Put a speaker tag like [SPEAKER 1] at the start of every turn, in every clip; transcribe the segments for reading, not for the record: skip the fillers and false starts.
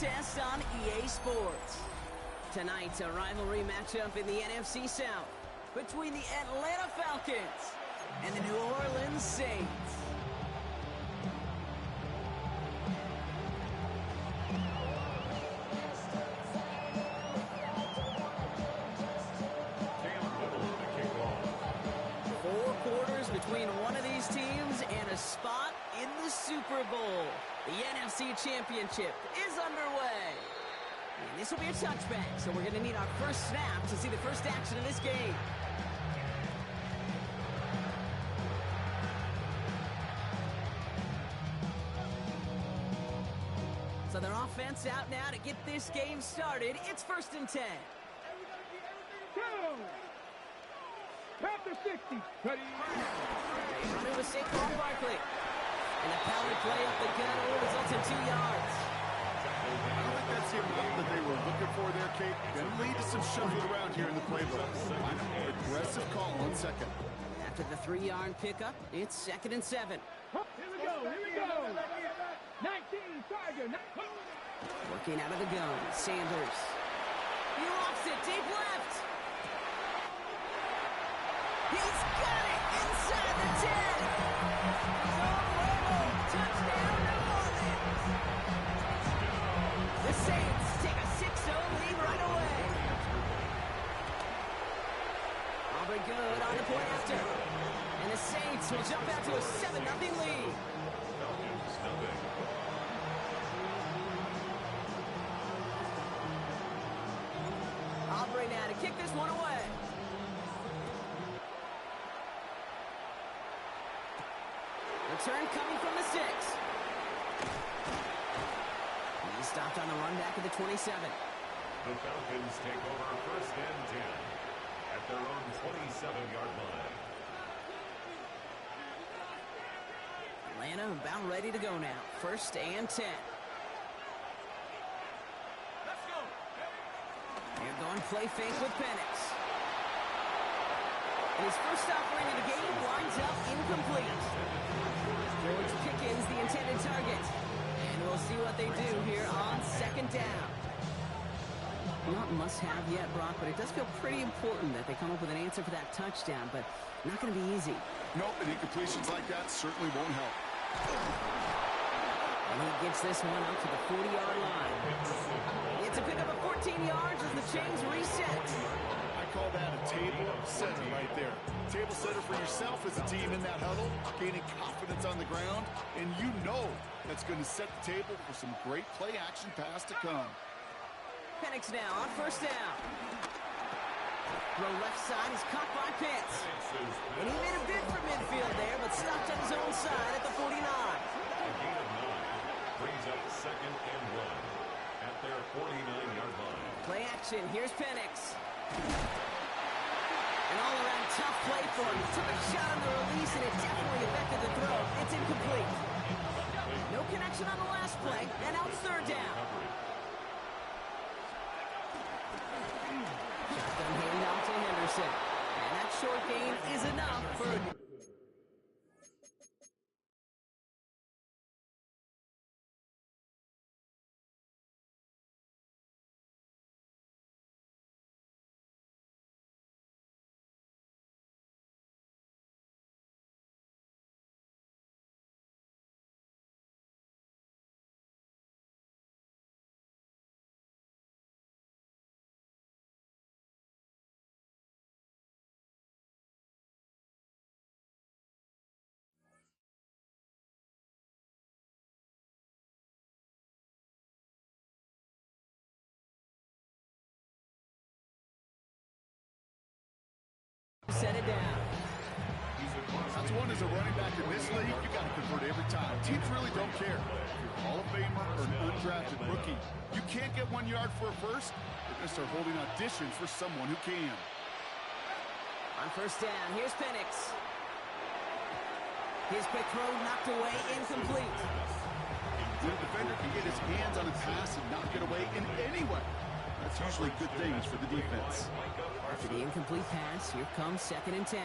[SPEAKER 1] contest on EA Sports. Tonight's a rivalry matchup in the NFC South between the Atlanta Falcons and the New Orleans Saints. Between one of these teams and a spot in the Super Bowl. The NFC Championship is underway. And this will be a touchback, so we're going to need our first snap to see the first action of this game. So their offense out now to get this game started. It's 1st and 10.
[SPEAKER 2] After 60. Ready.
[SPEAKER 1] They run it with Saquon Barkley. And a power play up the gut only results in 2 yards.
[SPEAKER 3] I don't think that's the amount that they were looking for there, Kate. Going to lead to some shuffling around here in the playbook. Find a more aggressive call 1 second.
[SPEAKER 1] After the 3-yard pickup, it's 2nd and 7.
[SPEAKER 2] Here we go. 19, Tiger.
[SPEAKER 1] Working out of the gun, Sanders. He lost it, deep left. He's got it inside the 10. Touchdown, New Orleans. The Saints take a 6-0 lead right away. Aubrey good on the point after. And the Saints will jump out to a 7-0 lead. Aubrey now to kick this one away. Return coming from the 6. He's stopped on the run back at the 27.
[SPEAKER 4] The Falcons take over 1st and 10 at their own 27-yard line.
[SPEAKER 1] Atlanta about ready to go now. 1st and 10.
[SPEAKER 2] Let's go.
[SPEAKER 1] They're going play fake with Penix. And his first offering of the game winds up incomplete. George Pickens, the intended target. And we'll see what they do here on 2nd down. Not must-have yet, Brock, but it does feel pretty important that they come up with an answer for that touchdown, but not going to be easy.
[SPEAKER 3] Nope, and incompletions like that certainly won't help.
[SPEAKER 1] And he gets this one up to the 40-yard line. It's a pickup of 14 yards as the chains reset.
[SPEAKER 3] I call that a table setter right there. Table setter for yourself as a team in that huddle, gaining confidence on the ground, and you know that's going to set the table for some great play-action pass to come.
[SPEAKER 1] Penix now on 1st down. Throw left side is caught by Pitts. And he made a bid for midfield there, but stopped on his own side at the 49.
[SPEAKER 4] A gain of 9 brings up 2nd and 1 at their 49-yard line.
[SPEAKER 1] Play action. Here's Penix. An all-around tough play for him. He took a shot on the release, and it definitely affected the throw. It's incomplete. No connection on the last play, and now it's 3rd down. Shotgun handoff to Henderson. And that short gain is enough for a... Set it down.
[SPEAKER 3] That's one as a running back in this league, you got to convert every time. Teams really don't care. If you're a Hall of Famer or an undrafted rookie, you can't get 1 yard for a first, they're going to start holding auditions for someone who can.
[SPEAKER 1] On 1st down, here's Penix. His quick throw knocked away, incomplete.
[SPEAKER 3] When a defender can get his hands on a pass and knock it away in any way, that's usually good things for the defense.
[SPEAKER 1] After the incomplete pass, here comes 2nd and 10.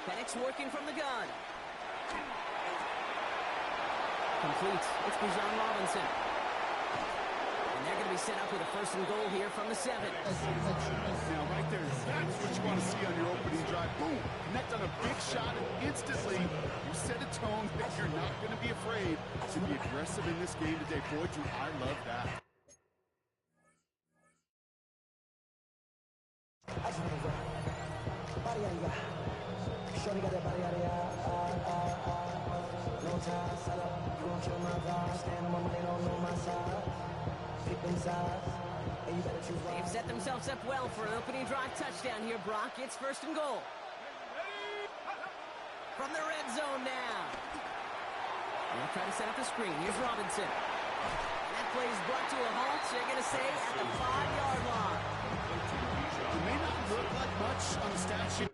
[SPEAKER 1] Penix working from the gun. Complete. It's Bijan Robinson. And they're going to be set up with a 1st and goal here from the 7.
[SPEAKER 3] Now, right there, that's what you want to see on your opening drive. Boom! Connect on a big shot, and instantly you set a tone that you're not going to be afraid to be aggressive in this game today. Boy, do I love that.
[SPEAKER 1] They've set themselves up well for an opening drive touchdown here, Brock. It's 1st and goal. From the red zone now. They'll try to set up the screen. Here's Robinson. And that play is brought to a halt, so they're going to say at the 5-yard line.
[SPEAKER 3] It may not look like much on the stat sheet.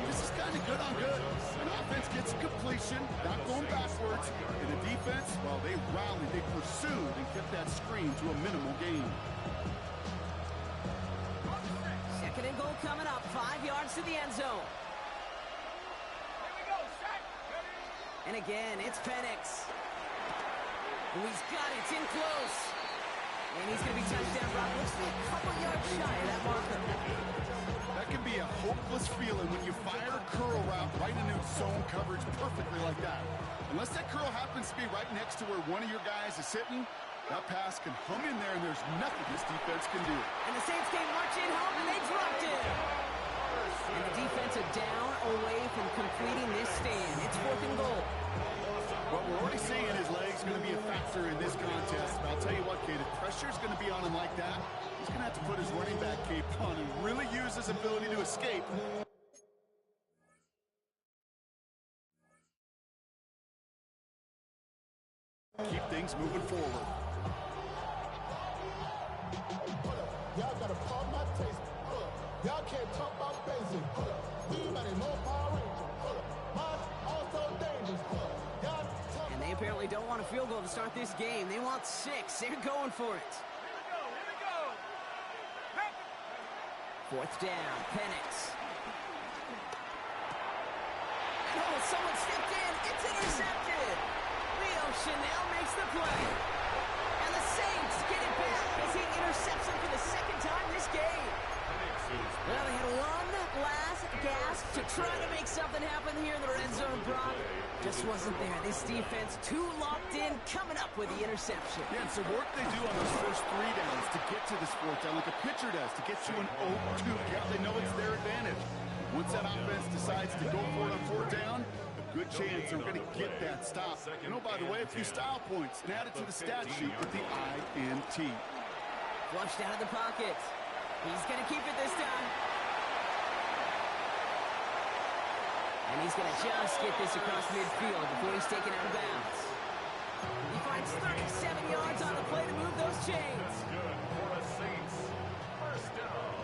[SPEAKER 3] This is kind of good on good. An offense gets a completion, not going backwards. And the defense, well, they rallied, they pursued, and kept that screen to a minimal gain.
[SPEAKER 1] 2nd and goal coming up. 5 yards to the end zone. And again, it's Penix. Oh, he's got it. It's in close. And he's going to be touchdown, Brock. Looks to be a couple yards shy of that marker.
[SPEAKER 3] That can be a hopeless feeling when you fire a curl route right into zone coverage perfectly like that. Unless that curl happens to be right next to where one of your guys is sitting, that pass can hung in there, and there's nothing this defense can do.
[SPEAKER 1] And the Saints came marching home, and they dropped it. And the defense are down away from completing this stand. It's 4th and goal.
[SPEAKER 3] What we're already seeing his legs going to be a factor in this contest. But I'll tell you what, Kate, if pressure's going to be on him like that, he's going to have to put his running back cape on and really use his ability to escape. Keep things moving forward.
[SPEAKER 5] Y'all gotta call my taste. Y'all can't talk about basic. We money, no Power Ranger. Mine also dangerous.
[SPEAKER 1] And they apparently don't want a field goal to start this game. They want 6. They're going for it.
[SPEAKER 2] Here we go.
[SPEAKER 1] 4th down. Penix. And someone stepped in. It's intercepted. Leo Chanel makes the play. And the Saints get it back as he intercepts him for the 2nd time this game. Well, they had one last gasp to try to make something happen here in the red zone, Brock. Just wasn't there. This defense too locked in, coming up with the interception.
[SPEAKER 3] Yeah, it's the work they do on those first 3 downs to get to this 4th down, like a pitcher does, to get you an 0-2 count. They know it's their advantage. Once that offense decides to go for it on 4th down, a good chance they're going to get that stop. And oh, by the way, a few style points and add it to the stat sheet with the INT.
[SPEAKER 1] Flushed out of the pocket. He's going to keep it this time. And he's going to just get this across midfield before he's taken out of bounds. He finds 37 yards on the play to move those chains.
[SPEAKER 4] Good for the Saints. 1st down.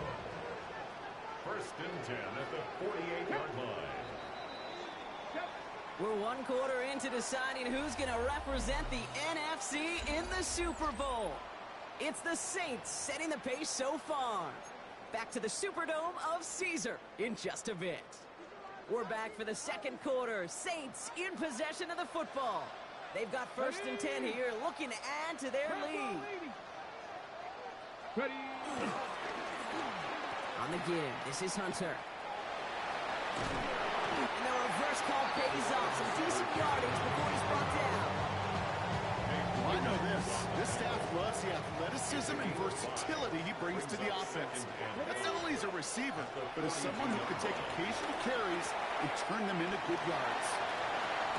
[SPEAKER 4] 1st and 10 at the 48-yard line.
[SPEAKER 1] We're 1 quarter into deciding who's going to represent the NFC in the Super Bowl. It's the Saints setting the pace so far. Back to the Superdome of Caesar in just a bit. We're back for the 2nd quarter. Saints in possession of the football. They've got 1st and 10 here, looking to add to their lead.
[SPEAKER 2] Ready.
[SPEAKER 1] On the give, this is Hunter. And the reverse call pays off. Some decent yardage before he's brought down.
[SPEAKER 3] Well, I know this. This staff loves the athleticism and versatility he brings to the offense. That's not only as a receiver, but as someone who can take occasional carries and turn them into good yards.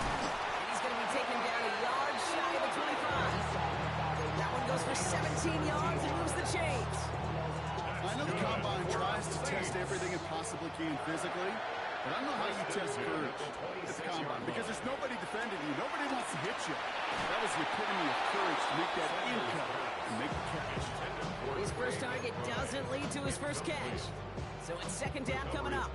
[SPEAKER 1] And he's going to be taken down a yard shy of the 25. That one goes for 17 yards and moves the chains.
[SPEAKER 3] I know the Combine tries to test everything it possibly can physically, but I don't know how you test courage at the Combine, because there's nobody defending you. Nobody wants to hit you. That was the epitome of courage to make that in-cut and make the catch.
[SPEAKER 1] His first target doesn't lead to his first catch. So it's 2nd down coming up.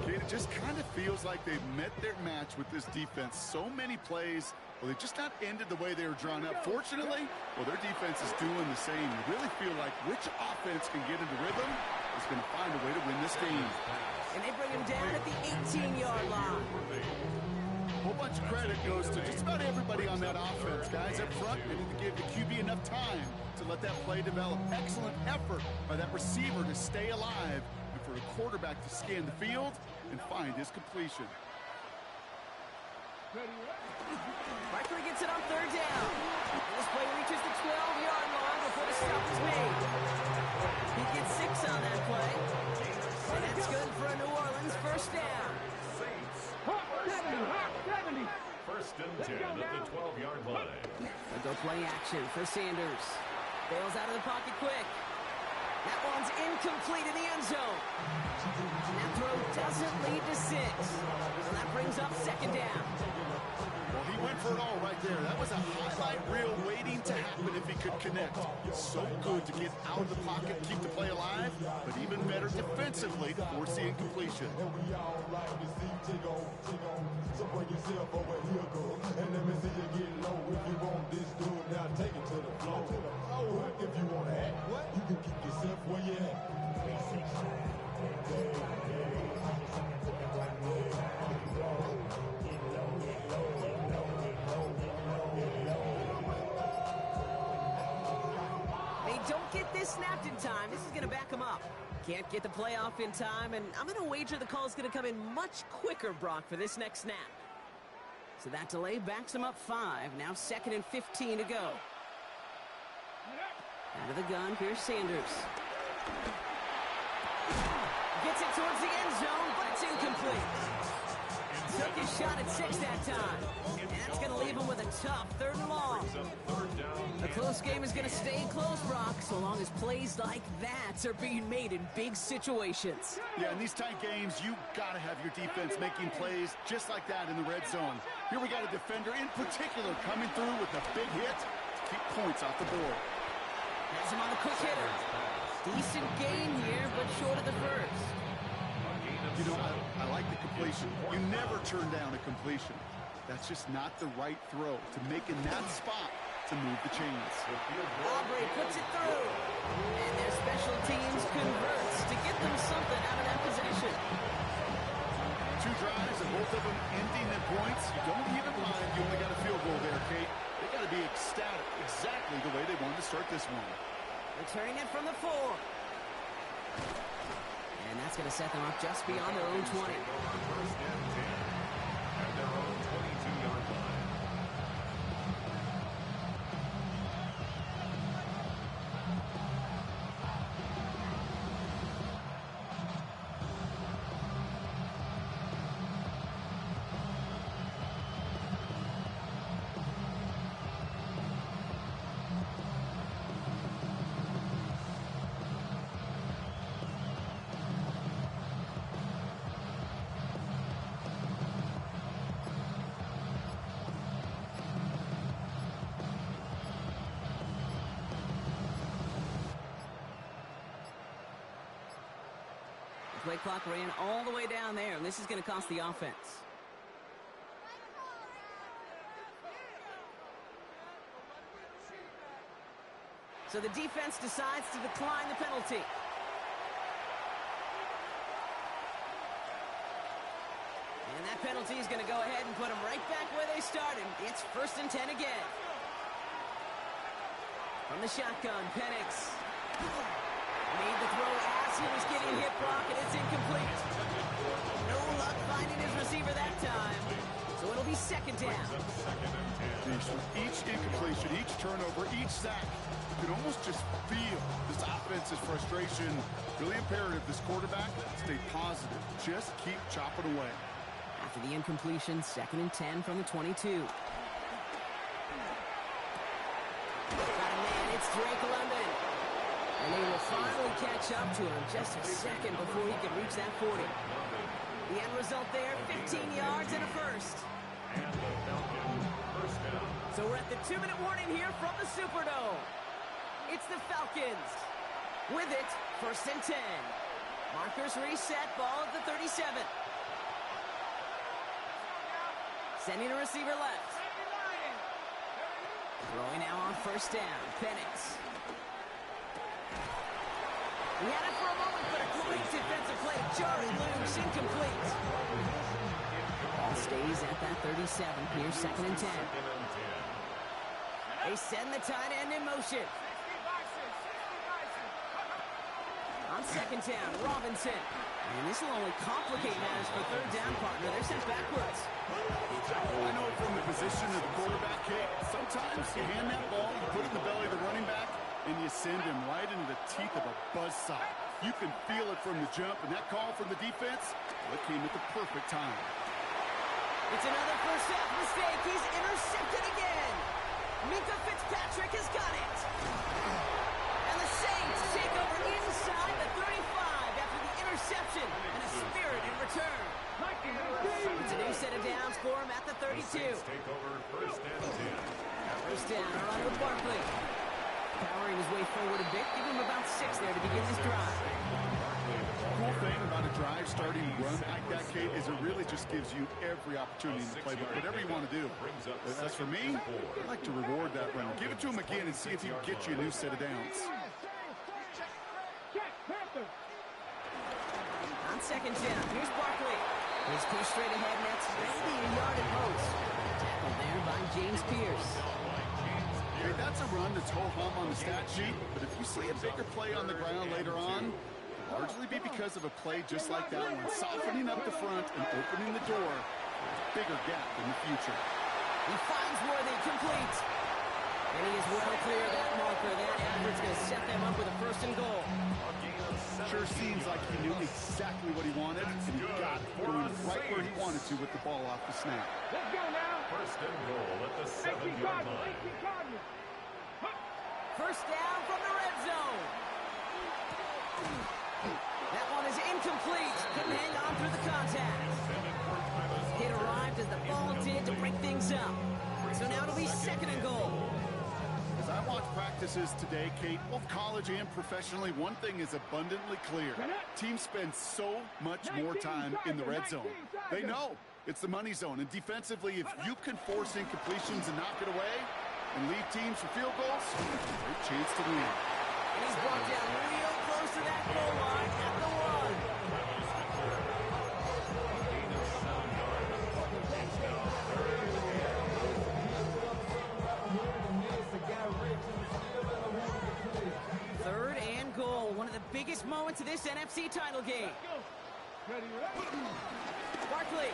[SPEAKER 3] Okay, it just kind of feels like they've met their match with this defense. So many plays, well, they just not ended the way they were drawn up. Fortunately, well, their defense is doing the same. You really feel like which offense can get into rhythm is going to find a way to win this game.
[SPEAKER 1] And they bring him down at the 18-yard line.
[SPEAKER 3] A whole bunch of credit goes to just about everybody on that offense. Guys up front, they need to give the QB enough time to let that play develop. Excellent effort by that receiver to stay alive and for the quarterback to scan the field and find his completion.
[SPEAKER 1] Barkley gets it on third down. This play reaches the 12-yard line before the stop is made. He gets 6 on that play. And that's good for a New Orleans first down.
[SPEAKER 4] First and 10 at the 12-yard line.
[SPEAKER 1] They'll go play action for Sanders. Bails out of the pocket quick. That one's incomplete in the end zone. And that throw doesn't lead to 6. So that brings up second down.
[SPEAKER 3] Well, he went for it all right there. That was a highlight reel waiting to happen if he could connect. So good to get out of the pocket, keep the play alive, but even better defensively to force the incompletion.
[SPEAKER 5] And we all like to see Chico. So bring yourself over here, girl. And let me see you get low. If you want this dude, now take it to the floor. If you want to act, you can keep yourself where you at.
[SPEAKER 1] Don't get this snapped in time. This is going to back him up. Can't get the play off in time, and I'm going to wager the call is going to come in much quicker, Brock, for this next snap. So that delay backs him up 5. Now 2nd and 15 to go. Out of the gun, here's Sanders. Gets it towards the end zone, but it's incomplete. Took his shot at 6 that time. And that's going to leave him with a tough 3rd and long. A close game is going to stay close, Brock, so long as plays like that are being made in big situations.
[SPEAKER 3] Yeah, in these tight games, you got to have your defense making plays just like that in the red zone. Here we got a defender in particular coming through with a big hit to keep points off the board.
[SPEAKER 1] Has him on the quick hitter. Decent gain here, but short of the first.
[SPEAKER 3] You know, I like the completion. You never turn down a completion. That's just not the right throw to make in that spot to move the chains.
[SPEAKER 1] Aubrey puts it through. And their special teams converts to get them something out of that possession.
[SPEAKER 3] 2 drives and both of them ending in points. You don't even mind you only got a field goal there, Kate. They got to be ecstatic, exactly the way they wanted to start this one.
[SPEAKER 1] Returning it from the 4. And that's going to set them up just beyond their own 20.
[SPEAKER 4] First and 10 at their own 22-yard line.
[SPEAKER 1] Play clock ran all the way down there, and this is going to cost the offense. So the defense decides to decline the penalty. And that penalty is going to go ahead and put them right back where they started. It's 1st and 10 again. From the shotgun, Penix. Made the throw as he was getting hit, Brock, and it's incomplete. No luck finding his receiver that time. So it'll be 2nd down.
[SPEAKER 3] Each incompletion, each turnover, each sack, you can almost just feel this offense's frustration. Really imperative this quarterback stay positive. Just keep chopping away.
[SPEAKER 1] After the incompletion, 2nd and 10 from the 22. Got a man, it's Drake London. And they will finally catch up to him just a second before he can reach that 40. The end result there, 15 yards and a first.
[SPEAKER 4] And the Falcons first down.
[SPEAKER 1] So we're at the 2-minute warning here from the Superdome. It's the Falcons. With it, 1st and 10. Markers reset, ball at the 37. Sending a receiver left. Throwing now on 1st down, Penix. He had it for a moment, but a great defensive play. Jarring loose, incomplete. Ball stays at that 37. Here's 2nd and 10. They send the tight end in motion. On 2nd down, Robinson. And this will only complicate matters for 3rd down, partner. They're sent backwards.
[SPEAKER 3] I know from the position of the quarterback, Kate, sometimes you hand that ball, you put it in the belly of the running back, and you send him right into the teeth of a buzzsaw. You can feel it from the jump, and that call from the defense, well, it came at the perfect time.
[SPEAKER 1] It's another first half mistake. He's intercepted again. Minka Fitzpatrick has got it. And the Saints take over inside the 35 after the interception and a spirited return. It's a new set of downs for him at the 32.
[SPEAKER 4] Take over 1st and 10.
[SPEAKER 1] First down, around with Barkley. Powering his way forward a bit, give him about 6 there to begin this drive.
[SPEAKER 3] The cool thing about a drive starting run like that, Kate, is it really just gives you every opportunity in the playbook, whatever you want to do. As for me, I like to reward that run. Give it to him again and see if he can get you a new set of downs.
[SPEAKER 1] On 2nd down, here's Barkley. His push straight ahead, and that's maybe a yard at most. Tackled there by James Pierce.
[SPEAKER 3] Hey, that's a run that's ho-hum on the stat sheet, but if you see a bigger play on the ground later on, it'll largely be because of a play just like that one, softening up the front and opening the door for a bigger gap in the future.
[SPEAKER 1] He finds Worthy, complete. And he is well clear of that marker. That effort's going to set them up with a 1st and goal.
[SPEAKER 3] Sure seems like he knew exactly what he wanted, and he got going right where he wanted to with the ball off the snap.
[SPEAKER 2] Let's go now.
[SPEAKER 4] 1st and goal at the 7-yard line.
[SPEAKER 1] First down from the red zone. That one is incomplete. Couldn't hang on through the contact. Hit arrived as the ball did to break things up. So now it'll be 2nd and goal.
[SPEAKER 3] As I watch practices today, Kate, both college and professionally, one thing is abundantly clear. Teams spend so much more time in the red zone. They know it's the money zone. And defensively, if you can force incompletions and knock it away and lead teams for field goals, great chance to win.
[SPEAKER 1] And he's brought down real close to that goal line at the 1. Third and goal, one of the biggest moments of this NFC title game. Barkley.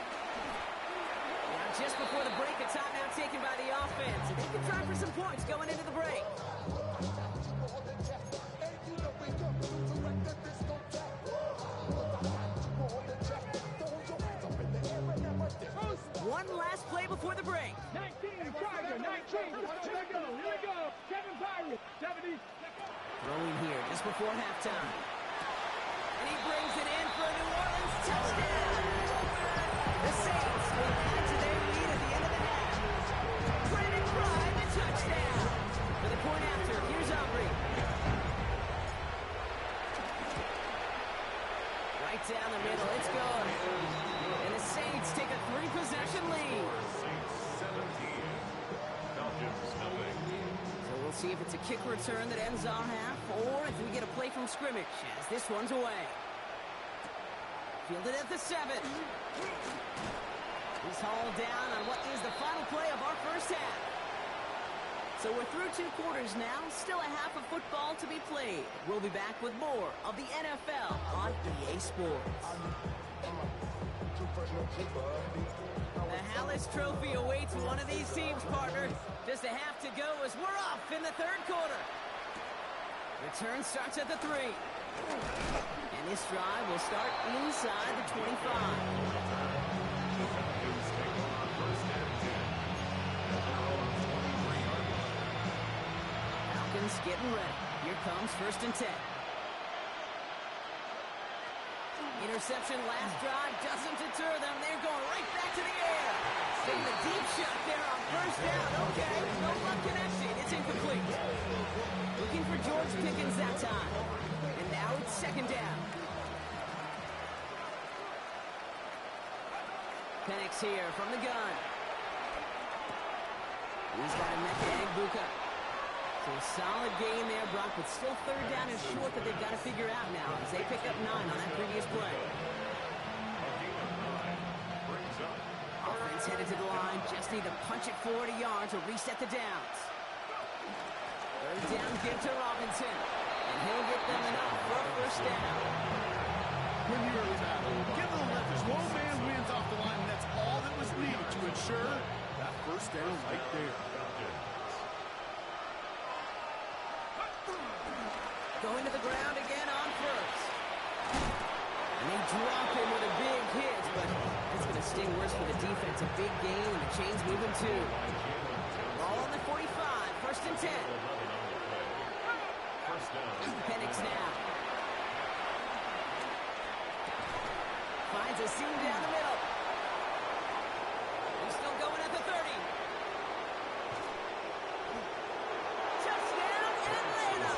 [SPEAKER 1] Now just before the break, a timeout taken by the offense. And they can try for some points going into the break. One last play before the break.
[SPEAKER 2] 19, Tiger, 19. Here we go. Kevin Byron, 70.
[SPEAKER 1] Throwing here just before halftime. And he brings it in for a New Orleans touchdown. The Saints will add to their lead at the end of the half. Brandon Prime, a touchdown. For the point after, here's Aubrey. Right down the middle, it's good. And the Saints take a 3-possession lead.
[SPEAKER 4] Saints 17. Falcons nothing.
[SPEAKER 1] So we'll see if it's a kick return that ends our half, or if we get a play from scrimmage, as this one's away. Fielded at the 7. He's hauled down on what is the final play of our first half. So we're through 2 quarters now, still a half of football to be played. We'll be back with more of the NFL on EA Sports. The Hallis Trophy awaits one of these teams, partner. Just a half to go as we're off in the 3rd quarter. Return starts at the 3. And this drive will start inside the 25. Falcons getting ready. Here comes 1st and 10. Interception last drive doesn't deter them. They're going right back to the air. Taking a deep shot there on 1st down. Okay, no luck connection. It's incomplete. Looking for George Pickens that time. And now it's 2nd down. Penix here from the gun. He's got a neck to Egbuka. So a solid gain there, Brock, but still 3rd down is short that they've got to figure out now as they pick up 9 on that previous play.
[SPEAKER 4] A gain of 9 brings up
[SPEAKER 1] Just need to punch it 40 yards to reset the downs. Third down give to Robinson. And he'll get them enough for a first down.
[SPEAKER 3] Win the early battle. Give them a leverage. One man wins off the line, and that's all that was needed to ensure that first down right there.
[SPEAKER 1] Going to the ground again on first. And they drop him with a big hit, but it's going to sting worse for the defense. A big gain, and the chain's moving too. Ball on the 45, first and 10. Penix now. Finds a seam down the middle. He's still going at the 30. Touchdown, Atlanta!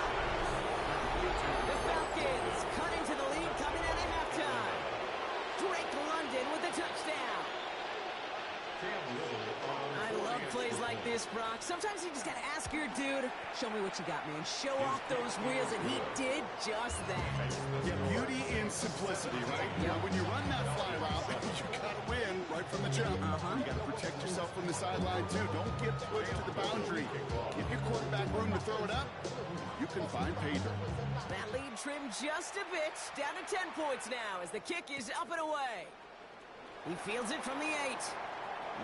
[SPEAKER 1] The Falcons cut into the lead coming out of halftime. Drake London with the touchdown. I love plays like this, Brock. Sometimes you just got to ask your dude, show me what you got, man. Show off those wheels, and he did just that.
[SPEAKER 3] Yeah, beauty in simplicity, right? Now, when you run that fly route, you got to win right from the jump. You got to protect yourself from the sideline, too. Don't get pushed to the boundary. Give your quarterback room to throw it up. You can find pay dirt.
[SPEAKER 1] That lead trimmed just a bit. Down to 10 points now as the kick is up and away. He fields it from the 8.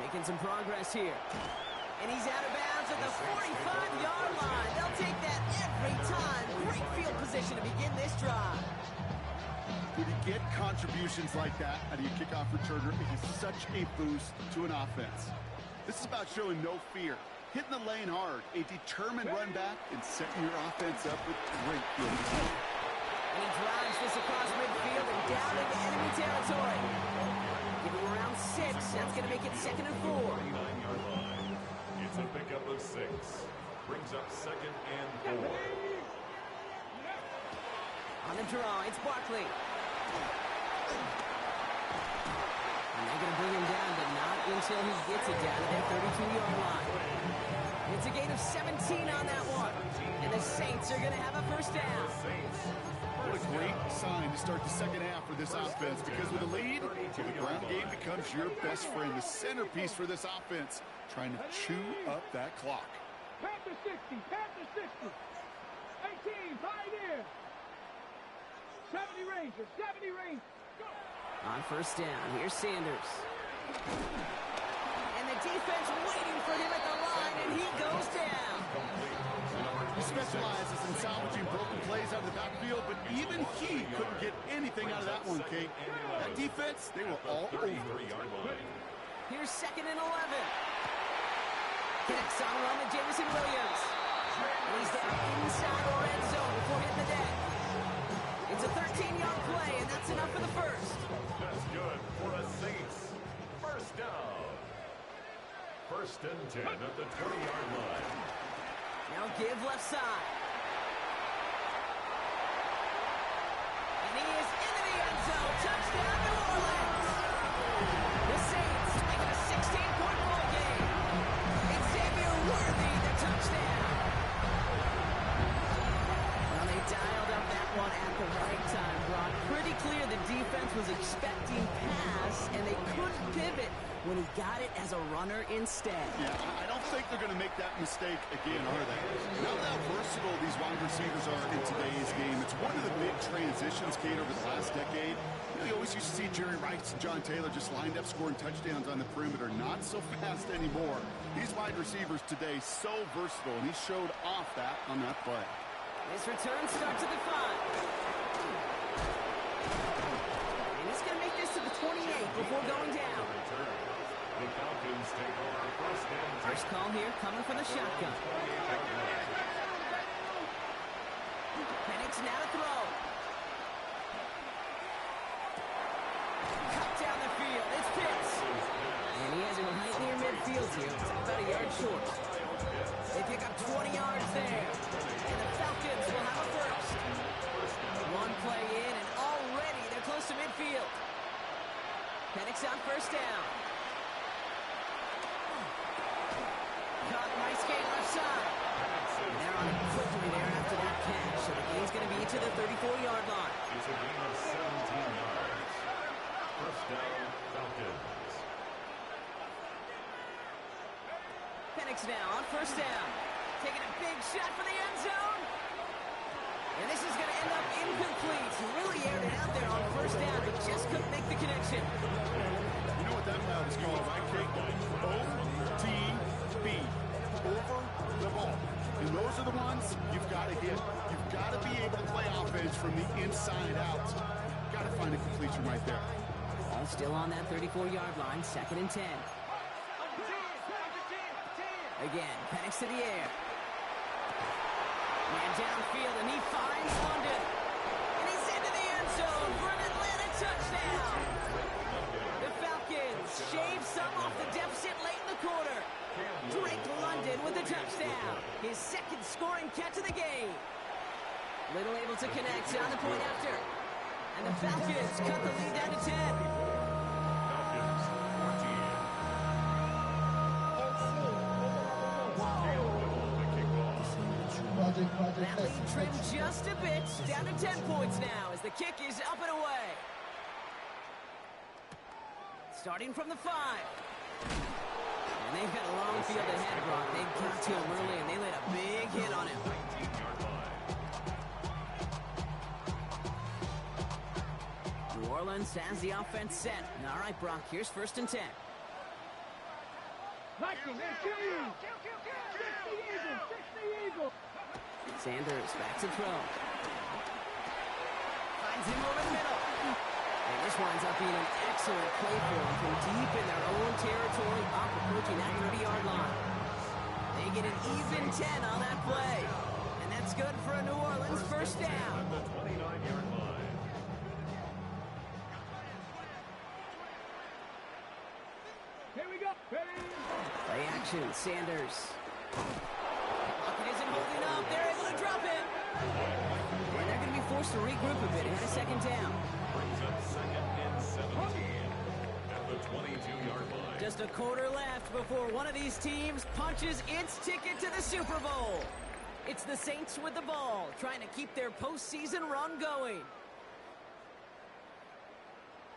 [SPEAKER 1] Making some progress here. And he's out of bounds at the 45-yard line. They'll take that every time. Great field position to begin this drive.
[SPEAKER 3] When you get contributions like that out of your kickoff returner, it is such a boost to an offense. This is about showing no fear, hitting the lane hard, a determined run back, and setting your offense up with great field position.
[SPEAKER 1] And he drives this across midfield and down into enemy territory. Give him around 6. That's going to make it 2nd and 4.
[SPEAKER 4] It's a pickup of 6. Brings up 2nd and 4.
[SPEAKER 1] On the draw, it's Barkley. And they're going to bring him down, but not until he gets it down to that 32-yard line. It's a gain of 17 on that one. And the Saints are going to have a first down.
[SPEAKER 3] What a great sign to start the second half for this offense, because with a lead, the ground game becomes your best friend, the centerpiece for this offense, trying to chew up that clock.
[SPEAKER 2] Panther 60, Panther 60. 18, Pioneer. 70 Rangers, 70 Rangers. Go.
[SPEAKER 1] On first down, here's Sanders. And the defense waiting for him at the line, and he goes down.
[SPEAKER 3] He specializes in salvaging broken plays out of the backfield, but even he couldn't get anything out of that one, Kate. That defense, they were all over.
[SPEAKER 1] Here's 2nd and 11. Connects on run to Jameson Williams. And he's down inside or end zone before hitting the deck. It's a 13-yard play, and that's enough for the first.
[SPEAKER 4] That's good for the Saints. First down. 1st and 10 at the 20-yard line.
[SPEAKER 1] Now give left side. And he is into the end zone. Touchdown, New Orleans. The Saints making a 16-point ball game. Xavier Worthy, the touchdown. Well, they dialed up that one at the right time, Brock. Pretty clear the defense was expecting pass, and they couldn't pivot when he got it as a runner instead.
[SPEAKER 3] Yeah, I don't think they're going to make that mistake again, are they? Now how versatile these wide receivers are in today's game. It's one of the big transitions, Kate, over the last decade. You always used to see Jerry Rice and John Taylor just lined up scoring touchdowns on the perimeter. Not so fast anymore. These wide receivers today so versatile, and he showed off that on that play.
[SPEAKER 1] This return starts at the 5. And he's going to make this to the 28 before going down.
[SPEAKER 4] The Falcons take over 1st and 10.
[SPEAKER 1] First call here coming from the shotgun. Penix now to throw. Cut down the field. It's Pitts. And he has it right near midfield here. It's about a yard short. They pick up 20 yards there. And the Falcons will have a first. One play in, and already they're close to midfield. Penix on first down. Caught, nice gain left side. And they're on it quickly there after that catch. So the gain's going to be to the 34-yard line.
[SPEAKER 4] It's a gain of 17 yards. First down, Falcons.
[SPEAKER 1] Penix now on first down. Taking a big shot for the end zone. And this is going to end up incomplete. He really aired it out there on first down, but just couldn't make the connection.
[SPEAKER 3] You know what that route is called, right, Kate? OTB. Over the ball. And those are the ones you've got to hit. You've got to be able to play offense from the inside out. Got to find a completion right there.
[SPEAKER 1] All still on that 34-yard line, 2nd and 10. Again, Penix to the air. Man downfield, and he finds London. And he's into the end zone for an Atlanta touchdown. The Falcons shave some off the deficit late in the quarter. Drake London with a touchdown. His 2nd scoring catch of the game. Little able to connect on the point after. And the Falcons cut the lead down to 10. That lead trimmed just a bit, down to 10 points now as the kick is up and away. Starting from the 5. And they've got a long field ahead, Brock. They got to him early, and they laid a big hit on him. New Orleans has the offense set. All right, Brock, here's 1st and 10.
[SPEAKER 2] Vikings, they kill you. 60 Eagles.
[SPEAKER 1] Sanders back to throw. Finds him over the middle. And this winds up being an excellent play for them from deep in their own territory, up approaching that 30-yard line. They get an even 10 on that play. And that's good for a New Orleans first down.
[SPEAKER 4] The 29-yard line.
[SPEAKER 2] Here we go.
[SPEAKER 1] Play action, Sanders. Pocket isn't holding up. They're able to drop it. And they're going to be forced to regroup a bit. They had a 2nd down.
[SPEAKER 4] Brings up 2nd and 17 at the 22-yard line.
[SPEAKER 1] Just a quarter left before one of these teams punches its ticket to the Super Bowl. It's the Saints with the ball, trying to keep their postseason run going.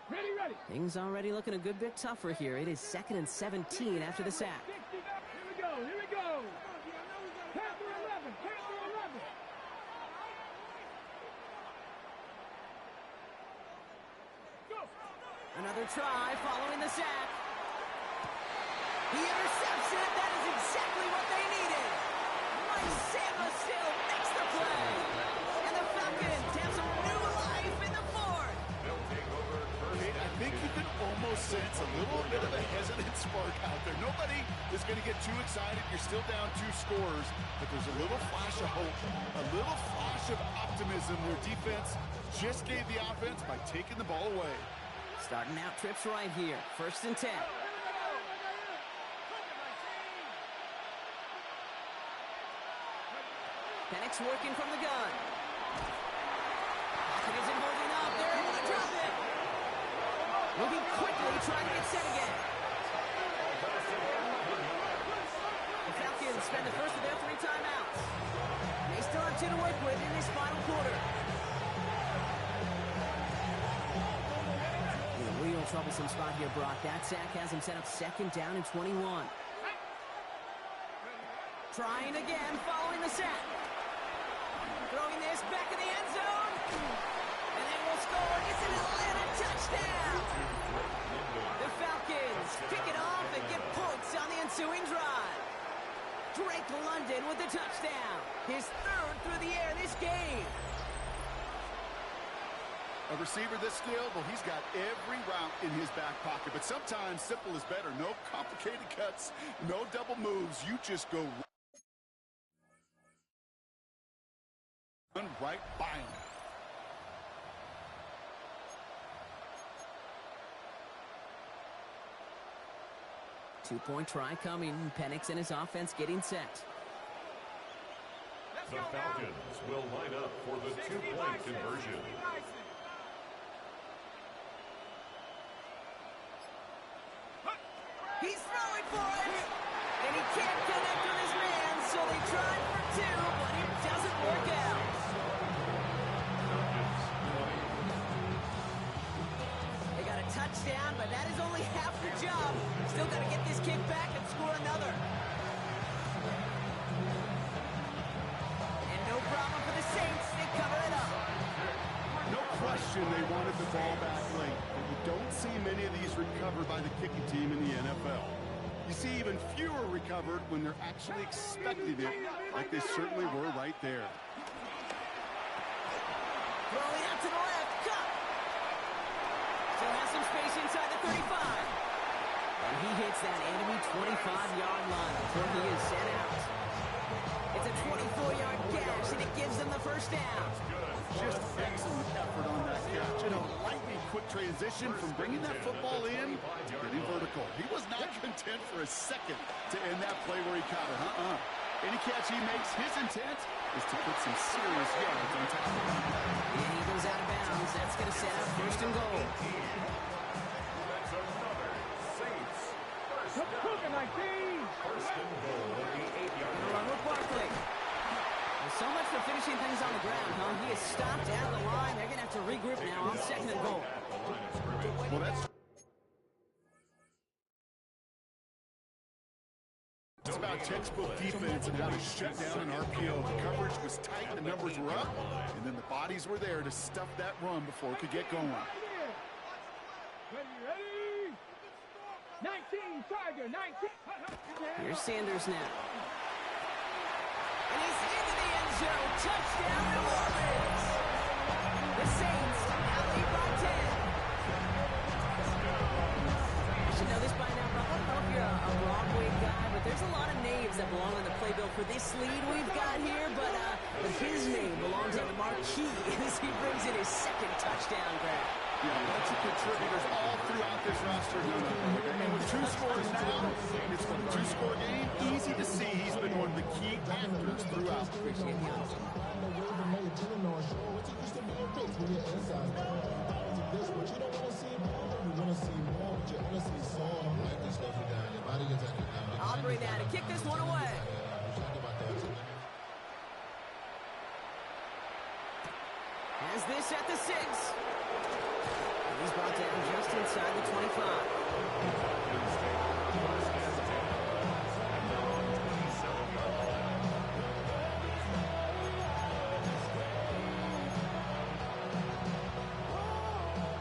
[SPEAKER 2] Ready.
[SPEAKER 1] Things already looking a good bit tougher here. It is 2nd and 17 after the sack.
[SPEAKER 2] Here we go. Count to 11. Go.
[SPEAKER 1] Another try following the sack. He intercepts it. That is exactly what they needed. Mike Samba still makes the play. And the Falcons have some new life in the 4th.
[SPEAKER 4] They'll take over first.
[SPEAKER 3] I think you can almost sense a little bit of a hesitant spark out there. Nobody is going to get too excited. You're still down 2 scores, but there's a little flash of hope, a little flash of optimism. Their defense just gave the offense by taking the ball away.
[SPEAKER 1] Starting out trips right here. 1st and 10. Penix working from the gun. Pocket isn't holding up. They're able to drop it. Moving quickly, trying to get set again. The Falcons spend the first of their 3 timeouts. And they still have 2 to work with in this final quarter. In a real troublesome spot here, Brock. That sack has him set up 2nd down and 21. Trying again, following the sack. Throwing this back in the end zone. And they will score. It's an Atlanta touchdown. The Falcons pick it off and get points on the ensuing drive. Drake London with the touchdown. His 3rd through the air this game.
[SPEAKER 3] A receiver this skilled, well, he's got every route in his back pocket. But sometimes simple is better. No complicated cuts, no double moves. You just go right by him.
[SPEAKER 1] Two-point try coming. Penix and his offense getting set.
[SPEAKER 4] The Falcons will line up for the 2-point conversion.
[SPEAKER 1] He's throwing for it! And he can't connect with his man, so they tried for 2, but it doesn't work out. They got a touchdown, but that is only half the job. Still got to get this kick back and score another.
[SPEAKER 3] fall back late, but you don't see many of these recovered by the kicking team in the NFL. You see even fewer recovered when they're actually expecting it, like they certainly were right there.
[SPEAKER 1] Throwing out to the left, cut. Still has some space inside the 35. And he hits that enemy 25-yard line before he is sent out. It's a 24-yard gash, and it gives them the first down.
[SPEAKER 3] Just excellent effort on that catch. And a lightning quick transition from bringing that football in to getting vertical. He was not content for a second to end that play where he caught it. Any catch he makes, his intent is to put some serious yards on top of it.
[SPEAKER 1] And he goes out of bounds. That's going to set up first and goal.
[SPEAKER 4] That's another Saints. First
[SPEAKER 2] Let's cook it, 19.
[SPEAKER 4] First and goal at the 8-yard
[SPEAKER 1] Run with Barkley. Well, so much for finishing things on the ground, huh? He is stopped at the line. They're going to have to regroup now on second and goal.
[SPEAKER 3] Well, that's about textbook defense and how to shut down an RPO. The coverage was tight, the numbers were up, and then the bodies were there to stuff that run before it could get going.
[SPEAKER 2] Ready? 19, Tiger, 19.
[SPEAKER 1] Here's Sanders now. And he's into the end zone. Touchdown, New Orleans. The Saints now lead by 10. You should know this by now, Rob. I don't know if you're a Broadway guy, but there's a lot of names that belong on the playbill for this lead we've got here, but his name belongs on the marquee as he brings in his second touchdown grab.
[SPEAKER 3] Yeah, a bunch of contributors all throughout this roster. And with two scores now, it's a two-score game. Easy to see he's been one of the key actors throughout.
[SPEAKER 1] Appreciate the honesty. Aubrey now to kick this one away. Has this at the 6. He's brought down just inside the 25.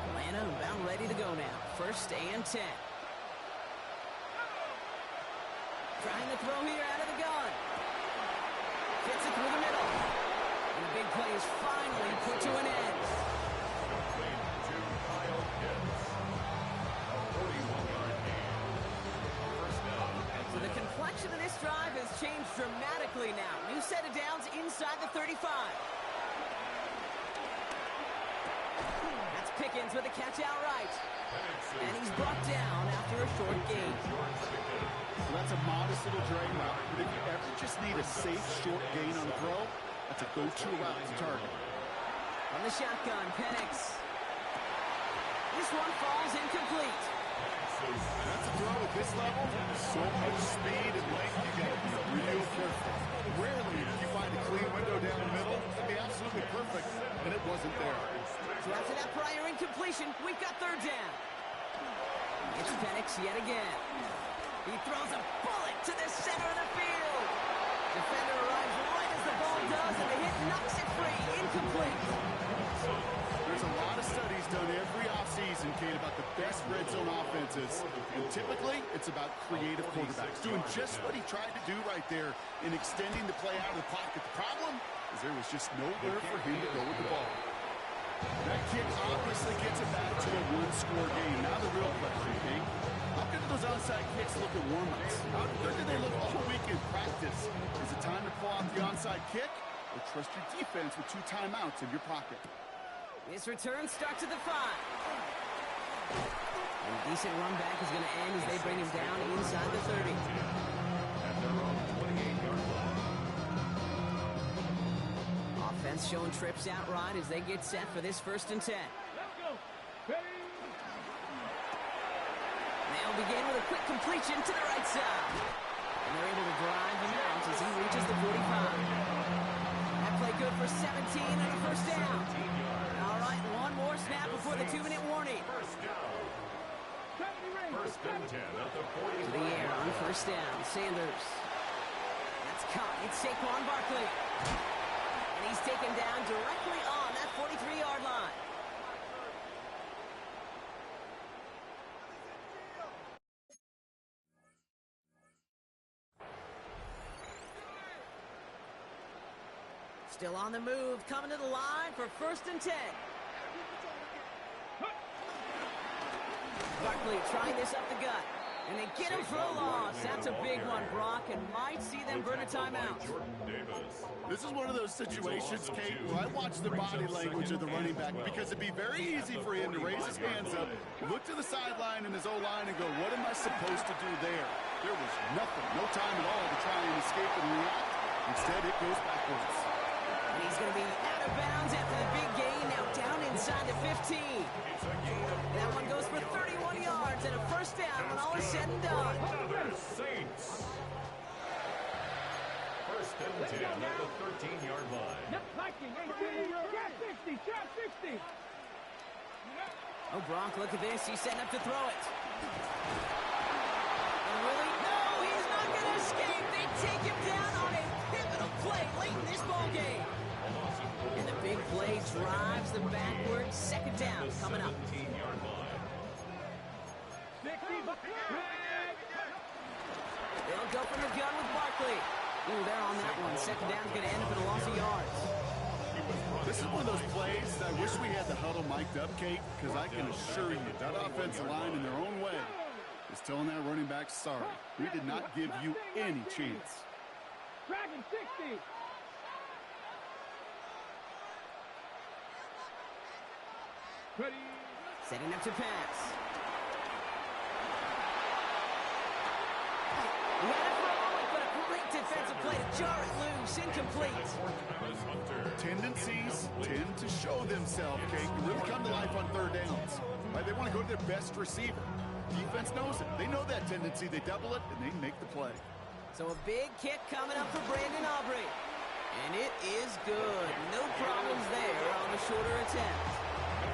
[SPEAKER 1] Atlanta about ready to go now. First and 10. Trying to throw here out of the gun. Gets it through the middle. And the big play is finally put to an end. So the complexion of this drive has changed dramatically now. New set of downs inside the 35. That's Pickens with a catch outright. And he's brought down after a short gain.
[SPEAKER 3] So that's a modest little drag route. But if you ever just need a safe short gain on the throw, that's a go-to route to target.
[SPEAKER 1] On the shotgun, Penix. This one falls incomplete.
[SPEAKER 3] That's a throw at this level. So much speed and length, you got to be real careful. Rarely do you find a clean window down the middle. It'd be absolutely perfect, and it wasn't there.
[SPEAKER 1] So after that prior incompletion, we've got third down. It's Penix yet again. He throws a bullet to the center of the field. Defender arrives right as the ball does, and the hit knocks it free. Incomplete.
[SPEAKER 3] There's a lot of studies done every offseason, Kate, about the best red zone offenses. And typically, it's about creative quarterbacks doing just what he tried to do right there in extending the play out of the pocket. The problem is there was just nowhere for him to go with the ball. That kick obviously gets it back to a one-score game. Now the real question, Kate, how good do those onside kicks look at warm-ups? How good do they look all week in practice? Is it time to pull out the onside kick or trust your defense with 2 timeouts in your pocket?
[SPEAKER 1] This return starts at the 5. And a decent run back is going to end as they bring him down inside the 30.
[SPEAKER 4] At their own 28-yard line.
[SPEAKER 1] Offense showing trips out right as they get set for this first and 10.
[SPEAKER 2] Let's go. Ready?
[SPEAKER 1] They'll begin with a quick completion to the right side. And they're able to drive him out as he reaches the 45. That play good for 17 and a first down. All right, one more snap before the 2-minute warning.
[SPEAKER 4] First down.
[SPEAKER 2] 70 rings.
[SPEAKER 4] First and 10 at the
[SPEAKER 1] To the air on first down. Sanders. That's caught. It's Saquon Barkley. And he's taken down directly on that 43-yard line. Still on the move, coming to the line for 1st and 10. Barkley trying this up the gut. And they get him for a loss. That's a big one, Brock, and might see them burn a timeout.
[SPEAKER 3] This is one of those situations, Kate, where I watch the body language of the running back because it'd be very easy for him to raise his hands up, look to the sideline and his O-line and go, what am I supposed to do there? There was nothing, no time at all to try and escape and react. Instead, it goes backwards.
[SPEAKER 1] And he's going to be out of bounds after the big gain, now down inside the 15. That one goes for 31 yards and a 1st down when all is said and done.
[SPEAKER 4] Saints. 1st and 10 at the 13-yard line.
[SPEAKER 2] Shot 60, shot 60.
[SPEAKER 1] Oh, Brock, look at this. He's setting up to throw it. And really, no, he's not going to escape. They take him down on a pivotal play late in this ball game. And the big play drives them backwards. 2nd down coming up.
[SPEAKER 4] 17-yard line.
[SPEAKER 1] They'll go from the gun with Barkley. Ooh, they're on that one. 2nd down's going to end up in a loss of yards.
[SPEAKER 3] This is one of those plays that I wish we had the huddle mic'd up, Kate, because I can assure you that offensive line in their own way is telling that running back, sorry, we did not give you any chance.
[SPEAKER 2] Dragon 60. Ready.
[SPEAKER 1] Setting up to pass. He had it for a moment, but a great defensive play to jar it loose. Incomplete.
[SPEAKER 3] Tendencies tend to show themselves, Kate, and really come to life on 3rd downs. Right? They want to go to their best receiver. Defense knows it. They know that tendency. They double it, and they make the play.
[SPEAKER 1] So a big kick coming up for Brandon Aubrey. And it is good. No problems there on the shorter attempt.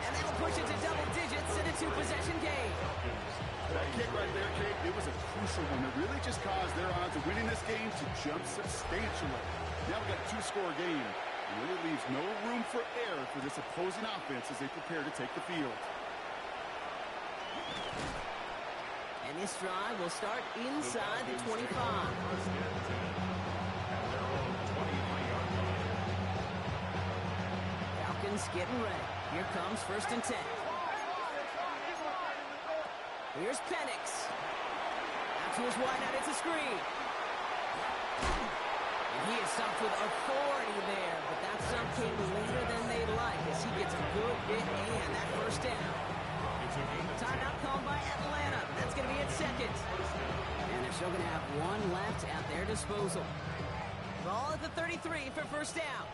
[SPEAKER 1] And that'll push it to double digits in a 2-possession game.
[SPEAKER 3] That kick right there, Kate, it was a crucial one. It really just caused their odds of winning this game to jump substantially. Now we've got a 2-score game. It really leaves no room for error for this opposing offense as they prepare to take the field.
[SPEAKER 1] And this drive will start inside the 25. Falcons getting ready. Here comes 1st and 10. Here's Penix. Out to his wideout, it's a screen. And he is stopped with authority there, but that stop came later than they'd like as he gets a good bit and that 1st down. Timeout called by Atlanta. That's going to be at 2nd. And they're still going to have one left at their disposal. Ball at the 33 for 1st down.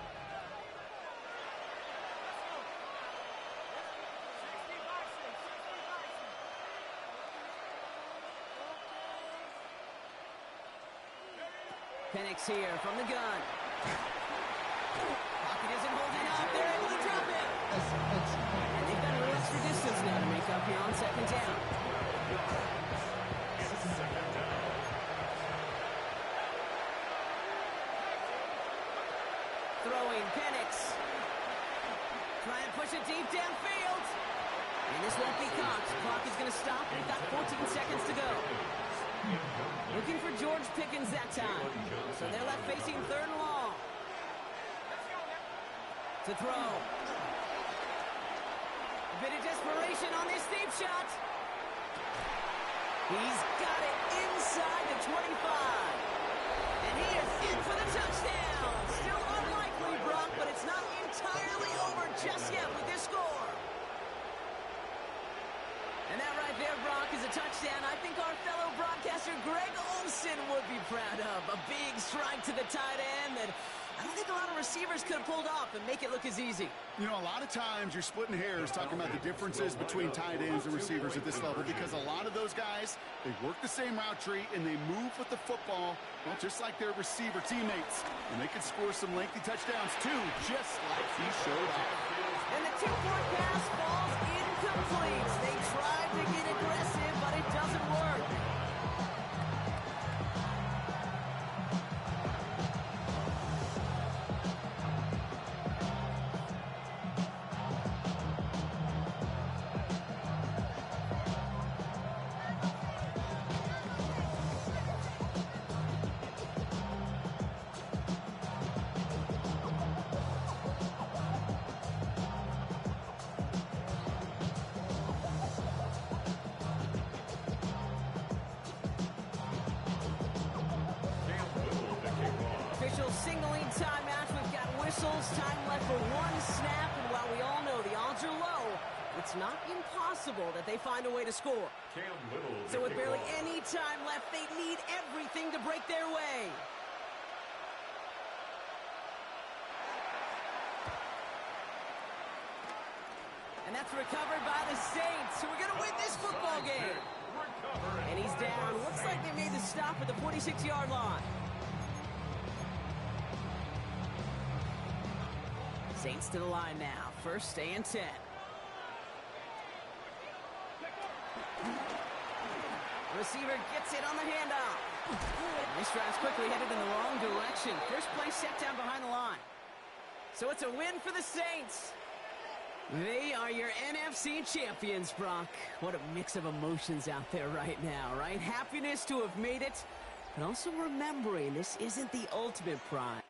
[SPEAKER 1] Penix here from the gun. Pocket isn't holding up. They're able to drop it. And they've got a little extra distance now to make up here on 2nd down. Throwing Penix. Trying to push it deep downfield. And this won't be caught. Clock is going to stop. We've got 14 seconds to go. Looking for George Pickens that time. So they're left facing 3rd and long. To throw. A bit of desperation on this deep shot. He's got it inside the 25. And he is in for the touchdown. Still unlikely, Brock, but it's not entirely over just yet with this score. And that right there, Brock, is a touchdown I think our fellow broadcaster Greg Olsen would be proud of. A big strike to the tight end that I don't think a lot of receivers could have pulled off and make it look as easy.
[SPEAKER 3] You know, a lot of times you're splitting hairs talking about the differences between tight ends and receivers at this level because a lot of those guys, they work the same route tree and they move with the football, well, just like their receiver teammates. And they can score some lengthy touchdowns too, just like he showed off.
[SPEAKER 1] And the 2-point pass falls incomplete. They tried to get aggressive, but it doesn't work. whistles, time left for one snap, and while we all know the odds are low, it's not impossible that they find a way to score. So with barely any time left, they need everything to break their way. And that's recovered by the Saints, who are going to win this football game. And he's down. Looks like they made the stop at the 46-yard line. Saints to the line now. First and 10. Receiver gets it on the handoff. This drive's quickly headed in the wrong direction. First play set down behind the line. So it's a win for the Saints. They are your NFC champions, Brock. What a mix of emotions out there right now, right? Happiness to have made it, but also remembering this isn't the ultimate prize.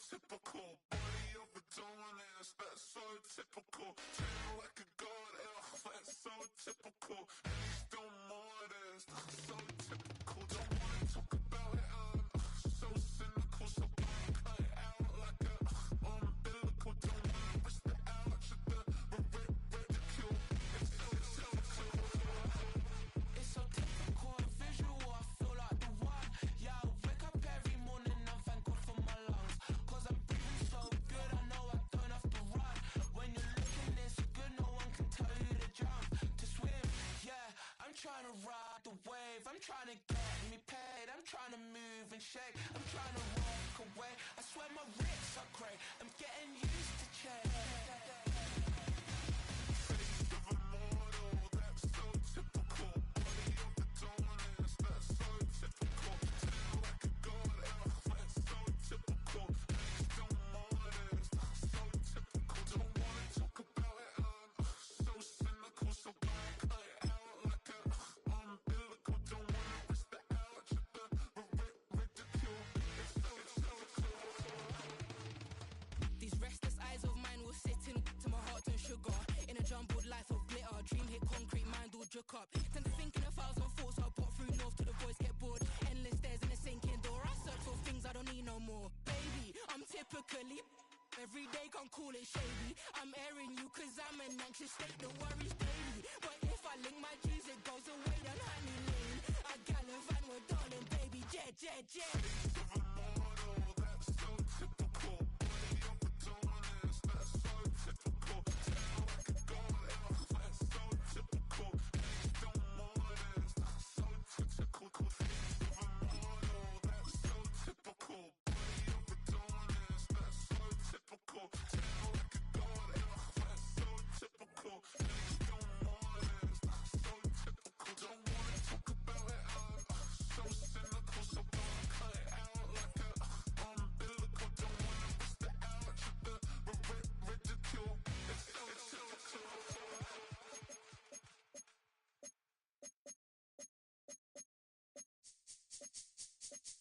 [SPEAKER 6] Typical body of a dominance, that's so typical. Treat like a god, that's so typical. And he's still modest, so typical. Don't wanna talk about it, so cynical. So I cut it out like a umbilical. Don't wanna risk the ouch of the ridicule. It's so typical and visual, I feel like the one. Yeah, I wake up every morning and thank God for my lungs. Cause I'm breathing so good, I know I don't have to run. When you're looking this good, no one can tell you to jump, to swim. Yeah, I'm trying to ride the wave, I'm trying to get me paid, I'm trying to move and shake, I'm trying to walk away. I swear my wrists are great, I'm getting used to change. So
[SPEAKER 1] Jet.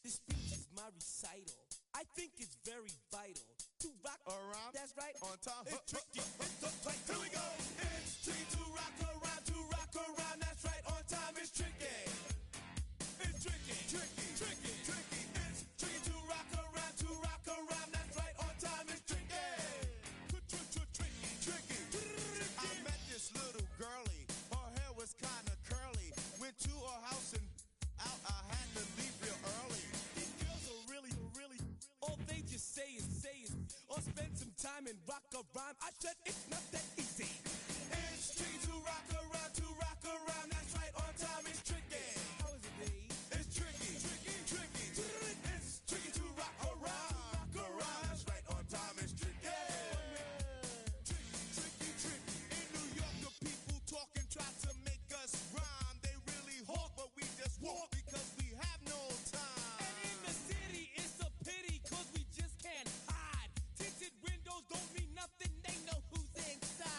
[SPEAKER 6] This speech is my recital. I think it's very vital to rock around. That's right.
[SPEAKER 7] On time.
[SPEAKER 6] It's tricky. It's the right. Here we go. It's tricky to rock around. To rock around. That's right. On time. It's tricky. It's tricky. Tricky. Tricky. Tricky. It's tricky to rock around. To rock around. That's right. On time. It's tricky. Tricky. Tricky.
[SPEAKER 7] I met this little girlie. Her hair was kind of curly. Went to her house and out. I had to leave real early.
[SPEAKER 6] These girls are really, all they just say is, or spend some time and rock a rhyme. I said it's not that easy. It's tricky to rock around, that's right, on time it's tricky. How is it, babe? It's tricky. It's tricky to rock around, that's right, on time it's tricky. Tricky.
[SPEAKER 7] In New York, the people talking try to make us rhyme. They really hawk, but we just walk because we have no time.
[SPEAKER 6] And in the city, it's a pity, cause we just can't hide. Tinted windows don't mean nothing, they know who's inside.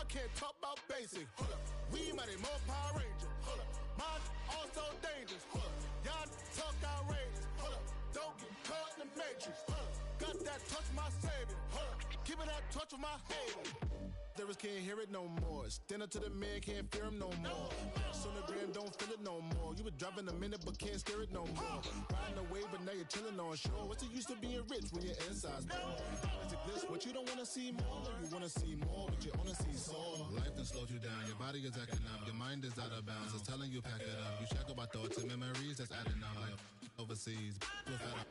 [SPEAKER 7] can't talk about basic. Hold up. We mighty more Power Ranger. Hold up. Mine also dangerous. Hold up. Y'all talk outrageous. Hold up. Don't get caught in the matrix. Hold up. Got that touch my savior. Hold up. Give me that touch of my haters. There can't hear it no more. Stand up to the man, can't fear him no more. Sonogram don't feel it no more. You been driving a minute but can't steer it no more. Riding away but now you're chilling on shore. What's the use of being rich when your inside's poor? Is it this what you don't wanna see more? Or you wanna see more but you wanna see sore? Life done slowed you down. Your body is acting up. Your mind is out of bounds. It's telling you pack it up. You shackle by thoughts and memories that's adding up. Like overseas, with that up.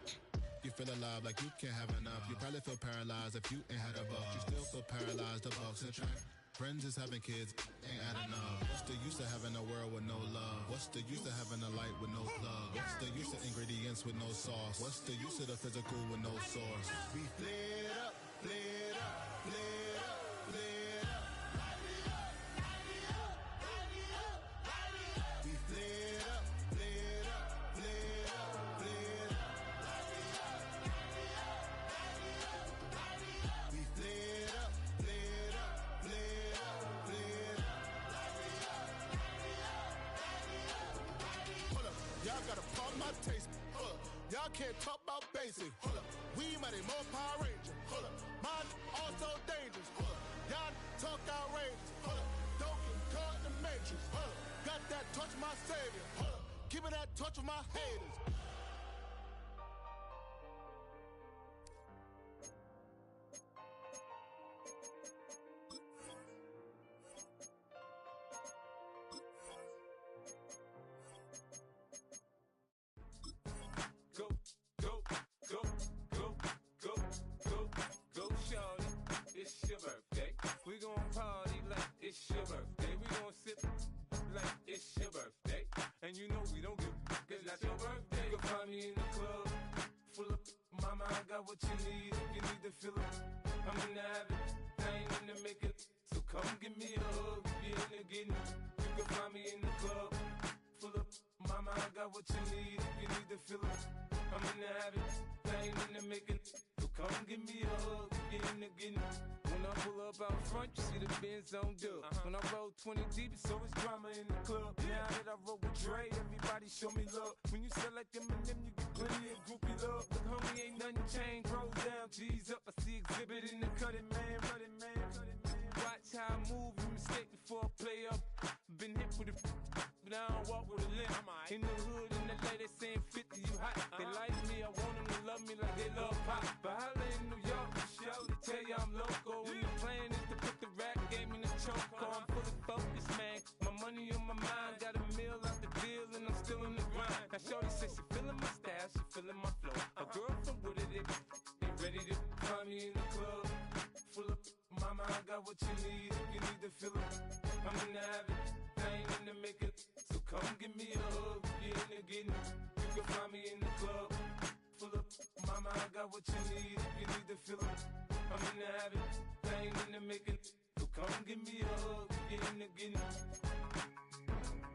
[SPEAKER 7] You feel alive like you can't have enough. You probably feel paralyzed if you ain't had a buck. You still feel paralyzed, the bucks and track. Friends is having kids, ain't adding up. What's the use of having a world with no love? What's the use of having a light with no plug? What's the use of ingredients with no sauce? What's the use of the physical with no source? We flared up, flared up, flared up, flared up. Light me up, light me up, light me up, light me up. We flared up, flared up, flared up, flared up. Light me up, light me up, light me up, light me up. We flared up, flared up, flared up, flared up. Light me up, light me up, light me up, light me up. Hold up, y'all gotta pardon my taste. Hold up, y'all can't talk about basic. Hold up, we mighty more Power Ranger. Hold up, mine also dangerous. Hold up, y'all talk outrageous. Hold up, don't get caught in the matrix. Hold up, got that touch my savior. Hold up, give me that touch of my haters.
[SPEAKER 6] Go, go, go, go, go, go, go, shawty. It's your birthday. We gon' party like it's your birthday. We gon' sip like it's your birthday. And you know we don't give cause that's your birthday. You can find me in the club, full of mama, I got what you need. If you need to fill up, I'm in the habit. I ain't in the making. So come give me a hug. If you're in the getting, you can find me in the club, full of mama, I got what you need. If you need to fill up, I'm in the habit. I ain't in the making. So come give me a hug. If you're in the getting. When I pull up out front, you see the Benz on dub. When I roll 20 deep, it's always drama in the club. Now that I roll with Dre, everybody show me love. When you sell like them and them, you get plenty of groupie love. But homie, ain't nothing changed. Roll down, G's up. I see exhibit in the cutting, man. Running, man. Watch how I move. You mistake before I play up. Been hit with a but I don't walk with a limp. In the hood, in the lady saying 50, you hot. They like me, I want them to love me like they love pop. But holla in New York, show to tell you I'm local. When the plan is to put the rap game in the choke. I'm fully focused, man. My money on my mind, got a meal out the deal, and I'm still in the grind. Now shorty says she feeling my style, she feeling my flow. A girl from Wooded, they ready to find me in the club. Full of mama, I got what you need. If you need to fill up, I'm in the habit. I ain't in the making. So come give me a hug. If you're in the getting, you can find me in the club. Full of mama, I got what you need. If you need to fill up, I'm in the habit. I ain't in the making. So come give me a hug. If you're in the getting.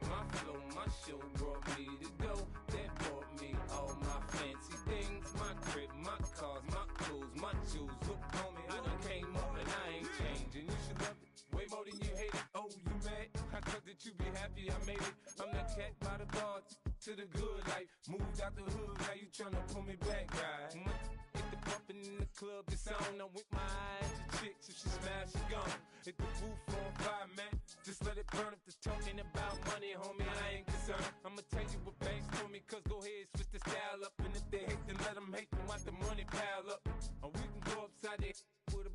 [SPEAKER 6] My flow, my show brought me to go. That brought me all my fancy things. My crib, my cars, my clothes, my shoes. Look, homie, I done came up and I ain't changing. You should love it way more than you hate it. Oh, you mad? I thought that you be happy I made it. I'm that cat by the bar to the good life. Moved out the hood, now you tryna pull me back, guy. Hit the bumpin' in the club, it's on. I'm with my eyes to chicks. If she smash, she gone. Hit the roof on fire, man. Just let it burn. If they're talking about money, homie, I ain't concerned. I'ma tell you what banks for me, cause go ahead, switch the style up. And if they hate, then let them hate, then watch the money pile up. Or we can go upside there with a.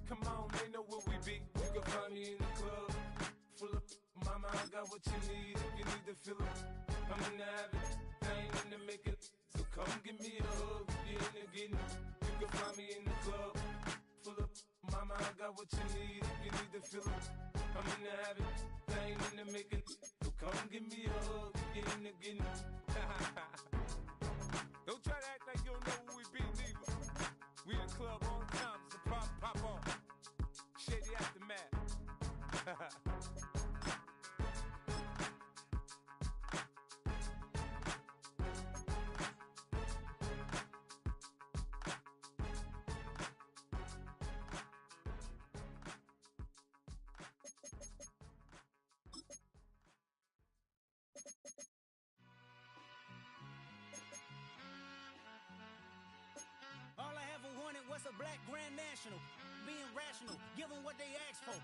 [SPEAKER 6] Come on, they know where we be. You can find me in the club, full of mama, I got what you need. If you need to fill up, I'm in the habit. I ain't in the making. So come give me a hug. If you're in the getting, you can find me in the club, full of mama, I got what you need. If you need to fill up, I'm in the habit. I ain't in the making. So come give me a hug. If you're in the getting. Don't try to act like you don't know who we be, neither. We in the club all the time, so pop on. Shady Aftermath.
[SPEAKER 8] black grand national, being rational, give them what they ask for.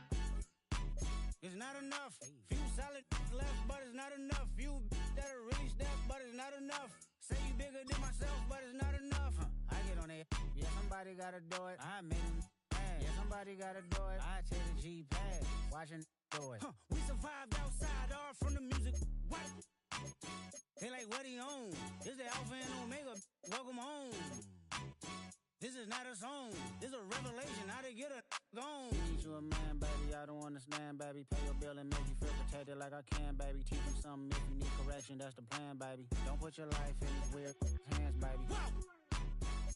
[SPEAKER 8] It's not enough. Few solid left, but it's not enough. Few that'll really step, but it's not enough. Say you bigger than myself, but it's not enough. I get on it. Yeah, somebody gotta do it. I made him mad. Yeah, somebody gotta do it. I take the G-pad, watching do it. We survived outside, all from the music. What? They like, what he on? This the Alpha and Omega. Welcome home. This is not a song. This is a revelation. How to get a gone. Teach you a man, baby. I don't understand, baby. Pay your bill and make you feel protected like I can, baby. Teach you something if you need correction. That's the plan, baby. Don't put your life in these weird hands, baby. Whoa!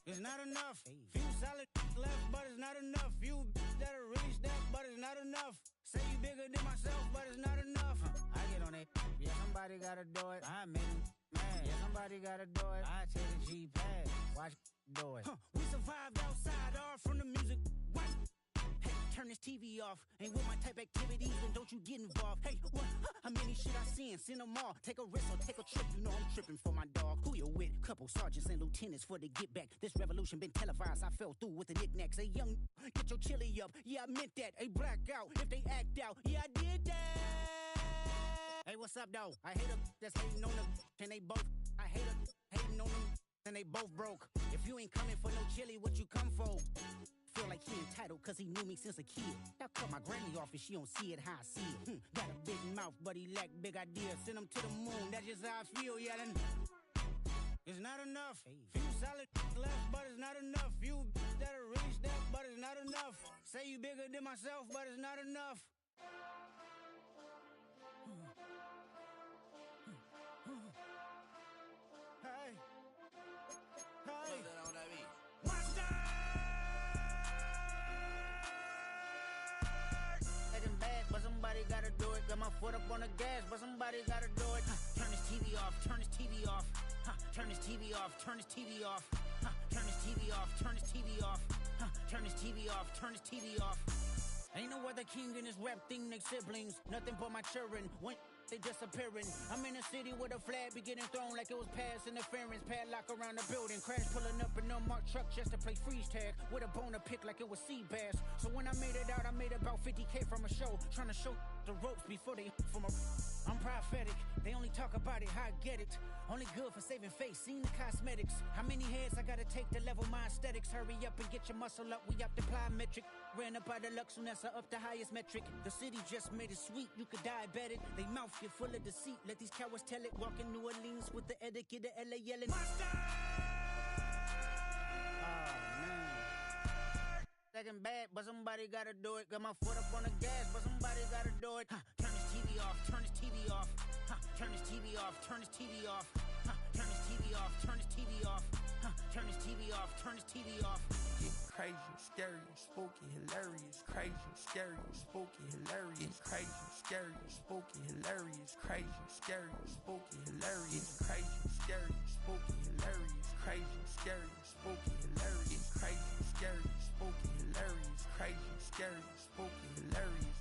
[SPEAKER 8] It's not enough. Few solid left, but it's not enough. Few that'll really step, but it's not enough. Say you bigger than myself, but it's not enough. I get on it. Yeah, somebody gotta do it. I made him mad. Yeah, somebody gotta do it. I take the G-pad. Watch do it. We survived outside, all from the music. What? Hey, turn this TV off. Ain't with my type activities, and don't you get involved. Hey, what? How many shit I seen? Send them all. Take a risk or take a trip. You know I'm tripping for my dog. Who you with? Couple sergeants and lieutenants for the get back. This revolution been televised. I fell through with the knickknacks. Hey, young, get your chili up. Yeah, I meant that. Hey, black out if they act out. Yeah, I did that. Hey, what's up, though? I hate them that's hating on them, and they both. I hate them hating on them, and they both broke. If you ain't coming for no chili, what you come for? Feel like he entitled cause he knew me since a kid. Now cut my granny off if she don't see it how I see it. Got a big mouth, but he lack big ideas. Send him to the moon, that's just how I feel, yelling. It's not enough. Few solid left, but it's not enough. Few that'll really step, but it's not enough. Say you bigger than myself, but it's not enough. Hey. Hey. Monster! Getting bad, but somebody gotta do it. Got my foot up on the gas, but somebody gotta do it. Turn this TV off, turn this TV off. Turn this TV off, turn this TV off. Turn this TV off, turn this TV off. Turn this TV off, turn this TV off. Ain't no other king in this rap thing, they siblings. Nothing but my children. When they disappearing. I'm in a city with a flag be getting thrown like it was past interference. Padlock around the building. Crash pulling up an unmarked truck just to play freeze tag. With a bone to pick like it was sea bass. So when I made it out, I made about 50K from a show. Trying to show the ropes before they from a... I'm prophetic. They only talk about it, how I get it. Only good for saving face, seen the cosmetics. How many heads I gotta take to level my aesthetics? Hurry up and get your muscle up, we up the plyometric. Ran up out of luck, soon as I up the highest metric. The city just made it sweet, you could diabetic. They mouth get full of deceit, let these cowards tell it. Walk in New Orleans with the etiquette of LA yelling Monster! Oh man. Second bad, but somebody gotta do it. Got my foot up on the gas, but somebody gotta do it. Turn this TV off, turn this TV off. Turn this TV off, turn this TV off. Turn this TV off, turn this TV off. Turn this TV off, turn this TV off.
[SPEAKER 9] Crazy, scary, spooky, hilarious. Crazy, scary, spooky, hilarious. Crazy, scary, spooky, hilarious. Crazy, scary, spooky, hilarious. Crazy, scary, spooky, hilarious. Crazy, scary, spooky, hilarious. Crazy, scary, spooky, hilarious. Crazy, scary, spooky, hilarious.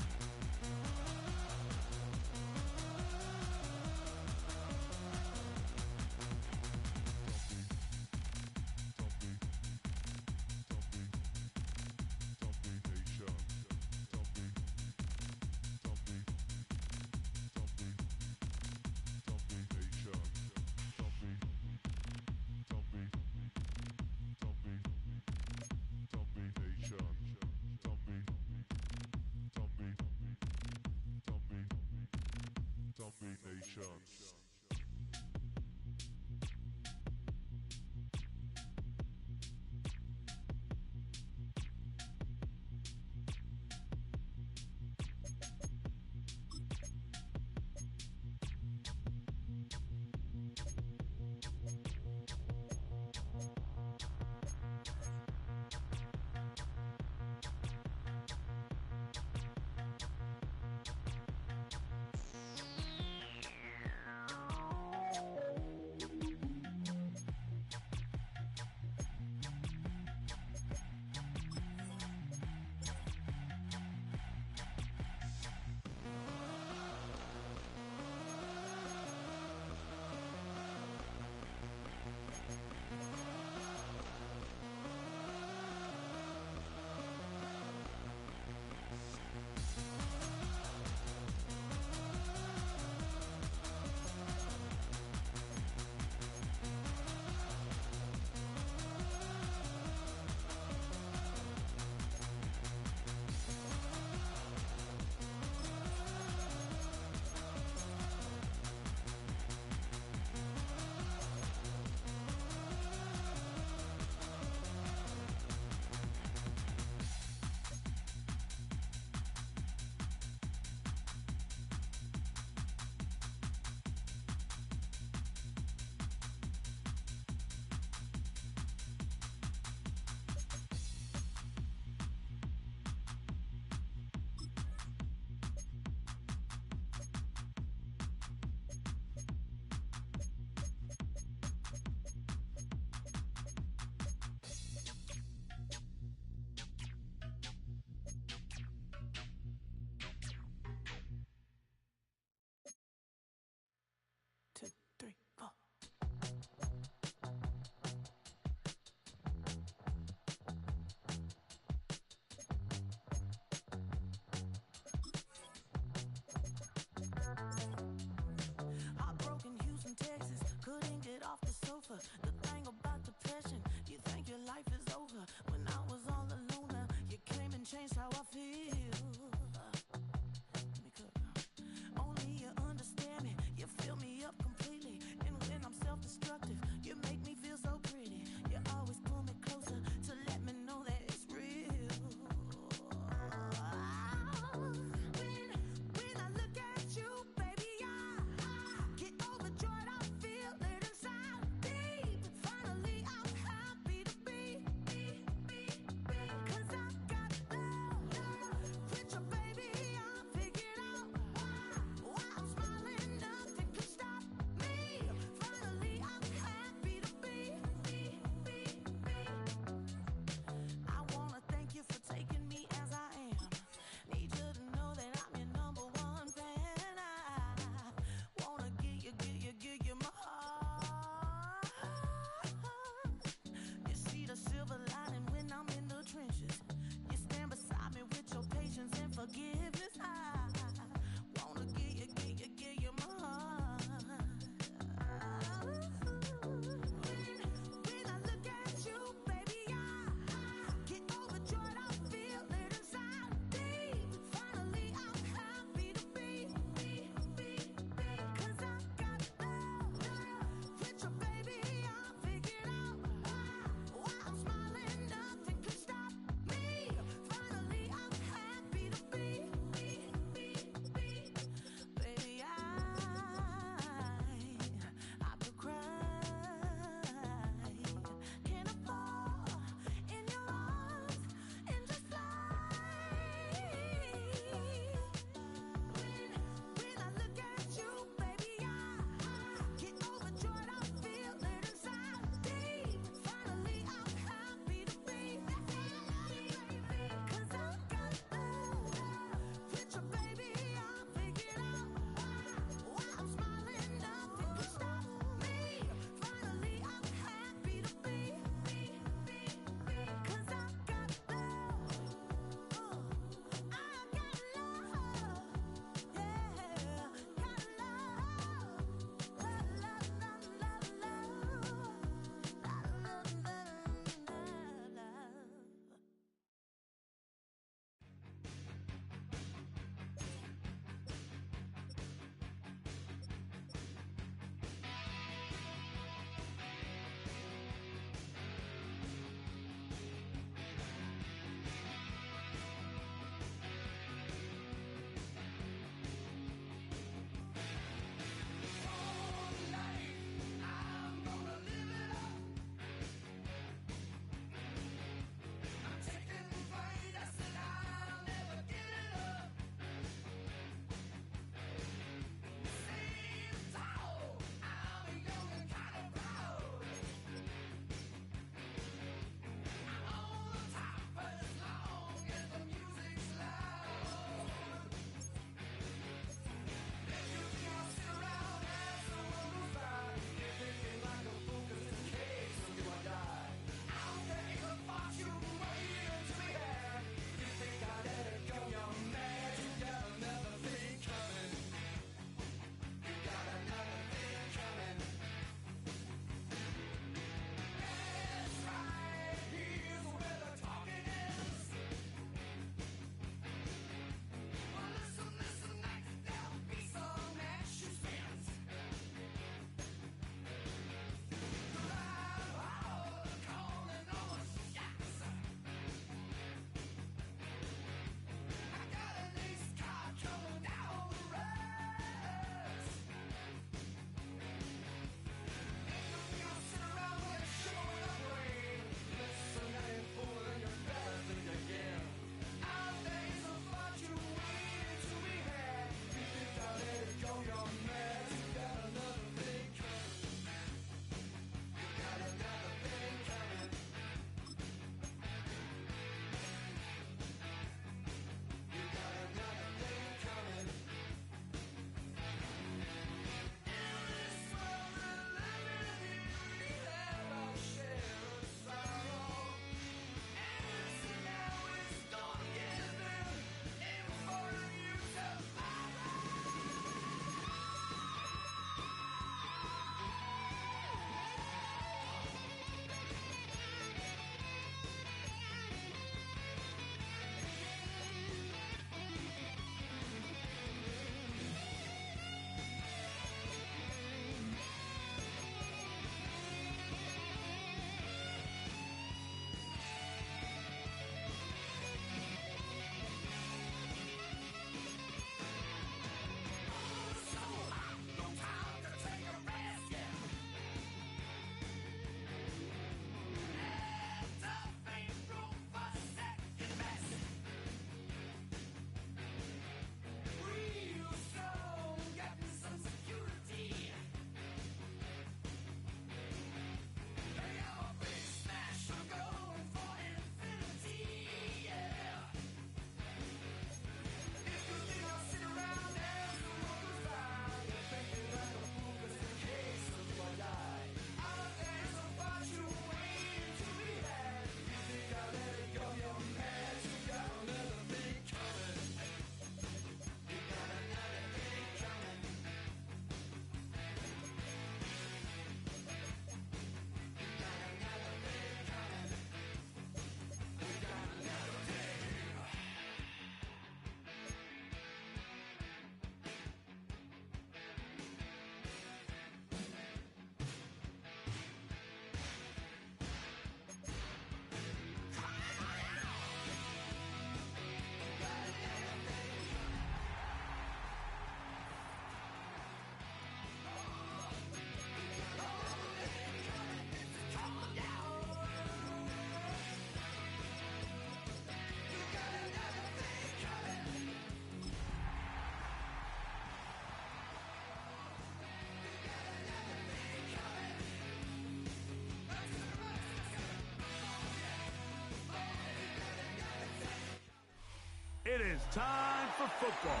[SPEAKER 10] time for football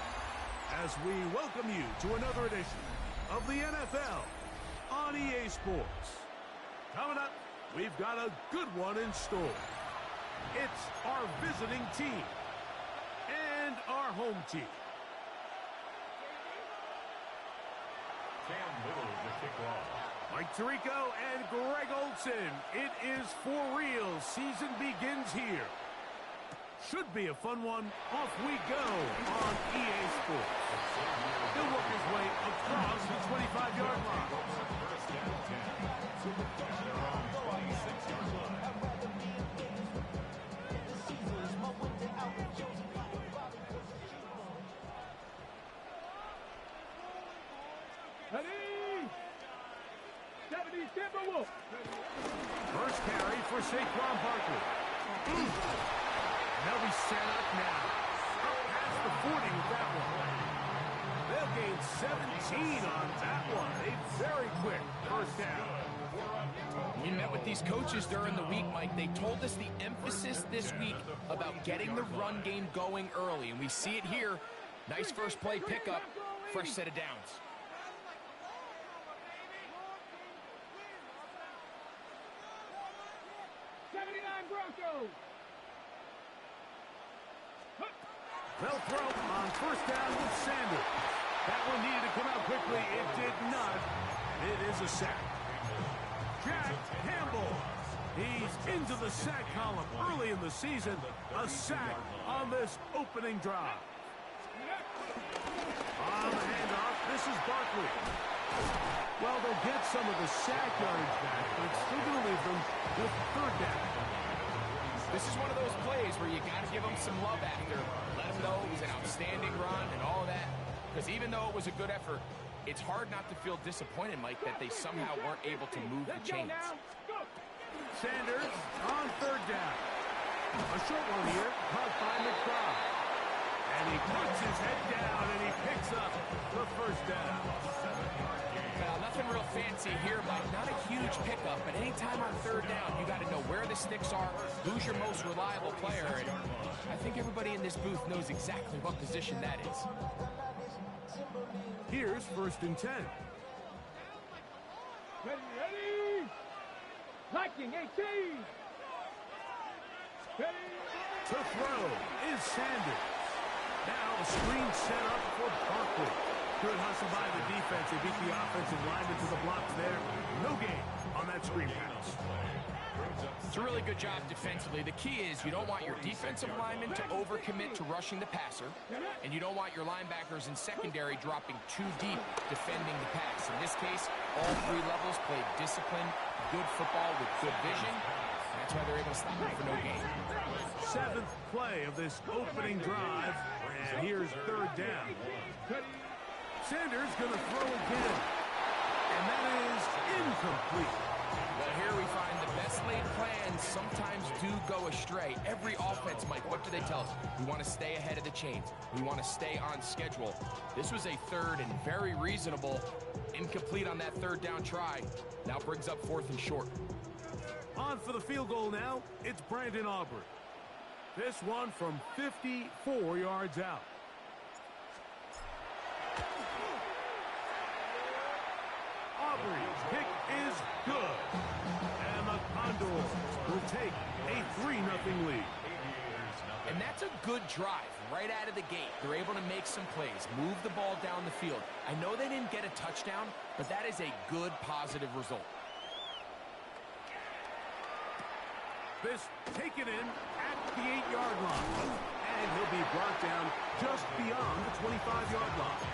[SPEAKER 10] as we welcome you to another edition of the NFL on EA Sports. Coming up, we've got a good one in store. It's our visiting team and our home team.
[SPEAKER 4] Cam Little to kick off.
[SPEAKER 10] Mike Tirico and Greg Olsen. It is for real. Season begins here. Should be a fun one. Off we go on EA Sports. He'll work his way across the 25-yard line.
[SPEAKER 4] First down 10. They're on 26-yard line.
[SPEAKER 2] Ready? 70 Timberwolf.
[SPEAKER 10] First carry for Saquon Barkley. They'll be set up now. Up past the 40 with that one. They'll gain 17 on that one. A very quick first down.
[SPEAKER 11] We met with these coaches during the week, Mike. They told us the emphasis this week about getting the run game going early, and we see it here. Nice first play pickup, fresh set of downs.
[SPEAKER 2] Broncos.
[SPEAKER 10] They'll throw on first down with Sanders. That one needed to come out quickly. It did not. It is a sack. Jack Campbell. He's into the sack column early in the season. A sack on this opening drive. On the handoff, this is Barkley. Well, they'll get some of the sack yardage back, but it's still going to leave them with third down.
[SPEAKER 11] This is one of those plays where you got to give them some love after. Let them know it was an outstanding run and all of that. Because even though it was a good effort, it's hard not to feel disappointed, Mike, that they somehow weren't able to move the chains.
[SPEAKER 10] Sanders on third down. A short one here, caught by McBride. And he puts his head down and he picks up the first down.
[SPEAKER 11] Nothing real fancy here, Mike. Not a huge pickup, but anytime on third down, you got to know where the sticks are, who's your most reliable player, and I think everybody in this booth knows exactly what position that is.
[SPEAKER 10] Here's first and 10.
[SPEAKER 2] Ready? Liking 18. Ready?
[SPEAKER 10] To throw is Sanders. Now the screen set up for Barkley. Good hustle by the defense. They beat the offensive lineman to the blocks there. No gain on that screen pass.
[SPEAKER 11] It's a really good job defensively. The key is you don't want your defensive linemen to overcommit to rushing the passer, and you don't want your linebackers in secondary dropping too deep defending the pass. In this case, all three levels played disciplined, good football with good vision. That's why they're able to stop it for no gain.
[SPEAKER 10] Seventh play of this opening drive, and here's third down. Sanders going to throw again, and that is incomplete.
[SPEAKER 11] Well, here we find the best laid plans sometimes do go astray. Every offense, Mike, what do they tell us? We want to stay ahead of the chains. We want to stay on schedule. This was a third and very reasonable. Incomplete on that third down try. Now brings up fourth and short.
[SPEAKER 10] On for the field goal now, it's Brandon Aubrey. This one from 54 yards out. Aubrey's kick is good. And the Condors will take a 3-0 lead.
[SPEAKER 11] And that's a good drive right out of the gate. They're able to make some plays, move the ball down the field. I know they didn't get a touchdown, but that is a good, positive result.
[SPEAKER 10] This taken in at the 8-yard line. And he'll be brought down just beyond the 25-yard line.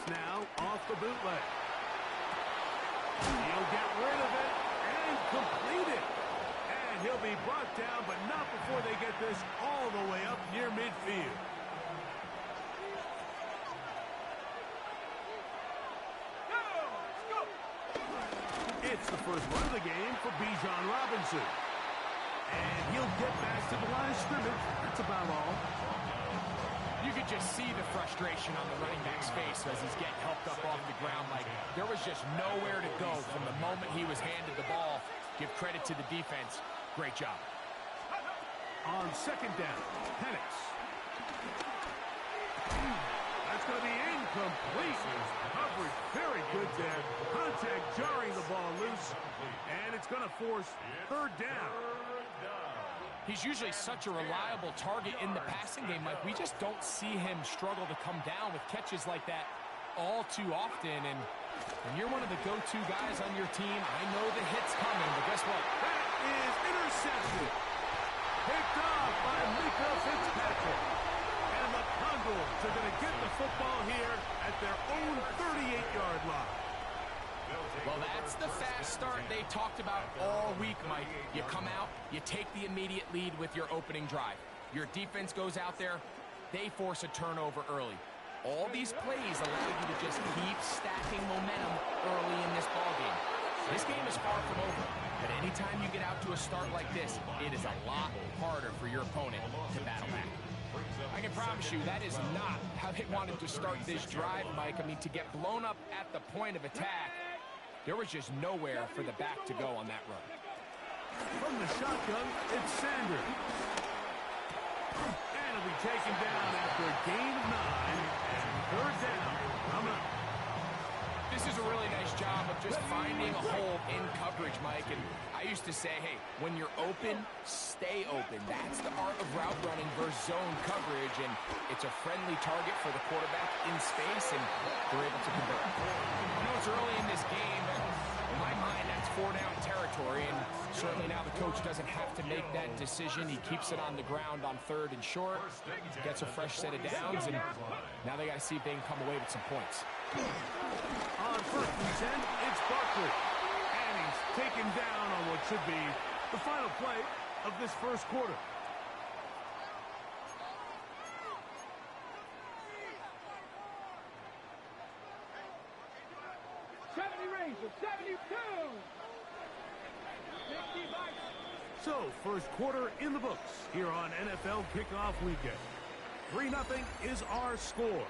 [SPEAKER 10] Now off the bootleg. He'll get rid of it and complete it. And he'll be brought down, but not before they get this all the way up near midfield. It's the first run of the game for Bijan Robinson. And he'll get back to the line of scrimmage. That's about all.
[SPEAKER 11] You could just see the frustration on the running back's face as he's getting helped up off the ground. Like, there was just nowhere to go from the moment he was handed the ball. Give credit to the defense. Great job.
[SPEAKER 10] On second down, Penix. That's going to be incomplete. Coverage very good there. Contact jarring the ball loose. And it's going to force third down.
[SPEAKER 11] He's usually such a reliable target in the passing game. Like, we just don't see him struggle to come down with catches like that all too often. And when you're one of the go-to guys on your team, I know the hit's coming, but guess what?
[SPEAKER 10] That is intercepted. Picked off by Mika Fitzpatrick. And the Condors are going to get the football here at their own 38-yard line.
[SPEAKER 11] Well, that's the fast start they talked about all week, Mike. You come out, you take the immediate lead with your opening drive. Your defense goes out there, they force a turnover early. All these plays allow you to just keep stacking momentum early in this ballgame. This game is far from over, but anytime you get out to a start like this, it is a lot harder for your opponent to battle back. I can promise you that is not how they wanted to start this drive, Mike. I mean, to get blown up at the point of attack, there was just nowhere for the back to go on that run.
[SPEAKER 10] From the shotgun, it's Sanders. And he'll be taken down after a gain of 9. And third down. Coming up.
[SPEAKER 11] This is a really nice job of just finding a hole in coverage, Mike. And I used to say, hey, when you're open, stay open. That's the art of route running versus zone coverage. And it's a friendly target for the quarterback in space, and they're able to convert. I know it's early in this game, but in my mind, that's 4-down territory. And certainly now the coach doesn't have to make that decision. He keeps it on the ground on 3rd and short, gets a fresh set of downs, and now they got to see if they can come away with some points.
[SPEAKER 10] On 1st and 10, it's Barkley. And he's taken down on what should be the final play of this first quarter.
[SPEAKER 2] Rangers, 72.
[SPEAKER 10] So, first quarter in the books here on NFL Kickoff Weekend. 3-0 is our score.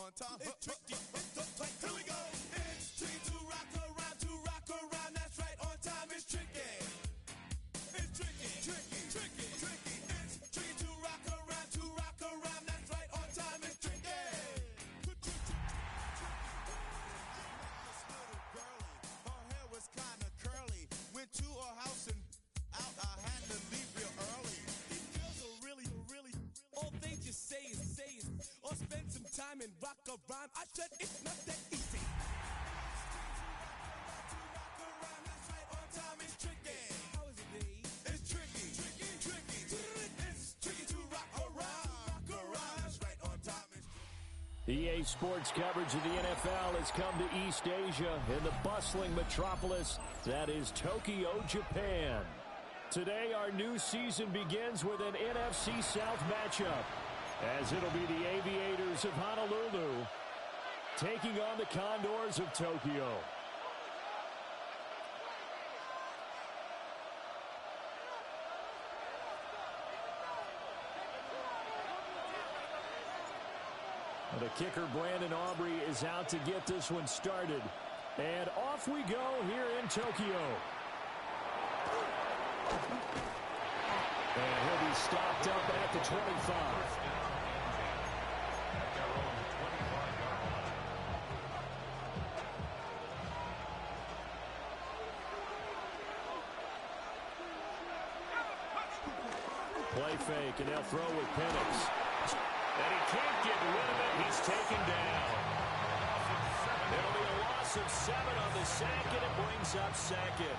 [SPEAKER 7] on time. It's tricky. Here we go. It's tricky to rock around. That's right, on time. It's tricky. It's tricky. It's tricky to rock around. That's right, on time. It's tricky. Her hair was kind of curly. Went to her house and out. I had to leave real early. These girls are really. All they just say is, or spend some time and rock a rhyme. I said it's not that easy. That's right, on time. It's tricky. How is it, babe? It's tricky. It's tricky to rock around. That's right, on time.
[SPEAKER 10] EA Sports coverage of the NFL has come to East Asia in the bustling metropolis that is Tokyo, Japan. Today, our new season begins with an NFC South matchup, as it'll be the Aviators of Honolulu taking on the Condors of Tokyo. The kicker, Brandon Aubrey, is out to get this one started. And off we go here in Tokyo. And he'll be stopped up at the 25. Play fake, and they'll throw with Penix. And he can't get rid of it. He's taken down. It'll be a loss of 7 on the sack, and it brings up second.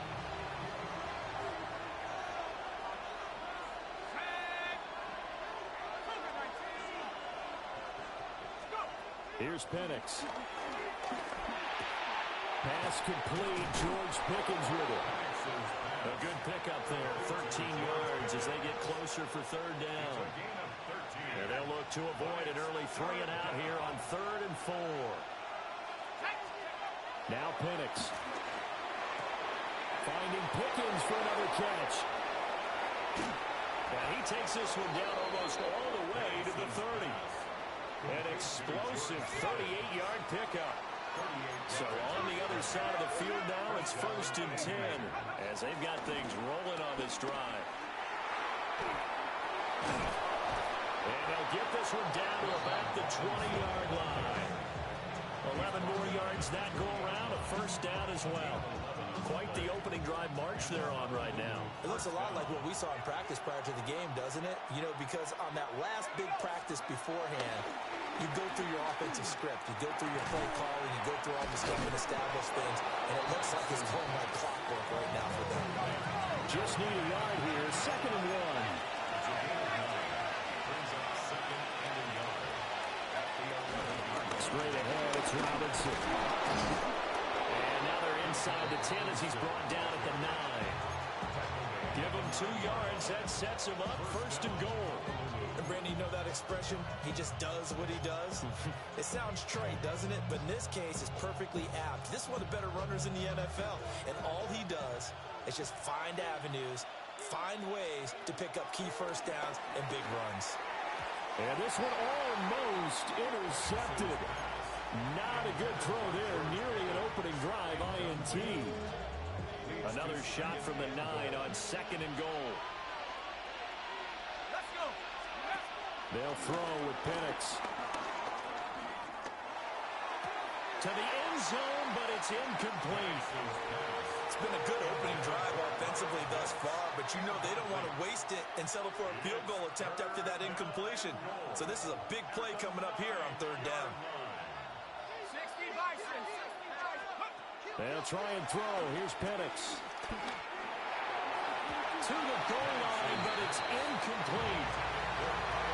[SPEAKER 10] Here's Penix. Pass complete. George Pickens with it. A good pickup there. 13 yards as they get closer for third down. And they'll look to avoid an early 3 and out here on 3rd and 4. Now Penix. Finding Pickens for another catch. And he takes this one down almost all the way to the 30. An explosive 38-yard pickup. So on the other side of the field now, it's 1st and 10 as they've got things rolling on this drive. And they'll get this one down to about the 20-yard line. 11 more yards that go around, a 1st down as well. Quite the opening drive march they're on right now.
[SPEAKER 12] It looks a lot like what we saw in practice prior to the game, doesn't it? You know, because on that last big practice beforehand, you go through your offensive script, you go through your play calling, you go through all the stuff and establish things, and it looks like it's going like clockwork right now for them.
[SPEAKER 10] Just need a yard here, 2nd and 1. Straight ahead, it's Robinson. And now they're inside the 10 as he's brought down at the 9. Give him 2 yards, that sets him up, 1st and goal.
[SPEAKER 12] And Brandon, you know that expression? He just does what he does. It sounds trite, doesn't it? But in this case, it's perfectly apt. This is one of the better runners in the NFL. And all he does is just find avenues, find ways to pick up key 1st downs and big runs.
[SPEAKER 10] And this one almost intercepted. Not a good throw there. Nearly an opening drive, INT. Another shot from the 9 on 2nd and goal. They'll throw with Penix. To the end zone, but it's incomplete.
[SPEAKER 12] It's been a good opening drive offensively thus far, but you know they don't want to waste it and settle for a field goal attempt after that incompletion. So this is a big play coming up here on 3rd down.
[SPEAKER 10] They'll try and throw. Here's Penix. To the goal line, but it's incomplete.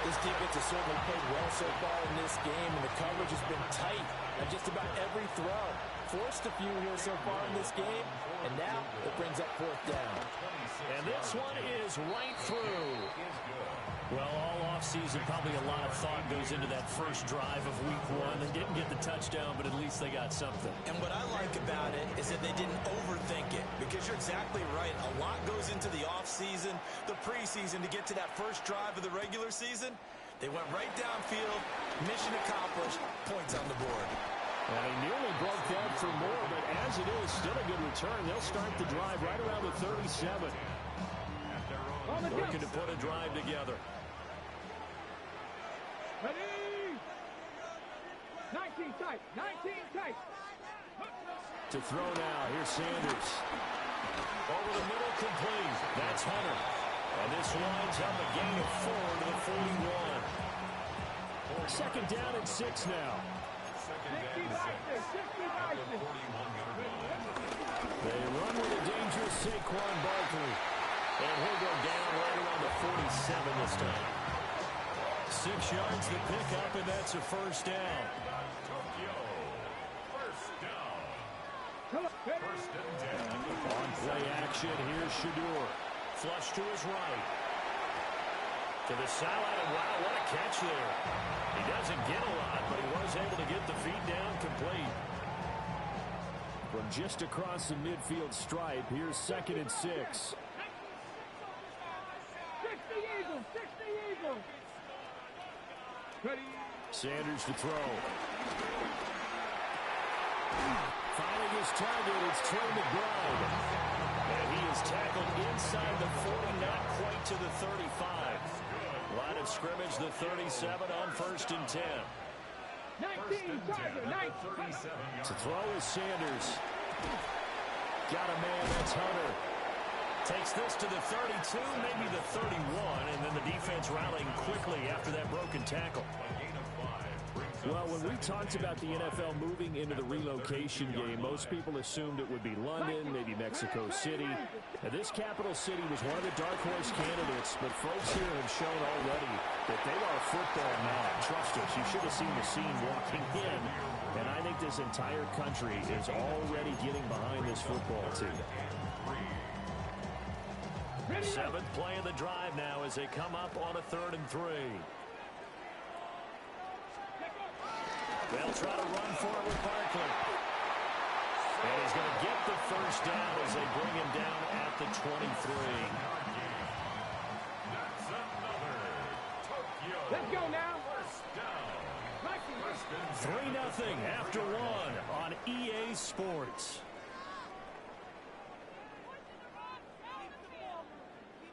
[SPEAKER 12] This defense has certainly played well so far in this game, and the coverage has been tight on just about every throw. Forced a few here so far in this game, and now it brings up 4th down.
[SPEAKER 10] And this one is right through. Well, all offseason, probably a lot of thought goes into that first drive of week 1. They didn't get the touchdown, but at least they got something.
[SPEAKER 12] And what I like about it is that they didn't overthink it, because you're exactly right. A lot goes into the offseason, the preseason to get to that first drive of the regular season. They went right downfield. Mission accomplished. Points on the board.
[SPEAKER 10] And he nearly broke that for more, but as it is, still a good return. They'll start the drive right around the 37. Looking to put a drive together.
[SPEAKER 2] Ready? 19 tight. 19 tight.
[SPEAKER 10] To throw now. Here's Sanders. Over the middle, complete. That's Hunter. And this winds up a gain of 4 to the 41. Second down and 6 now. They run with a dangerous Saquon Barkley. And he'll go down right around the 47 this time. 6 yards the pickup, and that's a first down. On play action, here's Shador. Flush to his right. To the sideline, and wow, what a catch there. He doesn't get a lot, but he was able to get the feet down complete. From just across the midfield stripe, here's 2nd and 6.
[SPEAKER 2] 60 Eagles. 60 Eagles. Ready?
[SPEAKER 10] Sanders to throw. Finding his target, it's Trey McBride. And he is tackled inside the 40, not quite to the 35. Line of scrimmage, the 37 on 1st and 10.
[SPEAKER 2] 19, Tiger, 19.
[SPEAKER 10] To throw is Sanders. Got a man, that's Hunter. Takes this to the 32, maybe the 31, and then the defense rallying quickly after that broken tackle. Well, when we talked about the NFL moving into the relocation game, most people assumed it would be London, maybe Mexico City. Now, this capital city was one of the dark horse candidates, but folks here have shown already that they are a football mad. Trust us, you should have seen the scene walking in, and I think this entire country is already getting behind this football team. 7th play of the drive now as they come up on a 3rd and 3. They'll try to run for it with Barkley. And he's going to get the first down as they bring him down at the 23.
[SPEAKER 2] Let's go now.
[SPEAKER 10] 3-0 after 1 on EA Sports.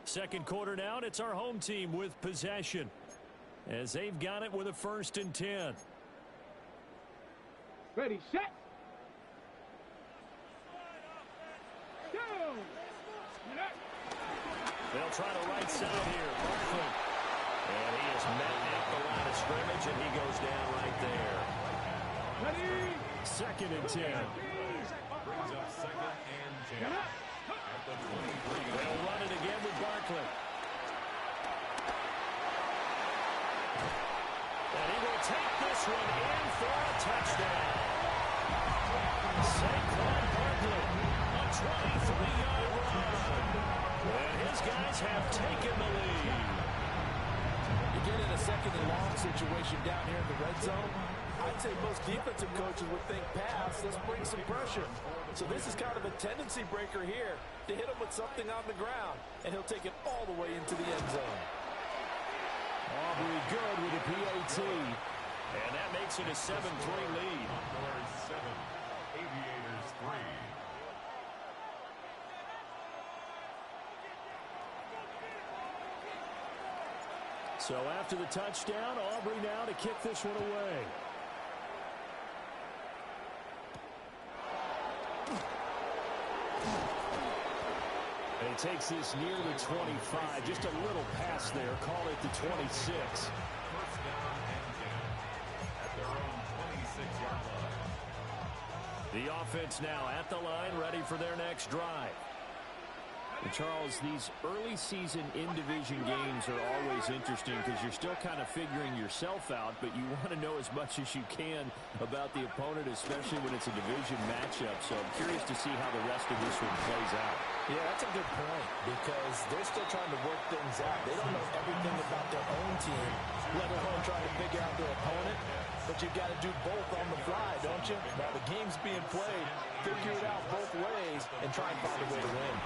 [SPEAKER 10] Second quarter now, and it's our home team with possession as they've got it with a 1st and 10.
[SPEAKER 2] Ready, set. Go.
[SPEAKER 10] They'll try to right side here. Barkley. And he is met at the line of scrimmage, and he goes down right there.
[SPEAKER 2] Ready.
[SPEAKER 10] 2nd and 10.
[SPEAKER 4] Brings up 2nd and 10. At the 23.
[SPEAKER 10] They'll run it again with Barkley. And he will take this one in for a touchdown. Saquon Barkley, a 23-yard run. And his guys have taken the lead.
[SPEAKER 12] You get in a 2nd and long situation down here in the red zone, I'd say most defensive coaches would think pass, let's bring some pressure. So this is kind of a tendency breaker here to hit him with something on the ground, and he'll take it all the way into the end zone.
[SPEAKER 10] Aubrey good with a PAT. And that makes it a 7-3 lead.
[SPEAKER 4] 7, Aviators 3.
[SPEAKER 10] So after the touchdown, Aubrey now to kick this one away. And he takes this near the 25. Just a little pass there. Call it the 26.
[SPEAKER 4] First down and 10 at their own 26-yard line.
[SPEAKER 10] The offense now at the line, ready for their next drive. And Charles, these early season in-division games are always interesting because you're still kind of figuring yourself out, but you want to know as much as you can about the opponent, especially when it's a division matchup. So I'm curious to see how the rest of this one plays out.
[SPEAKER 12] Yeah, that's a good point because they're still trying to work things out. They don't know everything about their own team, let alone trying to figure out their opponent. But you've got to do both on the fly, don't you? While the game's being played, figure it out both ways and try and find a way to win.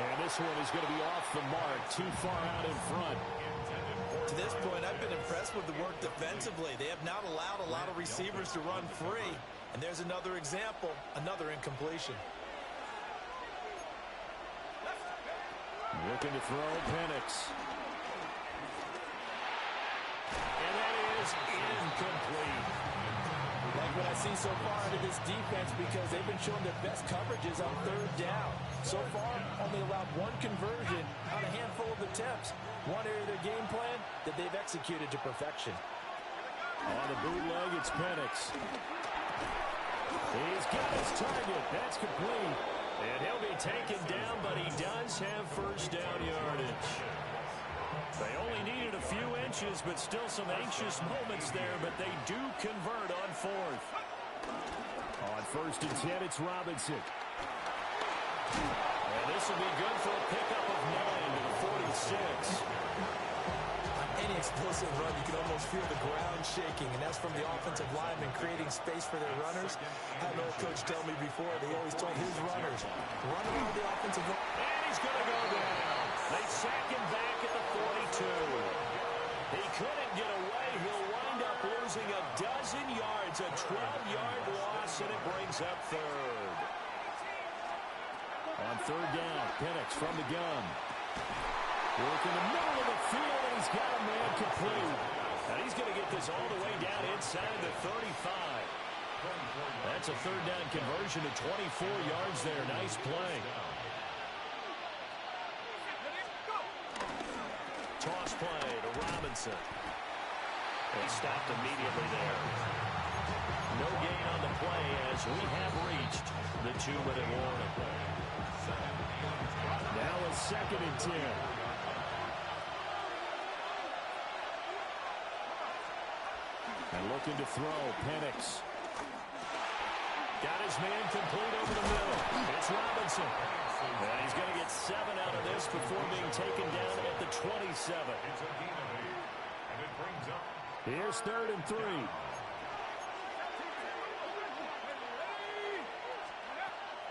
[SPEAKER 10] And this one is going to be off the mark, too far out in front.
[SPEAKER 12] To this point, I've been impressed with the work defensively. They have not allowed a lot of receivers to run free. And there's another example, another incompletion.
[SPEAKER 10] Looking to throw, Penix. And that is incomplete.
[SPEAKER 12] Like what I see so far out of this defense because they've been showing their best coverages on third down. So far, only allowed one conversion on a handful of attempts. One area of their game plan that they've executed to perfection.
[SPEAKER 10] On the bootleg, it's Penix. He's got his target. That's complete. And he'll be taken down, but he does have first down yardage. They only needed a few inches, but still some anxious moments there, but they do convert on fourth. On first and 10, it's Robinson. And this will be good for a pickup of 9 to the 46.
[SPEAKER 12] Any explosive run, you can almost feel the ground shaking, and that's from the offensive linemen creating space for their runners. I had an old coach tell me before, they always told his runners, run around the offensive line.
[SPEAKER 10] And he's going to go down. They sack him back at the 42. He couldn't get away. He'll wind up losing a dozen yards, a 12-yard loss, and it brings up third. On third down, Penix from the gun. Work in the middle of the field, and he's got a man complete. And he's going to get this all the way down inside the 35. That's a third down conversion to 24 yards there. Nice play. Toss play to Robinson. And stopped immediately there. No gain on the play as we have reached the 2-minute warning. Now a second and 10. And looking to throw, Penix. Got his man complete over the middle. It's Robinson. And he's going to get 7 out of this before being taken down at the 27. Here's third and 3.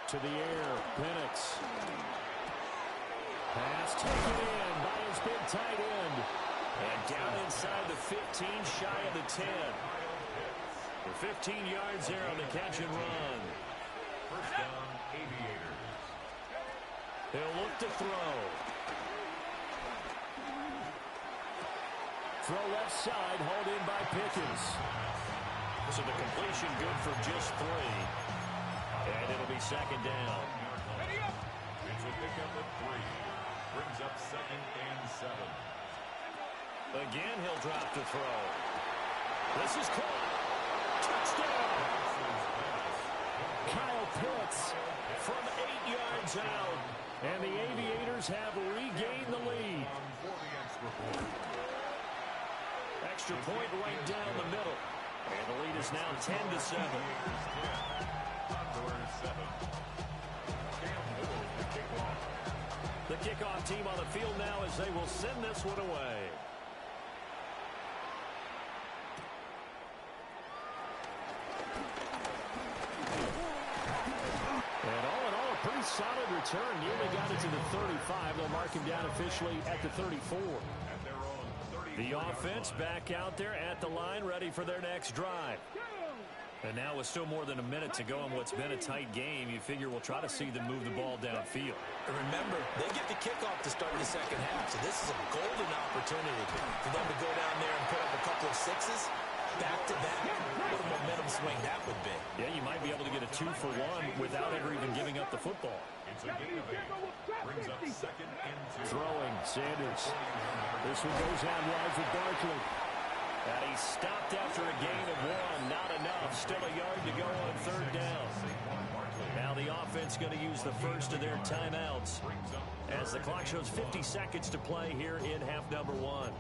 [SPEAKER 10] To the air, Penix. Pass taken in by his big tight end. And down inside the 15, shy of the 10. For 15 yards there on the catch and run.
[SPEAKER 4] First down, Aviators.
[SPEAKER 10] He'll look to throw. Throw left side, hauled in by Pickens. So the completion good for just 3. And it'll be second down.
[SPEAKER 4] It's a pickup of 3. Brings up second and 7.
[SPEAKER 10] Again, he'll drop to throw. This is caught. Touchdown! Kyle Pitts from 8 yards out. And the Aviators have regained the lead. Extra point right down the middle. And the lead is now 10-7. The kickoff team on the field now as they will send this one away. And all in all, a pretty solid return. Nearly got it to the 35. They'll mark him down officially at the 34. The offense back out there at the line, ready for their next drive. And now with still more than a minute to go in what's been a tight game, you figure we'll try to see them move the ball downfield.
[SPEAKER 12] And remember, they get the kickoff to start the second half, so this is a golden opportunity for them to go down there and put up a couple of sixes back-to-back. What a momentum swing that would be.
[SPEAKER 10] Yeah, you might be able to get a 2-for-1 without ever even giving up the football.
[SPEAKER 4] It's a gain of 8. Brings up second and 2.
[SPEAKER 10] Throwing, Sanders. This one goes out wide for Barkley. And he stopped after a gain of 1. Not enough. Still a yard to go on third down. Now the offense going to use the first of their timeouts as the clock shows 50 seconds to play here in half number 1.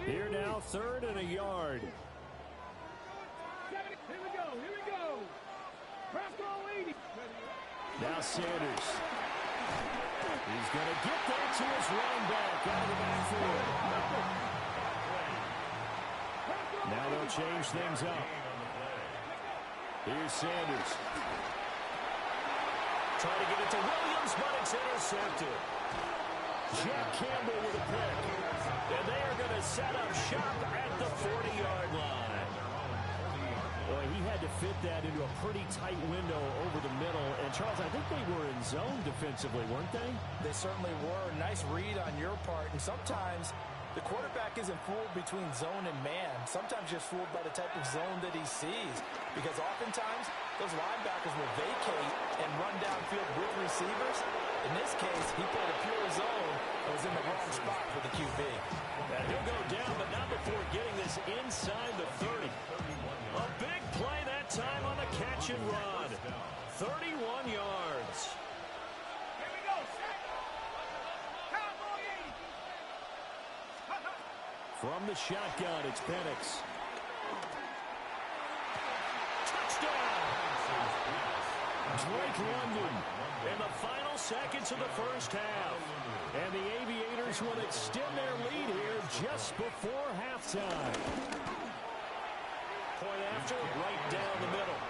[SPEAKER 10] Here now, third and a yard.
[SPEAKER 2] Here we go. Here we go.
[SPEAKER 10] Now Sanders. He's going to get there to his running back out of the backfield. Now they'll change things up. Here's Sanders. try to get it to Williams, but it's intercepted. Jack Campbell with a pick. And they are going to set up shop at the 40-yard line. Boy, he had to fit that into a pretty tight window over the middle. And, Charles, I think they were in zone defensively, weren't they?
[SPEAKER 12] They certainly were. Nice read on your part. And sometimes the quarterback isn't fooled between zone and man. Sometimes you're fooled by the type of zone that he sees. Because oftentimes, those linebackers will vacate and run downfield with receivers. In this case, he played a pure zone and was in the wrong spot for the QB.
[SPEAKER 10] And he'll go down, but not before getting this inside the 30. A big play that time on the catch and run. 31 yards.
[SPEAKER 2] Here we go, set. Cowboy 80.
[SPEAKER 10] From the shotgun, it's Penix. Touchdown! Drake London in the final seconds of the first half. And the Aviators will extend their lead here just before halftime. Point after, right down the middle.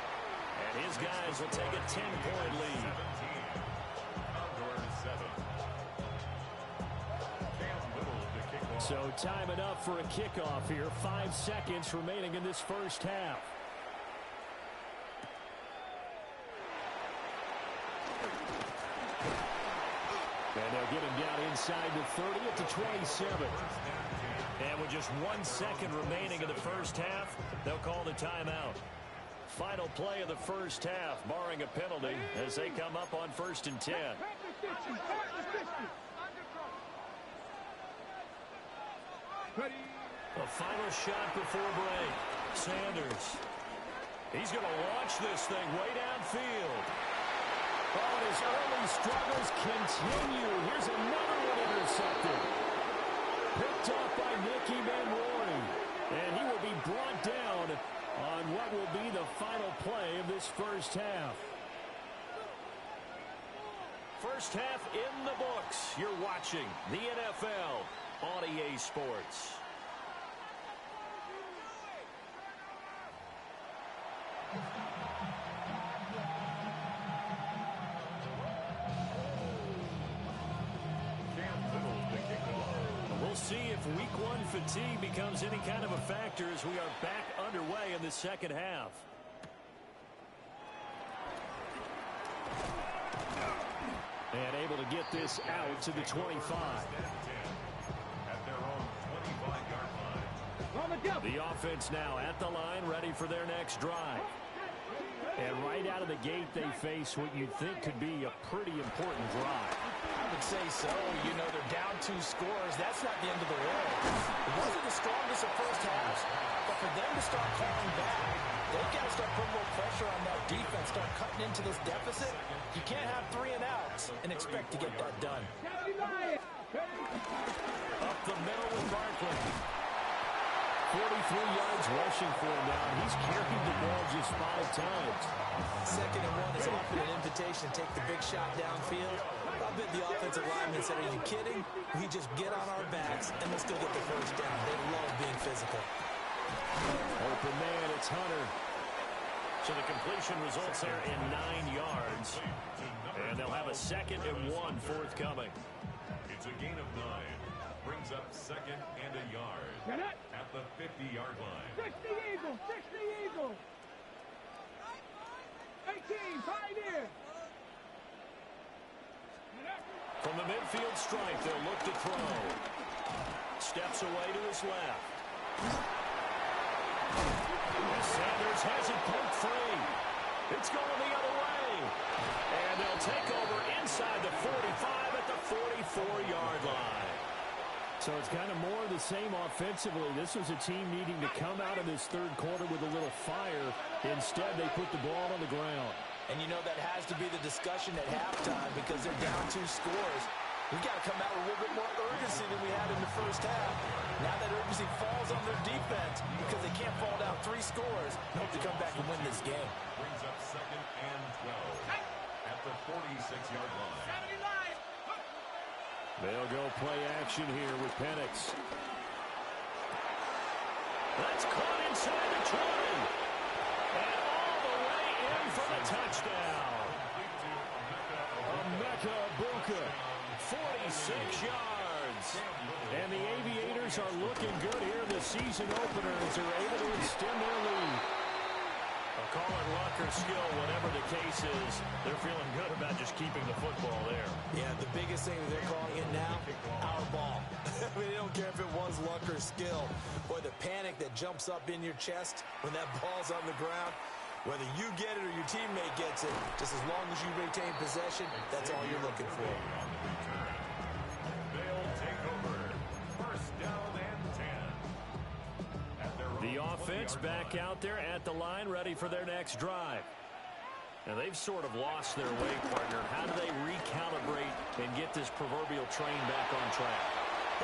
[SPEAKER 10] And his guys will take a 10-point lead. So time enough for a kickoff here. 5 seconds remaining in this first half. And they'll get him down inside the 30 at the 27. And with just 1 second remaining in the first half, they'll call the timeout. Final play of the first half, barring a penalty, as they come up on 1st and 10. A final shot before break. Sanders. He's going to launch this thing way downfield. Oh, his early struggles continue. Here's another one intercepted. Picked up by Nicky Manroy. And he will be brought down on what will be the final play of this first half. First half in the books. You're watching the NFL on EA Sports. We'll see if week 1 fatigue becomes any kind of a factor as we are back underway in the second half. And able to get this out to the 25. The offense now at the line, ready for their next drive. And right out of the gate, they face what you'd think could be a pretty important drive.
[SPEAKER 12] I would say so. You know, they're down 2 scores. That's not the end of the world. It wasn't the strongest of first halves, but for them to start calling back, they've got to start putting a little pressure on that defense, start cutting into this deficit. You can't have 3 and outs and expect to get that done.
[SPEAKER 10] Up the middle with Barkley. 43 yards rushing for him now. He's carried the ball just 5 times.
[SPEAKER 12] 2nd and 1 is often an invitation to take the big shot downfield. I bet the offensive lineman said, are you kidding? We just get on our backs and we'll still get the first down. They love being physical.
[SPEAKER 10] Open man, it's Hunter. So the completion results there in 9 yards. And they'll have a 2nd and 1 forthcoming.
[SPEAKER 4] It's a gain of 9. Brings up 2nd and a yard at the 50-yard line.
[SPEAKER 2] 60 Eagles, 60 Eagles. 18, Pioneer.
[SPEAKER 10] From the midfield stripe, they'll look to throw. Steps away to his left. And Sanders has it poked free. It's going the other way. And they'll take over inside the 45 at the 44-yard line. So it's kind of more of the same offensively. This was a team needing to come out of this 3rd quarter with a little fire. Instead, they put the ball on the ground.
[SPEAKER 12] And you know that has to be the discussion at halftime because they're down 2 scores. We've got to come out with a little bit more urgency than we had in the first half. Now that urgency falls on their defense because they can't fall down 3 scores. Hope to come back and win this game.
[SPEAKER 4] Brings up 2nd and 12 at the 46-yard line.
[SPEAKER 10] They'll go play action here with Penix. That's caught inside the 20. And all the way in for the touchdown. Buka, 46 yards. And the Aviators are looking good here in the season opener as they're able to extend their lead.
[SPEAKER 13] Call it luck or skill, whatever the case is, they're feeling good about just keeping the football there.
[SPEAKER 12] Yeah, the biggest thing that they're calling it now, our ball. I mean, they don't care if it was luck or skill. Boy, the panic that jumps up in your chest when that ball's on the ground, whether you get it or your teammate gets it, just as long as you retain possession, that's all you're looking for.
[SPEAKER 4] They'll take over. First down and 10.
[SPEAKER 13] The offense back out there at the line, ready for their next drive. Now, they've sort of lost their way, partner. How do they recalibrate and get this proverbial train back on track?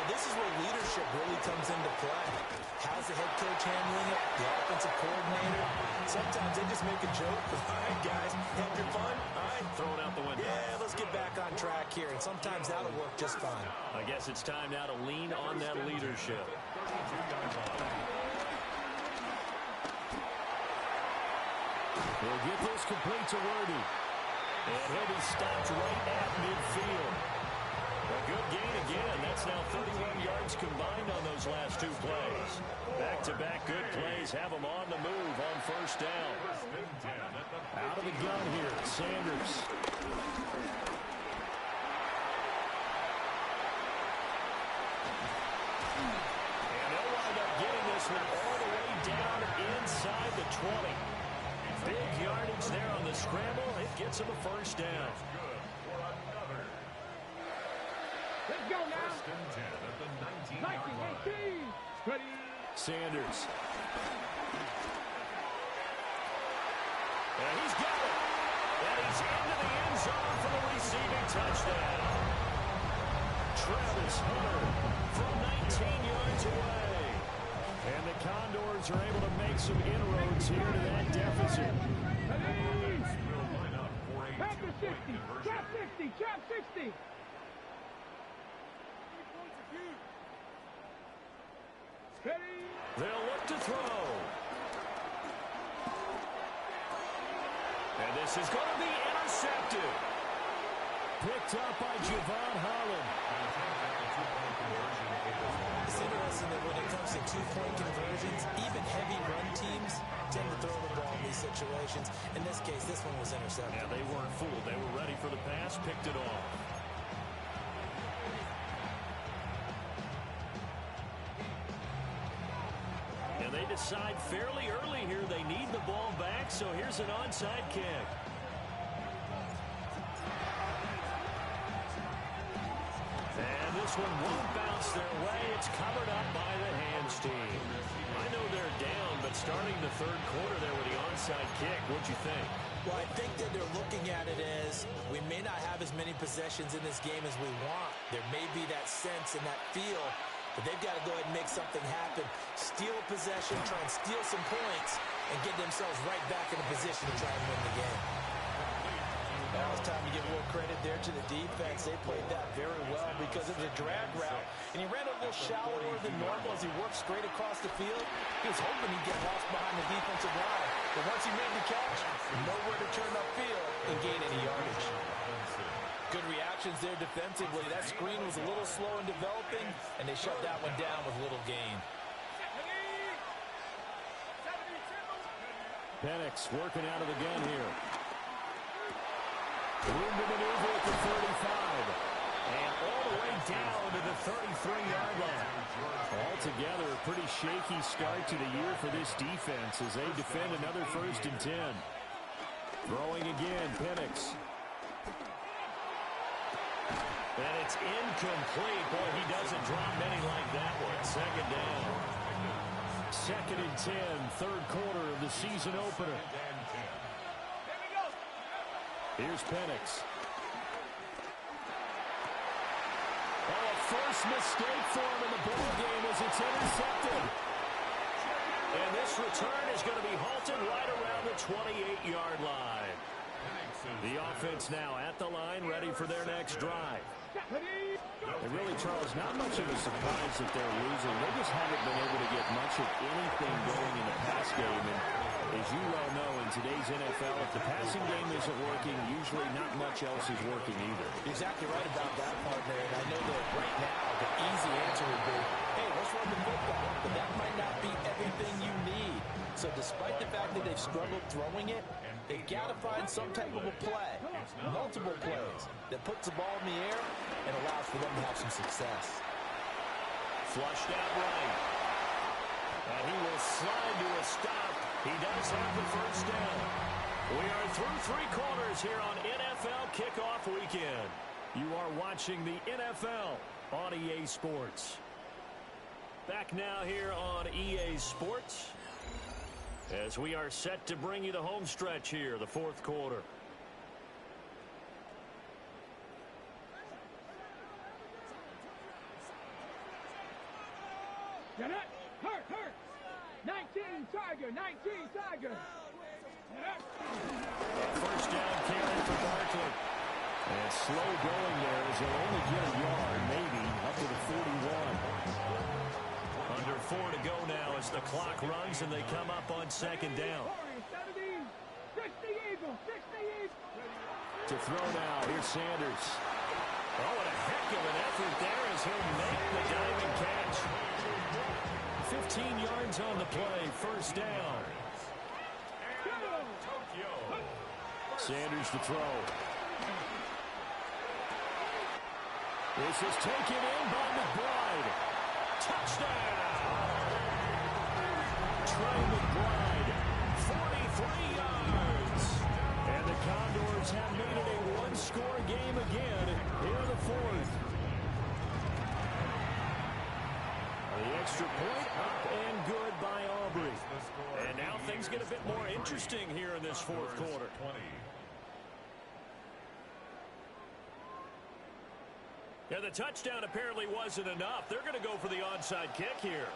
[SPEAKER 12] Well, this is where leadership really comes into play. How's the head coach handling it? The offensive coordinator? Sometimes they just make a joke. All right, guys, have your fun. All right.
[SPEAKER 13] Throw it out the window.
[SPEAKER 12] Yeah, let's get back on track here. And sometimes that'll work just fine.
[SPEAKER 13] I guess it's time now to lean on that leadership.
[SPEAKER 10] He'll get this complete to Worthy. And he'll be stopped right at midfield.
[SPEAKER 13] A good gain again. That's now 31 yards combined on those last two plays. Back-to-back good plays have them on the move on first down.
[SPEAKER 10] Out of the gun here, Sanders.
[SPEAKER 13] And they'll wind up getting this one all the way down inside the 20. Big yardage there on the scramble. It gets him a first down.
[SPEAKER 2] Let's go now.
[SPEAKER 4] First and 10 at the 19-yard line.
[SPEAKER 2] 19, 18. Ready.
[SPEAKER 10] Sanders.
[SPEAKER 13] And he's got it. And he's into the end zone for the receiving touchdown. Travis Hunter from 19 yards away.
[SPEAKER 10] And the Condors are able to make some inroads here to that deficit.
[SPEAKER 2] Tap the 60. Trap 60. Trap 60. Ready.
[SPEAKER 13] They'll look to throw. And this is going to be intercepted.
[SPEAKER 10] Picked up by Javon Holland.
[SPEAKER 12] It's interesting that when it comes to two-point conversions, even heavy run teams tend to throw the ball in these situations. In this case, this one was intercepted.
[SPEAKER 13] Yeah, they weren't fooled. They were ready for the pass, picked it off. And they decide fairly early here they need the ball back, so here's an onside kick. And this one won't bounce their way. It's covered up by the hands team. I know they're down, but starting the third quarter there with the onside kick, what'd you think?
[SPEAKER 12] Well, I think that they're looking at it as we may not have as many possessions in this game as we want. There may be that sense and that feel, but they've got to go ahead and make something happen. Steal a possession, try and steal some points, and get themselves right back in a position to try and win the game. Now it's time to give a little credit there to the defense. They played that very well because it was a drag route, and he ran a little shallower than normal as he worked straight across the field. He was hoping he'd get lost behind the defensive line, but once he made the catch, nowhere to turn upfield and gain any yardage. Good reactions there defensively. That screen was a little slow in developing, and they shut that one down with little gain.
[SPEAKER 10] Penix working out of the gun here. Room to maneuver at the 35.
[SPEAKER 13] And all the way down to the 33-yard line.
[SPEAKER 10] Altogether, a pretty shaky start to the year for this defense as they defend another 1st and 10. Throwing again, Penix.
[SPEAKER 13] And it's incomplete. Boy, he doesn't drop many like that one. Second down.
[SPEAKER 10] 2nd and 10, third quarter of the season opener. Here's Penix. Oh, a first mistake for him in the ball game as it's intercepted.
[SPEAKER 13] And this return is going to be halted right around the 28-yard line.
[SPEAKER 10] The offense now at the line, ready for their next drive. And really, Charles, not much of a surprise that they're losing. They just haven't been able to get much of anything going in the pass game. And as you well know, in today's
[SPEAKER 13] NFL, if the passing game isn't working, usually not much else is working either.
[SPEAKER 12] You're exactly right about that, partner. And I know that right now the easy answer would be, hey, let's run the football. But that might not be everything you need. So despite the fact that they've struggled throwing it, they've got to find some type of a play, multiple plays, that puts the ball in the air and allows for them to have some success.
[SPEAKER 13] Flushed out right. And he will slide to a stop. He does have the first down. We are through 3 quarters here on NFL Kickoff Weekend. You are watching the NFL on EA Sports. Back now here on EA Sports as we are set to bring you the home stretch here, the 4th quarter.
[SPEAKER 2] Get it. Hurt. 19 Tiger.
[SPEAKER 13] First down carry for Barkley. And slow going there as he'll only get a yard, maybe, up to the 41. Under 4 to go now as the clock runs and they come up on 2nd down. To throw now, here's Sanders. Oh, what a heck of an effort there as he'll make the diving catch. 15 yards on the play, first down. Sanders to throw. This is taken in by McBride. Touchdown! Trey McBride, 43 yards. And the Condors have made it a one-score game again here in the 4th. The extra point up and good by Aubrey. And now things get a bit more interesting here in this 4th quarter. Yeah, the touchdown apparently wasn't enough. They're going to go for the onside kick here.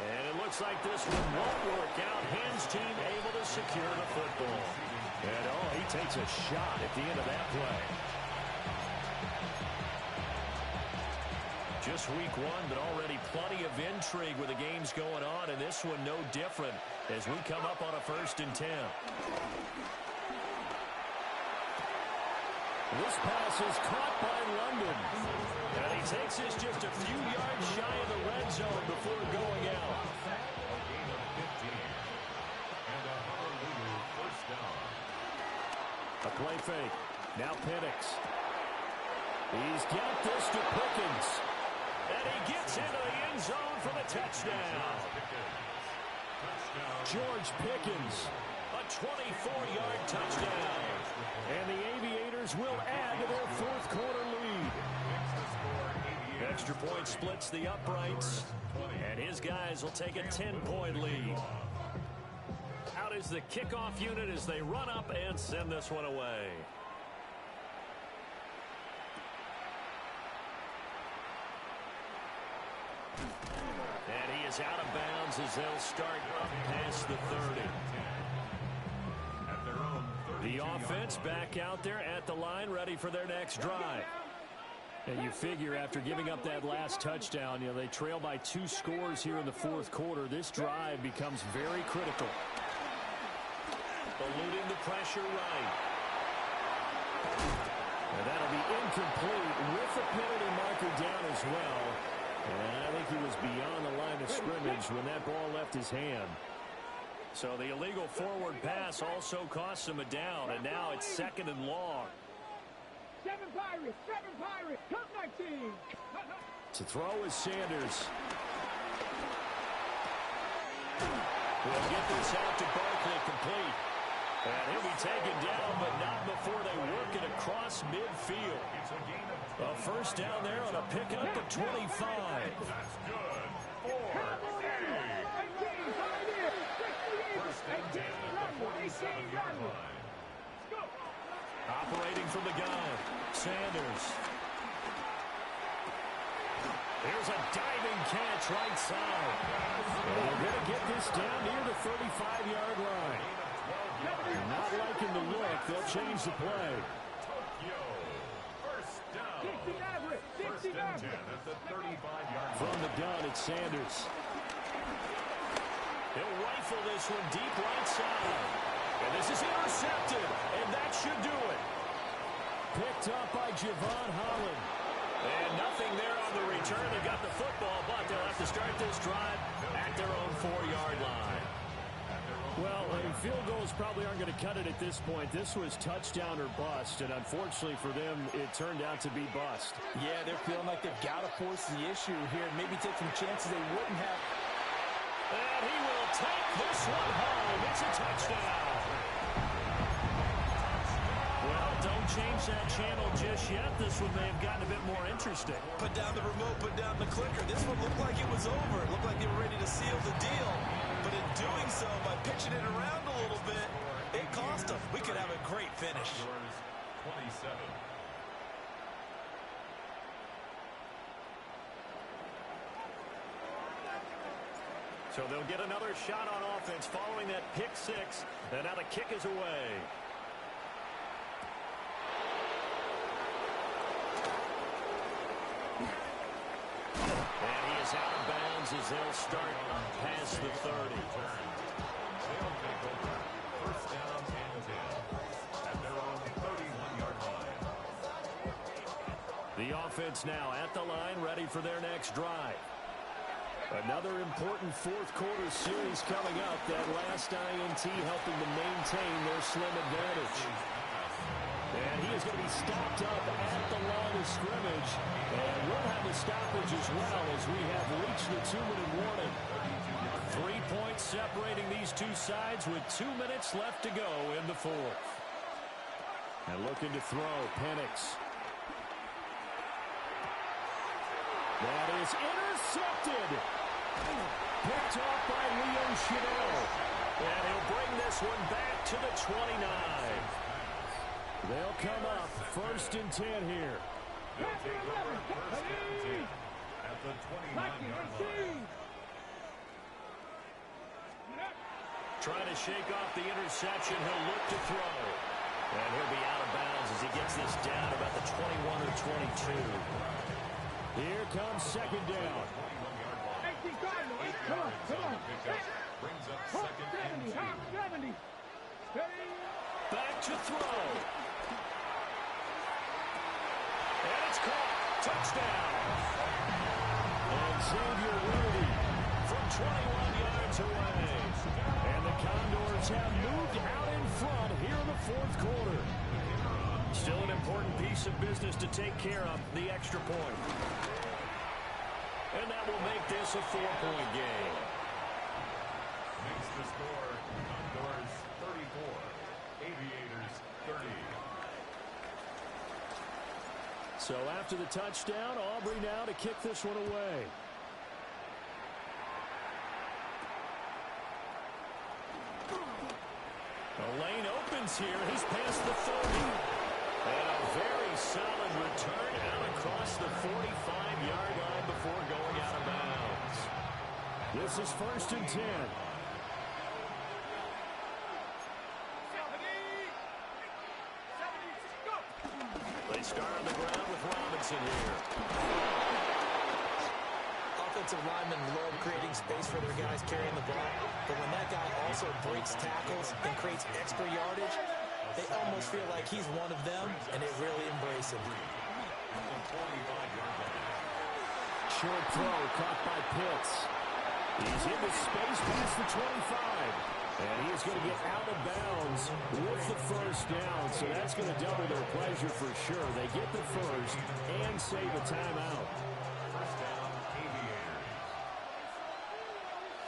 [SPEAKER 13] And it looks like this one won't work out. Hens team able to secure the football. And, oh, he takes a shot at the end of that play. Just week 1, but already plenty of intrigue with the games going on, and this one no different as we come up on a 1st and 10. This pass is caught by London. And he takes this just a few yards shy of the red zone before going out. A play fake. Now Penix. He's got this to Pickens. And he gets into the end zone for the touchdown. George Pickens, a 24-yard touchdown. And the Aviators will add to their 4th quarter lead. Extra point splits the uprights. And his guys will take a 10-point lead. Out is the kickoff unit as they run up and send this one away. And he is out of bounds as they'll start up past the 30. The offense back out there at the line, ready for their next drive. And you figure after giving up that last touchdown, you know, they trail by 2 scores here in the 4th quarter. This drive becomes very critical. Eluding the pressure right. And that'll be incomplete with the penalty marker down as well. And I think he was beyond the line of scrimmage when that ball left his hand. So the illegal forward pass also costs him a down, and now it's 2nd and long.
[SPEAKER 2] 7 Pirates, come back team.
[SPEAKER 13] To throw is Sanders. We'll get this out to Barkley complete. And he'll be taken down, but not before they work it across midfield. A first down there on a pickup of 25.
[SPEAKER 4] That's good.
[SPEAKER 13] Operating from the gun, Sanders. Here's a diving catch right side. And they're going to get this down near the 35-yard line. Not liking the look. They'll change the play.
[SPEAKER 4] First down. First and 10 at the 35-yard line.
[SPEAKER 13] From the gun, it's Sanders. He'll rifle this one deep right side. And this is intercepted, and that should do it. Picked up by Javon Holland. And nothing there on the return. They got the football, but they'll have to start this drive at their own 4-yard line.
[SPEAKER 10] Well, field goals probably aren't going to cut it at this point. This was touchdown or bust, and unfortunately for them, it turned out to be bust.
[SPEAKER 12] Yeah, they're feeling like they've got to force the issue here, maybe take some chances they wouldn't have.
[SPEAKER 13] And he will take this one home. It's a touchdown. Well, don't change that channel just yet. This one may have gotten a bit more interesting.
[SPEAKER 12] Put down the remote, put down the clicker. This one looked like it was over. It looked like they were ready to seal the deal. But in doing so, by pitching it around a little bit, it cost them. We could have a great finish.
[SPEAKER 4] 27.
[SPEAKER 13] So they'll get another shot on offense following that pick six. And now the kick is away. And he is out of bounds as they'll start past the 30.
[SPEAKER 4] They'll take over. First down and 10 at their own 31-yard line.
[SPEAKER 13] The offense now at the line, ready for their next drive.
[SPEAKER 10] Another important fourth quarter series coming up. That last INT helping to maintain their slim advantage. And he is going to be stopped up at the line of scrimmage. And we'll have a stoppage as well as we have reached the 2-minute warning. 3 points separating these two sides with 2 minutes left to go in the fourth. And looking to throw, Penix. That is intercepted. Picked off by Leo Chanel.
[SPEAKER 13] And he'll bring this one back to the 29.
[SPEAKER 10] They'll come up first and 10 here.
[SPEAKER 4] They'll take over first and 10 at the 29-yard line.
[SPEAKER 13] Trying to shake off the interception. He'll look to throw. And he'll be out of bounds as he gets this down about the 21 or 22.
[SPEAKER 10] Here comes second down.
[SPEAKER 2] Come on.
[SPEAKER 4] Brings up second and 2.
[SPEAKER 13] Back to throw. And it's caught. Touchdown.
[SPEAKER 10] And Xavier Worthy
[SPEAKER 13] from 21 yards away.
[SPEAKER 10] And the Condors have moved out in front here in the fourth quarter.
[SPEAKER 13] Still an important piece of business to take care of, the extra point. And that will make this a 4-point game.
[SPEAKER 4] Makes the score Condors 34, Aviators 30.
[SPEAKER 10] So after the touchdown, Aubrey now to kick this one away.
[SPEAKER 13] The lane opens here. He's past the 30. And a very solid return out across the 45-yard line before going out of bounds.
[SPEAKER 10] This is first and 10.
[SPEAKER 13] They start on the ground with Robinson here.
[SPEAKER 12] Offensive linemen love creating space for their guys carrying the ball, but when that guy also breaks tackles and creates extra yardage, they almost feel like he's one of them, and they really embrace him.
[SPEAKER 10] Short throw caught by Pitts. He's in the space past the 25. And he is going to get out of bounds with the first down. So that's going to double their pleasure for sure. They get the first and save a timeout.
[SPEAKER 4] First down, Aviators.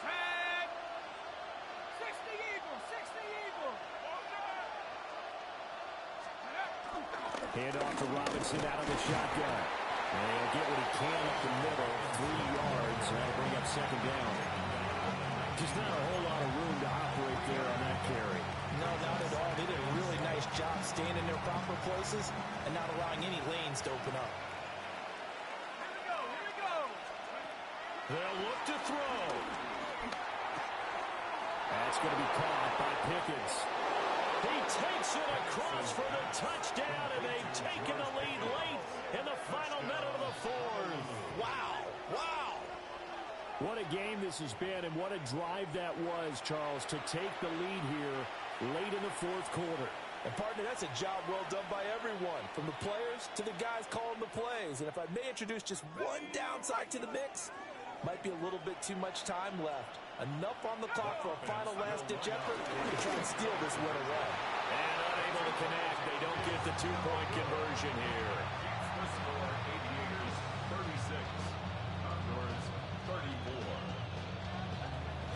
[SPEAKER 2] Fred! 60 Eagle! 60 Eagle!
[SPEAKER 10] Hand off to Robinson out of the shotgun. And he'll get what he can up the middle. 3 yards. And that'll bring up second down. Just not a whole lot of room to operate there on that carry.
[SPEAKER 12] No, not at all. They did a really nice job staying in their proper places and not allowing any lanes to open up.
[SPEAKER 2] Here we go!
[SPEAKER 13] They'll look to throw.
[SPEAKER 10] That's going to be caught by Pickens.
[SPEAKER 13] He takes it across for the touchdown, and they've taken the lead late in the final minute of the fourth.
[SPEAKER 12] Wow. Wow.
[SPEAKER 13] What a game this has been, and what a drive that was, Charles, to take the lead here late in the fourth quarter.
[SPEAKER 12] And, partner, that's a job well done by everyone, from the players to the guys calling the plays. And if I may introduce just one downside to the mix, might be a little bit too much time left. Enough on the clock for a final last-ditch effort to try and steal this win away.
[SPEAKER 13] And unable to connect. They don't get the two-point conversion here.
[SPEAKER 4] The score, Aviators 36, Condors 34.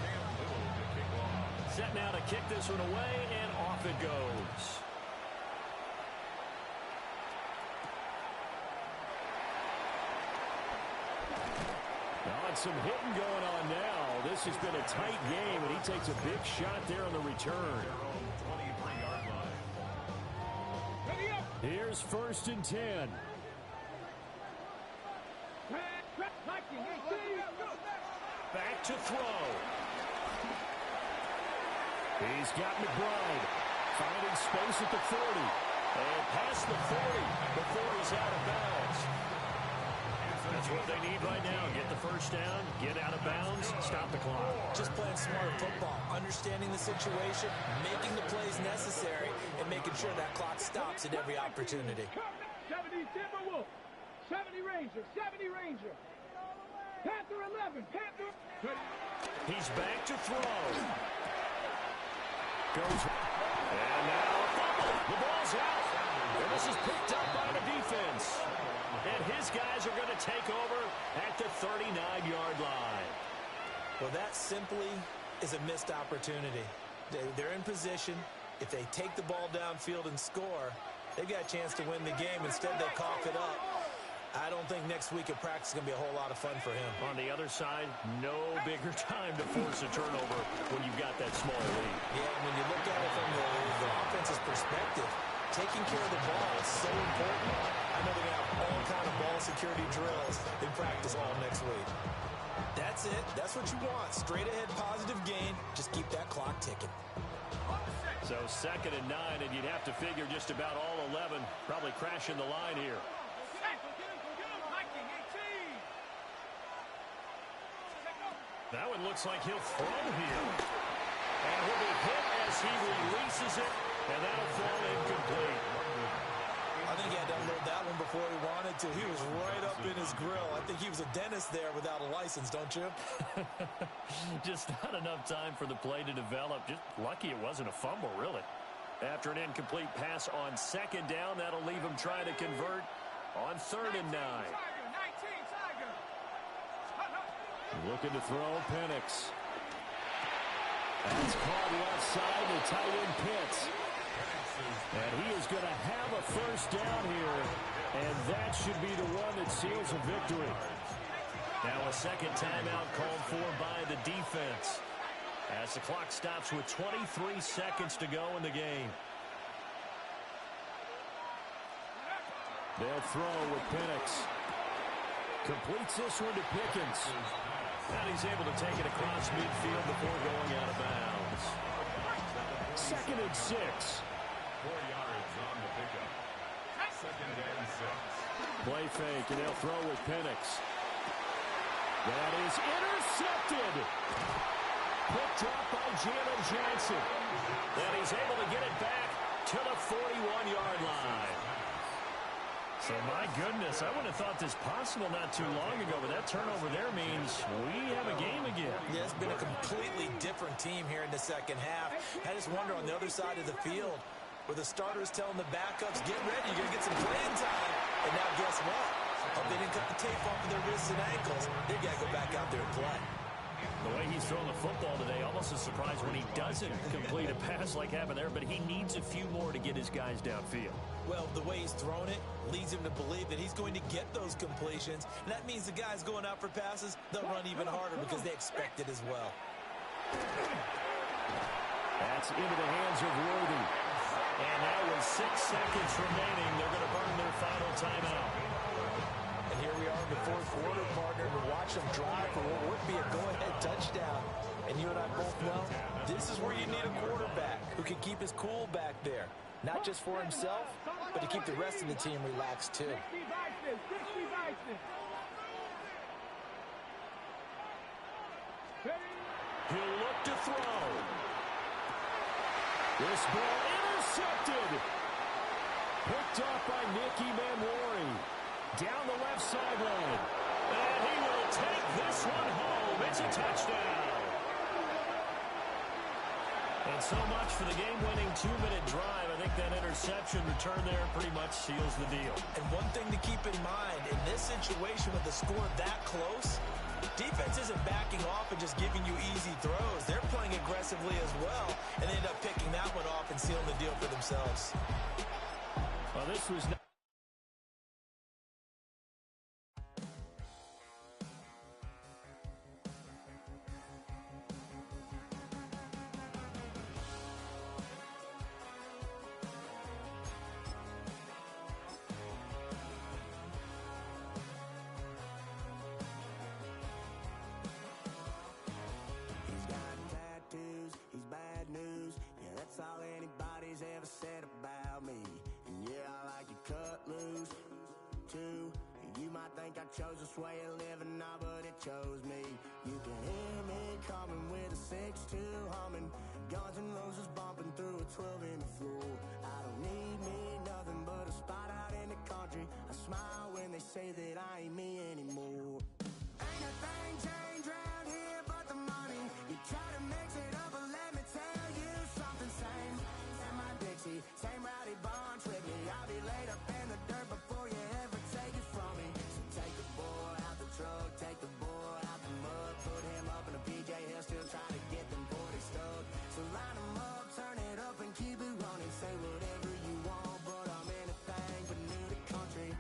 [SPEAKER 4] Cam Little to kick off.
[SPEAKER 13] Set now to kick this one away, and off it goes. Some hitting going on now. This has been a tight game, and he takes a big shot there on the return.
[SPEAKER 4] 23-yard line.
[SPEAKER 13] Here's 1st and 10. Back to throw. He's got McBride finding space at the 40. And past the 40 before he's out of bounds. That's what they need right now. Get the first down, get out of bounds, stop the clock.
[SPEAKER 12] Just playing smart football, understanding the situation, making the plays necessary, and making sure that clock stops at every opportunity.
[SPEAKER 2] 70 Timberwolves, 70 Ranger, 70 Ranger. Panther 11, Panther.
[SPEAKER 13] He's back to throw. Goes. And now a fumble. The ball's out. And this is picked up by the defense. And his guys are going to take over at the 39-yard line.
[SPEAKER 12] Well, that simply is a missed opportunity. They're in position. If they take the ball downfield and score, they've got a chance to win the game. Instead, they cough it up. I don't think next week at practice is going to be a whole lot of fun for him.
[SPEAKER 13] On the other side, no bigger time to force a turnover when you've got that small lead.
[SPEAKER 12] Yeah, and when you look at it from the offense's perspective, taking care of the ball is so important. I know they're going to have all kind of ball security drills in practice all next week. That's it. That's what you want. Straight ahead positive gain. Just keep that clock ticking.
[SPEAKER 13] So 2nd and 9, and you'd have to figure just about all 11 probably crashing the line here. That one looks like he'll throw here. And he'll be hit as he releases it, and that'll fall incomplete.
[SPEAKER 12] I think he had to unload that one before he wanted to. He was right up in his grill. I think he was a dentist there without a license, don't you?
[SPEAKER 13] Just not enough time for the play to develop. Just lucky it wasn't a fumble, really. After an incomplete pass on 2nd down, that'll leave him trying to convert on 3rd and 9. Looking to throw, Penix. That's caught left side to tight end Pitts. And he is going to have a first down here, and that should be the one that seals a victory. Now a second timeout called for by the defense as the clock stops with 23 seconds to go in the game. They'll throw with Penix. Completes this one to Pickens. And he's able to take it across midfield before going out of bounds. 2nd and 6.
[SPEAKER 4] 4 yards on the pickup. 2nd and 6.
[SPEAKER 13] Play fake, and they'll throw with Penix. That is intercepted. Picked up by Jalen Johnson. And he's able to get it back to the 41-yard line. So, my goodness, I wouldn't have thought this possible not too long ago, but that turnover there means we have a game again.
[SPEAKER 12] Yeah, it's been a completely different team here in the second half. I just wonder on the other side of the field where the starters telling the backups, get ready, you're going to get some playing time. And now guess what? Oh, they didn't cut the tape off of their wrists and ankles. They got to go back out there and play.
[SPEAKER 13] The way he's throwing the football today, almost a surprise when he doesn't complete a pass like happened there, but he needs a few more to get his guys downfield.
[SPEAKER 12] Well, the way he's thrown it leads him to believe that he's going to get those completions. And that means the guys going out for passes, they'll run even harder because they expect it as well.
[SPEAKER 13] That's into the hands of Worthy. And now with 6 seconds remaining, they're going to burn their final timeout.
[SPEAKER 12] And here we are in the fourth quarter, partner, to watch them drive for what would be a go-ahead touchdown. And you and I both know this is where you need a quarterback who can keep his cool back there. Not just for himself, but to keep the rest of the team relaxed too.
[SPEAKER 13] He'll look to throw. This ball intercepted. Picked off by Nicky Manwari. Down the left sideline. And he will take this one home. It's a touchdown. And so much for the game-winning 2-minute drive. I think that interception return there pretty much seals the deal.
[SPEAKER 12] And one thing to keep in mind, in this situation with the score that close, defense isn't backing off and just giving you easy throws. They're playing aggressively as well, and they end up picking that one off and sealing the deal for themselves.
[SPEAKER 13] Well, this was not...
[SPEAKER 14] All anybody's ever said about me. And yeah, I like to cut loose too. You might think I chose this way of living now, but it chose me. You can hear me coming with a 6-2 humming, Guns N' Roses bumping through a 12 in the floor. I don't need me nothing but a spot out in the country. I smile when they say that I ain't me anymore. Ain't a thing changed around here but the money. You try to mix it up, but let me tell you something. Same rowdy bonds with me. I'll be laid up in the dirt before you ever take it from me. So take the boy out the truck, take the boy out the mud, put him up in a PJ Hill, still trying to get them 40 stuck. So line him up, turn it up and keep it running. Say whatever you want, but I'm anything but new to country.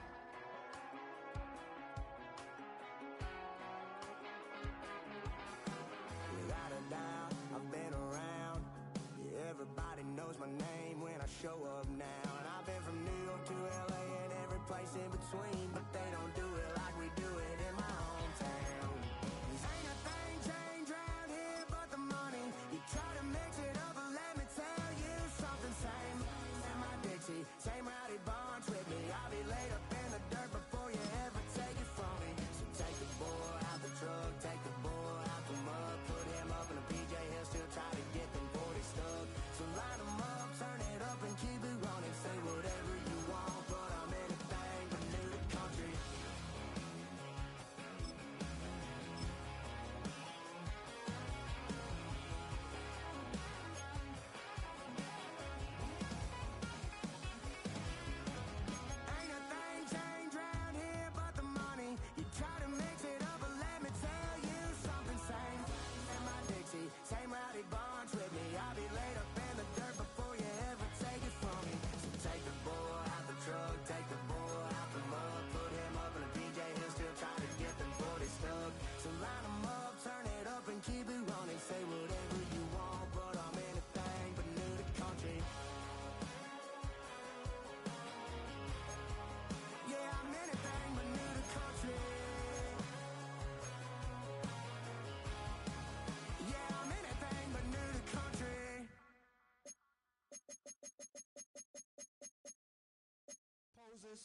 [SPEAKER 14] Without a doubt, I've been around. Yeah, everybody knows my name when I show up now. And I've been from New York to LA and every place in between, but they don't do it like we do it in my hometown. Ain't a thing changed around here but the money. You try to mix it up, but let me tell you something. Same in my Dixie, same rowdy bonds with me. I'll be laid up in the dirt before you ever take it from me. So take the boy out the truck, take the boy out the mud, put him up in a PJ Hill, still try to get them 40 stuck. So line them up, turn it up and keep it running. Say whatever you want, but I'm anything but new to country. Ain't a thing changed around here but the money. You try to mix it up, but let me tell you something. Same in my Dixie, same rowdy bonds with me. I'll be laid up in the dirt before you ever take it from me. So take the boy out the truck, take the boy out the mud, put him up in a PJ Hill, still trying to get them 40 stuck. So line them up, turn it up and keep it running. Say whatever you want, but I'm anything but new to country. Yeah, I'm anything but new to country. Yeah, I'm anything but new to country. Poses.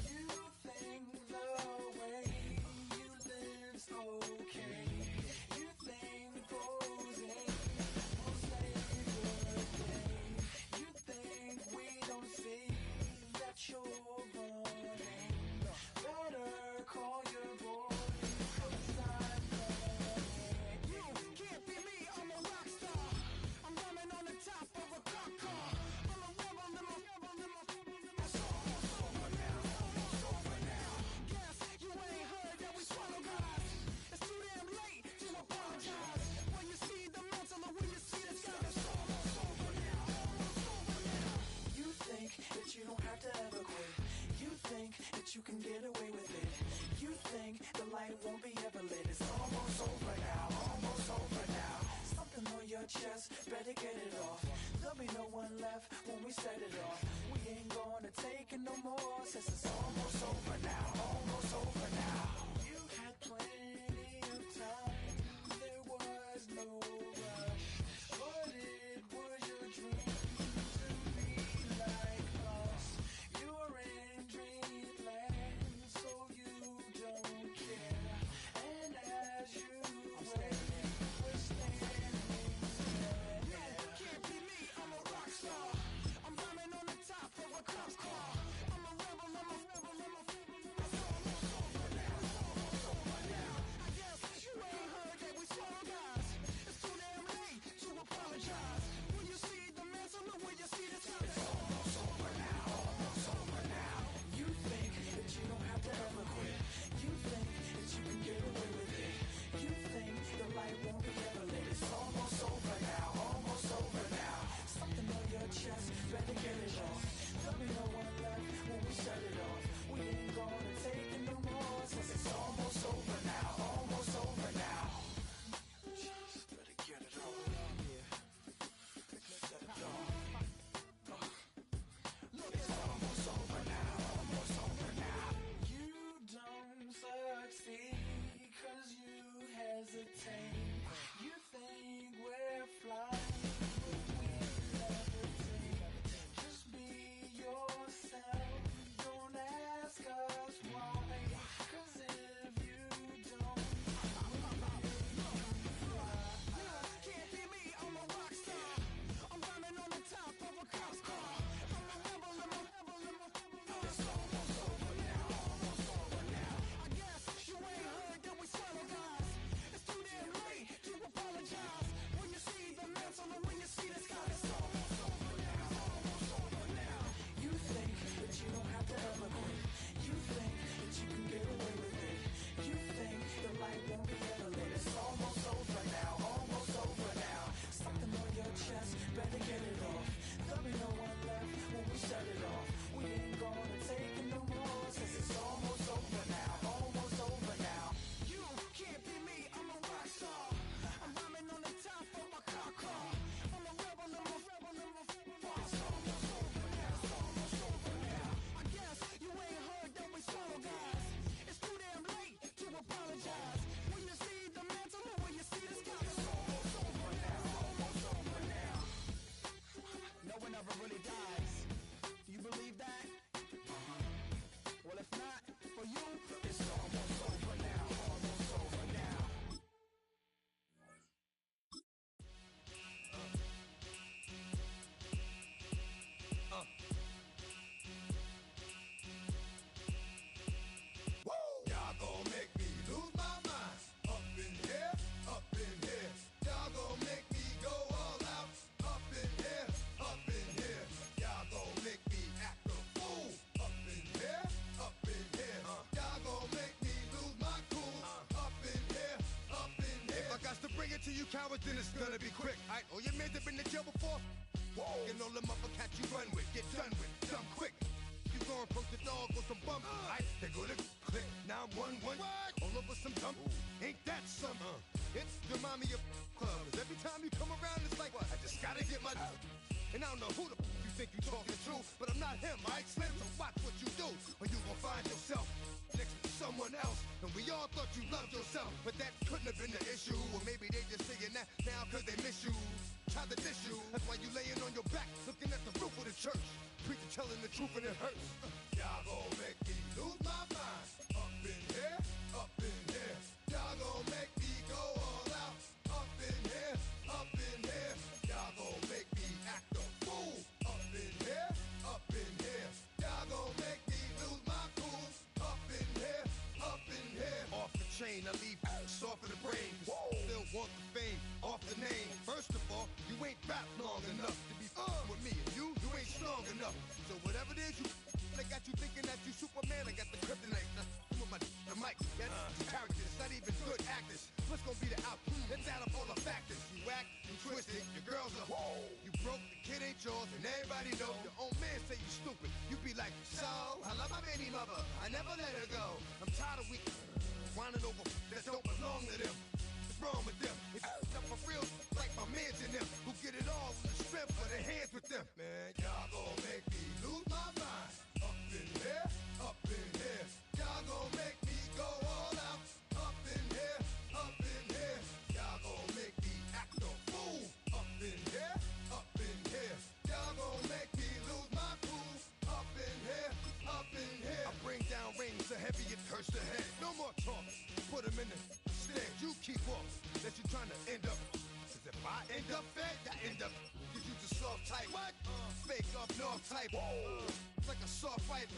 [SPEAKER 14] You think the way you live
[SPEAKER 6] There'll be no one left when we set it off. We ain't gonna take it no more, since it's almost over now. Almost over now. You had plenty of time. There was no rush, but it was your dream to be like us. You're in dreamland, so you don't care. And as you wait, we're standing there. Can't be me, I'm a rock star. I'm rhyming on the top of a cop's car. I'm a rebel, I'm a rebel, I'm a rebel. It's almost over now, almost over now. I guess you ain't heard that we swallow guys. It's too damn late to apologize. When you see the mantle, look when you see the sun. It's almost over now, almost over now. You think that you don't have to ever quit. You think that you can get away with it. You think the light won't be ever lit. It's almost over now, almost over now. Something on your chest, better get it off. There'll be no one left when we shut it off. We ain't gonna take it no more, since it's almost over now, almost over now. Just better get it off. Yeah. Shut it off. Look, it's almost over now, almost over now. You don't succeed 'cause you hesitate. You think we're flying, but we levitate. Just be yourself, don't ask us why. 'Cause if you don't, can't be me, I'm a rock star. I'm running on the top of a cop's car. I'm a rebel, I'm a rebel, I'm a rebel. It's almost over now, almost over now. I guess you ain't heard that we swallow guys. It's too damn late to apologize. When you see the mantle and when you see the sky, it's almost over now, almost over now. You think that you don't have to ever quit. You think that you can get away with it. You think the light won't be ever lit. It's almost over now, almost over now. Something on your chest, better get it off. There'll be no one left when we shut it off. We ain't gonna take it no more, since it's almost over now, almost over now. You can't be me, I'm a rock star. I'm rhyming on the top of my car. I'm a rebel, I'm a rebel, I'm a rebel. It's almost over now, it's almost over now. I guess you ain't heard that we swallow guys. It's too damn late to apologize. When you see the mantle or when you see the sky, it's almost over now, almost over now. No one ever really dies. Do you believe that? Well, if not, for you, it's almost over now, almost over now.
[SPEAKER 7] Y'all gon' make me lose my mind. Up in here, up in here. Y'all gon' make me go all out. Up in here, up in here. Y'all gon' make me act a fool. Up in here, up in here. Y'all gon' make me lose my cool. Up in here, up in here. If I got to bring it to you cowards, then it's gonna be quick. Alright, all your men have been to jail before? Whoa. And all the motherfuckers you run with, get done with, dumb quick. You gon' approach the dog with some bump. Alright, they gonna click. Now I'm 1-1. All over some dump. Ain't that something? It's remind me of clubs. Every time you come around, it's like, I just gotta get my. And I don't know who the you think you talking to, but I'm not him, alright, Slim? So watch what you do, or you gon' find yourself next to someone else. And we all thought you loved yourself, but that couldn't have been the issue. Or maybe they just saying that now cause they miss you. Tried to diss you, that's why you laying on your back, looking at the roof of the church. Preacher telling the truth and it hurts. Y'all gon' make me lose my mind. Up in here, up in here. Y'all gon' make me go all out. Up in here, up in here. Y'all gon' make me act a fool. Up in here, up in here. Y'all gon' make me lose my cool. Up in here, up in here. Off the chain, I leave soft in the brain. Still want the fame, off the name. First of all, you ain't rap long enough to be with me. And you ain't strong enough. So whatever it is you I got you thinking that you Superman. I got the kryptonite. With my the mic, that's characters, not even good actors. What's gonna be the outcome? Let's add up all the factors. You act, you twisted, your girls are you broke, the kid ain't yours, and everybody know. Your own man say you stupid. You be like, so I love my baby mother, I never let her go. I'm tired of weak whining over that don't belong to them. What's wrong with them? It's up for real, like my mans in them, who get it all with the strength of their hands.
[SPEAKER 5] put him in the stand. You keep up. That you trying to end up. Cause if I end up fed, I end up. Cause you just soft type. What? Fake up north type. It's like a soft fight.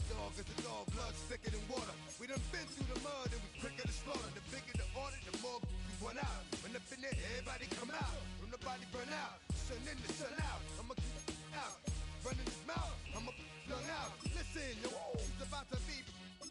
[SPEAKER 5] Dog is a dog, blood thicker than water. We done been through the mud and we quicker to slaughter. The bigger the order, the more we run out. When up in there, everybody come out. When nobody burn out. Sun in the sun out. I'ma keep out. Running his mouth. I'ma flung out. Listen, yo, it's about to be.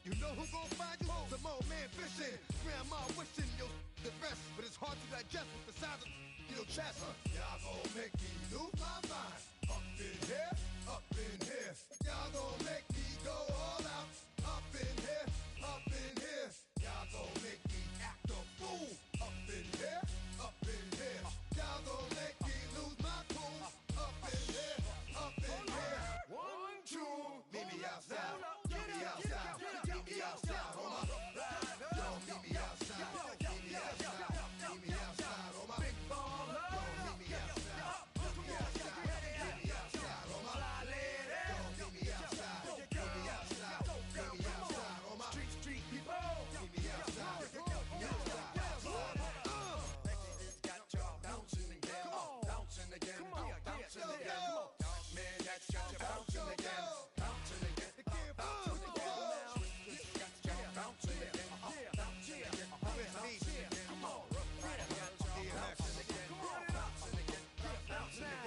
[SPEAKER 5] You know who gon' find you? Some old man fishing. Grandma wishing you the best. But it's hard to digest with the size of your chest. Y'all gon' make me lose my mind. Up in here, up in here. Y'all gon' make me go all out. Up in here, up in here. Y'all gon' make me act a fool. Up in here, up in here. Y'all gon' make me lose my cool. Up in here, up in here. 1, 2. Meet me outside. Meet me outside. Meet me outside. On my yo, meet me outside. Meet me outside. Meet me outside. On my big ball. Yo, meet me outside. Meet me outside. Meet me outside. On my yo, meet me outside. Meet me outside. Meet me outside. On my street people. Meet me outside. Meet me outside. Got y'all bouncing again. Bouncing again. Bouncing again. Man, that's got you bouncing again. Bouncing again. Bouncing again. Got y'all bouncing again. Bouncing again. Bouncing again. Come on. Got y'all bouncing again. Bouncing again. Bouncing again.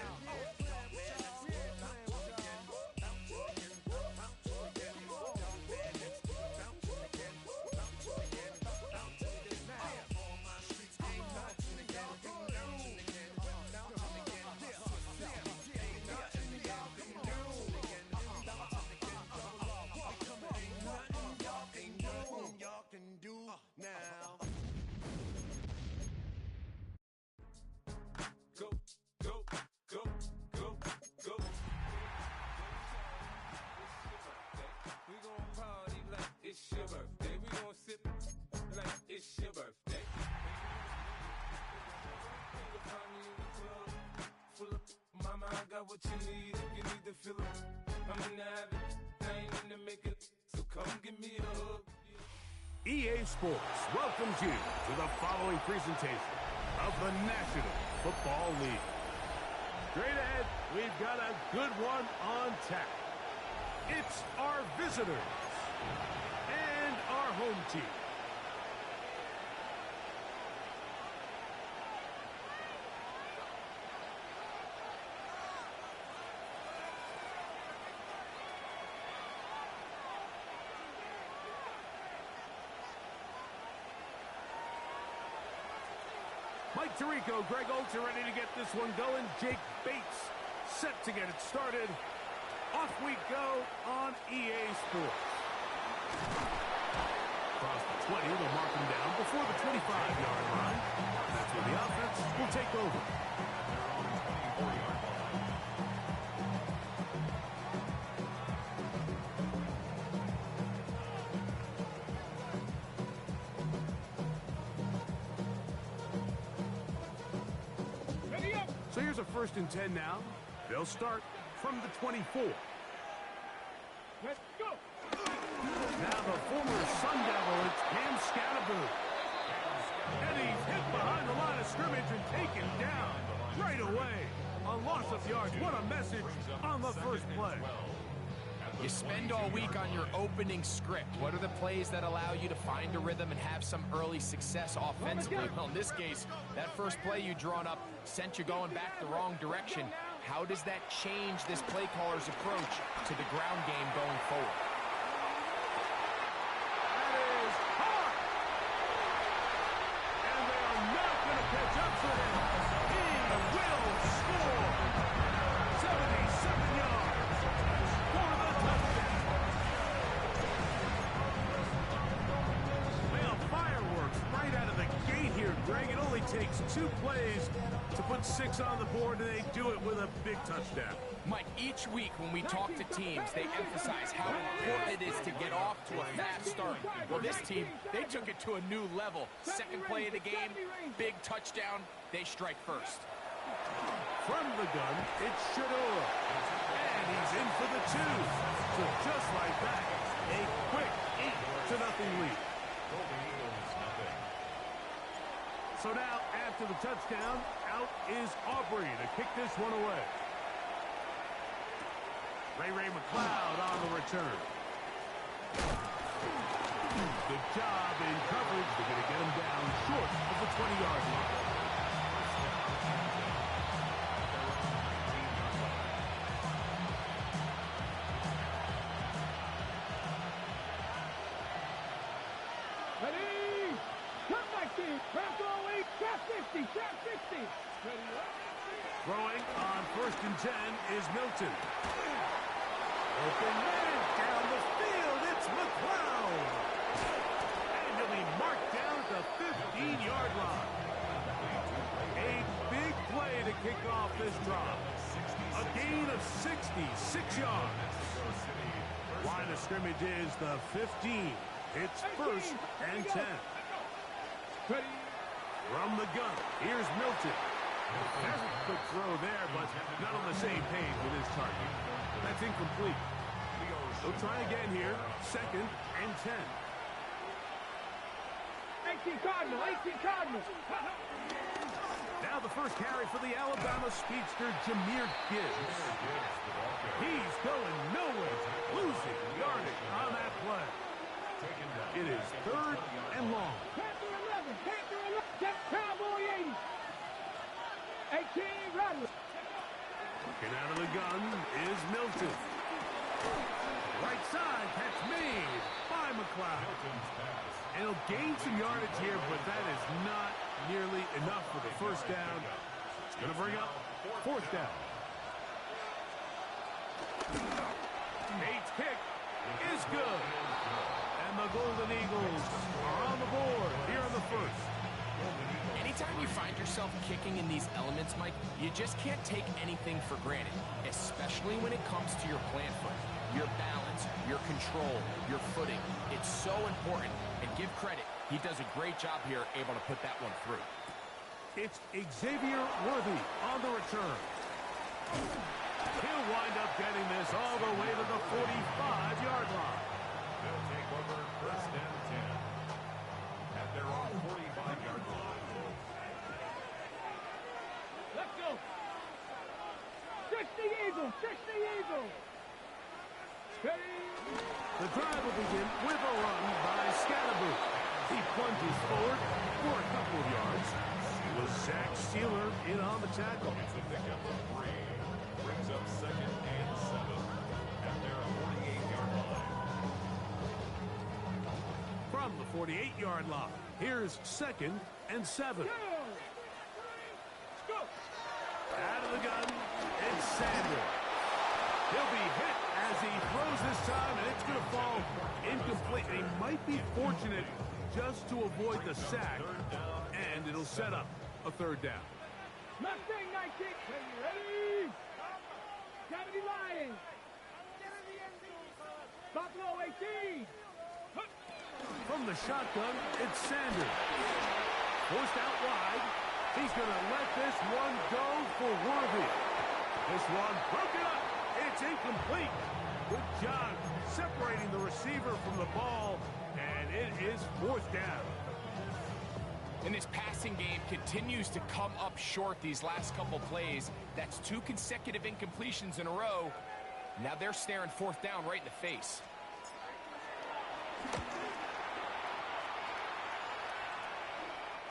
[SPEAKER 5] Now.
[SPEAKER 6] Go, go, go, go, go. We gon' party like it's your birthday. We gon' sip like it's your birthday. Full of mama, I got what you need if you need to fill it. I'm in the habit, I ain't in the making, so come give me a hug.
[SPEAKER 10] EA Sports welcomes you to the following presentation of the National Football League. Straight ahead, we've got a good one on tap. It's our visitors and our home team. Mike Tirico, Greg Oates are ready to get this one going. Jake Bates set to get it started. Off we go on EA Sports. Across the 20, they'll mark him down before the 25-yard line. That's where the offense will take over. So here's a 1st and 10 now. They'll start from the 24.
[SPEAKER 2] Let's go.
[SPEAKER 10] Now the former Sun Devil, it's Cam Scatterboo. And he's hit behind the line of scrimmage and taken down right away. A loss of yards. What a message on the first play.
[SPEAKER 11] You spend all week on your opening script. What are the plays that allow you to find a rhythm and have some early success offensively? Well, in this case, that first play you drawn up sent you going back the wrong direction. How does that change this play caller's approach to the ground game going forward?
[SPEAKER 10] That is hard. And they are not going to catch up to him. He will score. 77 yards. Greg, it only takes 2 plays to put 6 on the board, and they do it with a big touchdown.
[SPEAKER 11] Mike, each week when we talk to teams, they emphasize how important it is to get off to a fast start. Well, this team, they took it to a new level. Second play of the game, big touchdown, they strike first.
[SPEAKER 10] From the gun, it's Shador. And he's in for the 2. So just like that, a quick 8-0 lead. So now, after the touchdown, out is Aubrey to kick this one away. Ray McLeod on the return. Good job in coverage. They're going to get him down short of the 20-yard line.
[SPEAKER 2] Ready? Come back in. Back all the way. Trap 50. Trap 50.
[SPEAKER 10] Throwing on 1st and 10 is Milton. Open man down the field. It's McLeod. And he'll be marked down at the 15-yard line. A big play to kick off this drive. A gain of 66 yards. Line of scrimmage is the 15. It's 1st and 10. From the gun, here's Milton. Very quick throw there, but not on the same page with his target. That's incomplete. They'll try again here. 2nd and 10.
[SPEAKER 2] 18 Cardinal. 18 Cardinal.
[SPEAKER 10] Now the first carry for the Alabama speedster, Jahmyr Gibbs. He's going nowhere, losing yardage on that play. It is 3rd and long.
[SPEAKER 2] Panther 11. Panther 11. That's Cowboy 80. 18 Rattler.
[SPEAKER 10] Looking out of the gun is Milton. Right side, catch made by McLeod. And he'll gain some yardage here, but that is not nearly enough for the 1st down. It's going to bring up 4th down. Nate's kick is good. And the Golden Eagles are on the board here on the 1st.
[SPEAKER 11] Anytime you find yourself kicking in these elements, Mike, you just can't take anything for granted, especially when it comes to your plant foot, your balance, your control, your footing. It's so important, and give credit. He does a great job here, able to put that one through.
[SPEAKER 10] It's Xavier Worthy on the return. He'll wind up getting this all the way to the 45-yard line.
[SPEAKER 4] They'll take over 1st and 10 at their own 45-yard line.
[SPEAKER 2] Let's go. 60 Eagles. 60 Eagles.
[SPEAKER 10] The drive will begin with a run by Scatterboot. He plunges forward for a couple of yards. It was Zach Sealer in on the tackle.
[SPEAKER 4] It's a pickup of 3. Brings up 2nd and 7 at their 48-yard line.
[SPEAKER 10] From the 48-yard line, here's 2nd and 7. Out of the gun, it's Sanders. He'll be hit as he throws this time, and it's going to fall incomplete. He might be fortunate just to avoid the sack, and it'll set up a 3rd down.
[SPEAKER 2] Mustang 19. Ready? 70 Lions. Buffalo 18.
[SPEAKER 10] From the shotgun, it's Sanders. Forced out wide. He's going to let this one go for Worthy. This one broken up. It's incomplete. Good job separating the receiver from the ball, and it is 4th down.
[SPEAKER 11] And this passing game continues to come up short these last couple plays. That's 2 consecutive incompletions in a row. Now they're staring 4th down right in the face.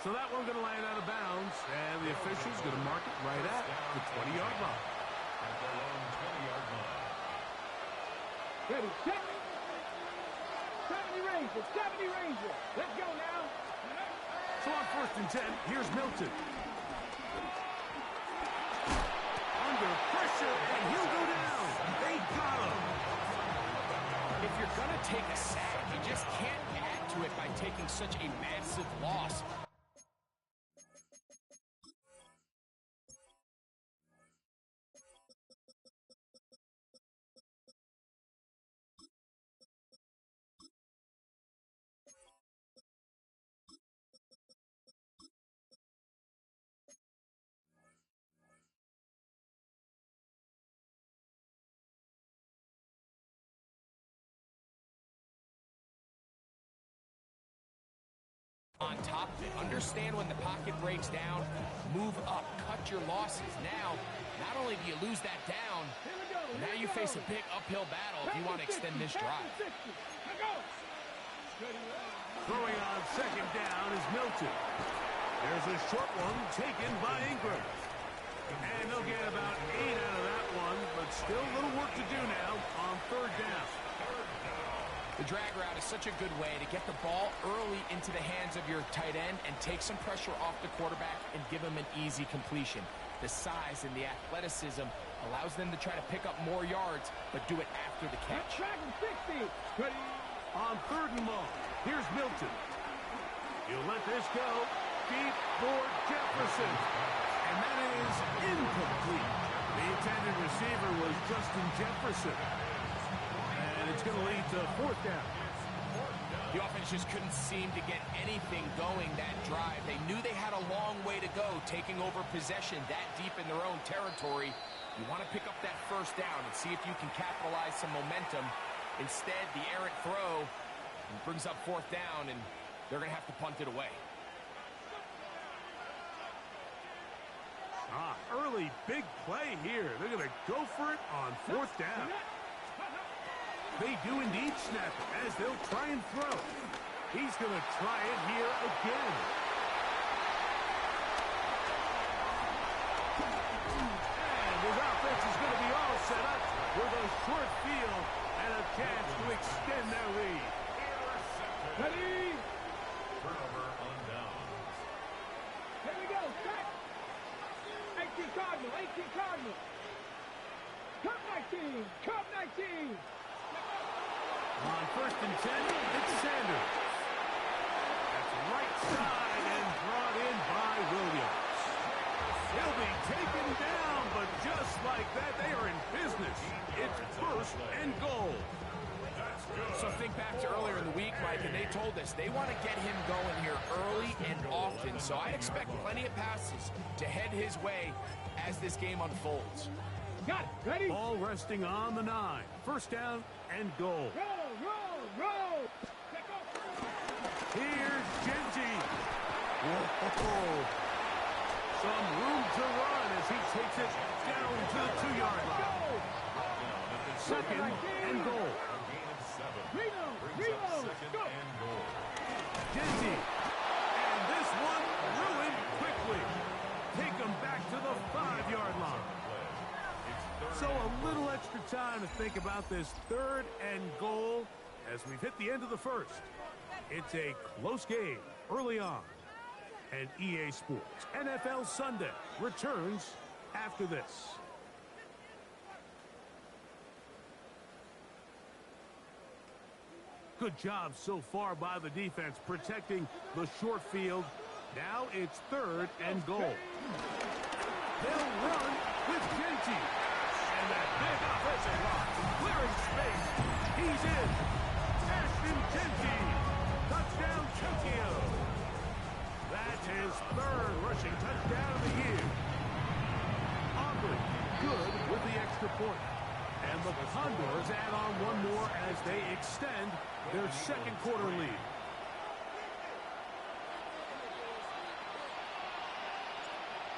[SPEAKER 10] So that one going to land out of bounds, and the official's going to mark it right at the 20-yard line.
[SPEAKER 4] At their own 20-yard line.
[SPEAKER 2] Ready, set. 70 Rangers, 70 Rangers. Let's go now.
[SPEAKER 10] So on 1st and 10, here's Milton. Under pressure, and he'll go down. They got him.
[SPEAKER 11] If you're going to take a sack, you just can't add to it by taking such a massive loss. On top top of it. Understand when the pocket breaks down, move up, cut your losses. Now, not only do you lose that down, now you face a big uphill battle if you want to extend this drive.
[SPEAKER 10] Throwing on second down is Milton. There's a short one taken by Ingram. And they'll get about 8 out of that one, but still a little work to do now on third down.
[SPEAKER 11] The drag route is such a good way to get the ball early into the hands of your tight end and take some pressure off the quarterback and give him an easy completion. The size and the athleticism allows them to try to pick up more yards, but do it after the catch.
[SPEAKER 10] On third and long, here's Milton. He'll let this go deep for Jefferson. And that is incomplete. The intended receiver was Justin Jefferson. And it's going to lead to fourth down.
[SPEAKER 11] The offense just couldn't seem to get anything going that drive. They knew they had a long way to go, taking over possession that deep in their own territory. You want to pick up that first down and see if you can capitalize some momentum. Instead, the errant throw brings up fourth down, and they're going to have to punt it away.
[SPEAKER 10] Early big play here. They're going to go for it on fourth down. They do indeed snap it as they'll try and throw. He's going to try it here again. And his offense is going to be all set up with a short field and a chance to extend their lead.
[SPEAKER 2] Ready?
[SPEAKER 4] Turnover on downs.
[SPEAKER 2] Here we go. Set. 18 Cardinal. 18 Cardinal. Cup 19. Cup 19.
[SPEAKER 10] On first and 10, it's Sanders. That's right side and brought in by Williams. He'll be taken down, but just like that, they are in business. It's first and goal.
[SPEAKER 11] So think back to earlier in the week, Mike, and they told us they want to get him going here early and often. So I expect plenty of passes to head his way as this game unfolds.
[SPEAKER 2] Got it. Ready?
[SPEAKER 10] Ball resting on the 9. First down and goal.
[SPEAKER 2] Roll.
[SPEAKER 10] Here's Genty. Whoa. Some room to run as he takes it down to the 2-yard line. Second and goal. Genty. And this one ruined quickly. Take him back to the 5-yard line. So a little extra time to think about this third and goal as we've hit the end of the first. It's a close game early on. And EA Sports NFL Sunday returns after this. Good job so far by the defense protecting the short field. Now it's third and goal. They'll run with Genty. And that big offensive line clearing space. He's in. Ashton Genty. Touchdown Tokyo. That's his third rushing touchdown of the year. Aubrey good with the extra point. And the Condors add on one more as they extend their second quarter lead.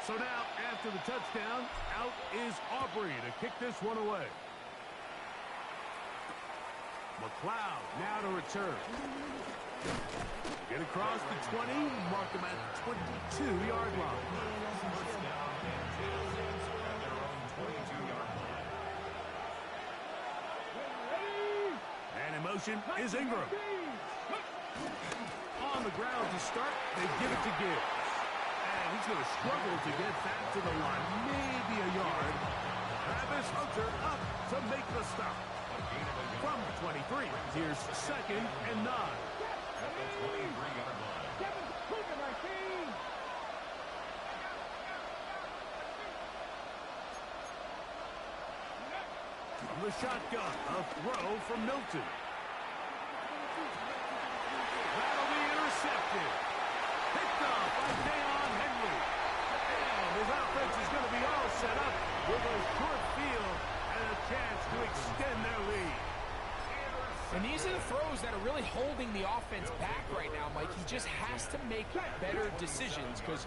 [SPEAKER 10] So now, after the touchdown, out is Aubrey to kick this one away. McLeod now to return. Get across the 20, mark him at the 22-yard line. And in motion is Ingram. On the ground to start, they give it to Gibbs. And he's going to struggle to get back to the line, maybe a yard. Travis Hunter up to make the stop. From the 23, here's second and 9.
[SPEAKER 4] At the 23-yard line.
[SPEAKER 10] From the shotgun, a throw from Milton. That'll be intercepted. Picked up by Deion Henry. And his offense is going to be all set up with a short field and a chance to extend their lead.
[SPEAKER 11] And these are the throws that are really holding holding the offense back right now, Mike. He just has to make better decisions because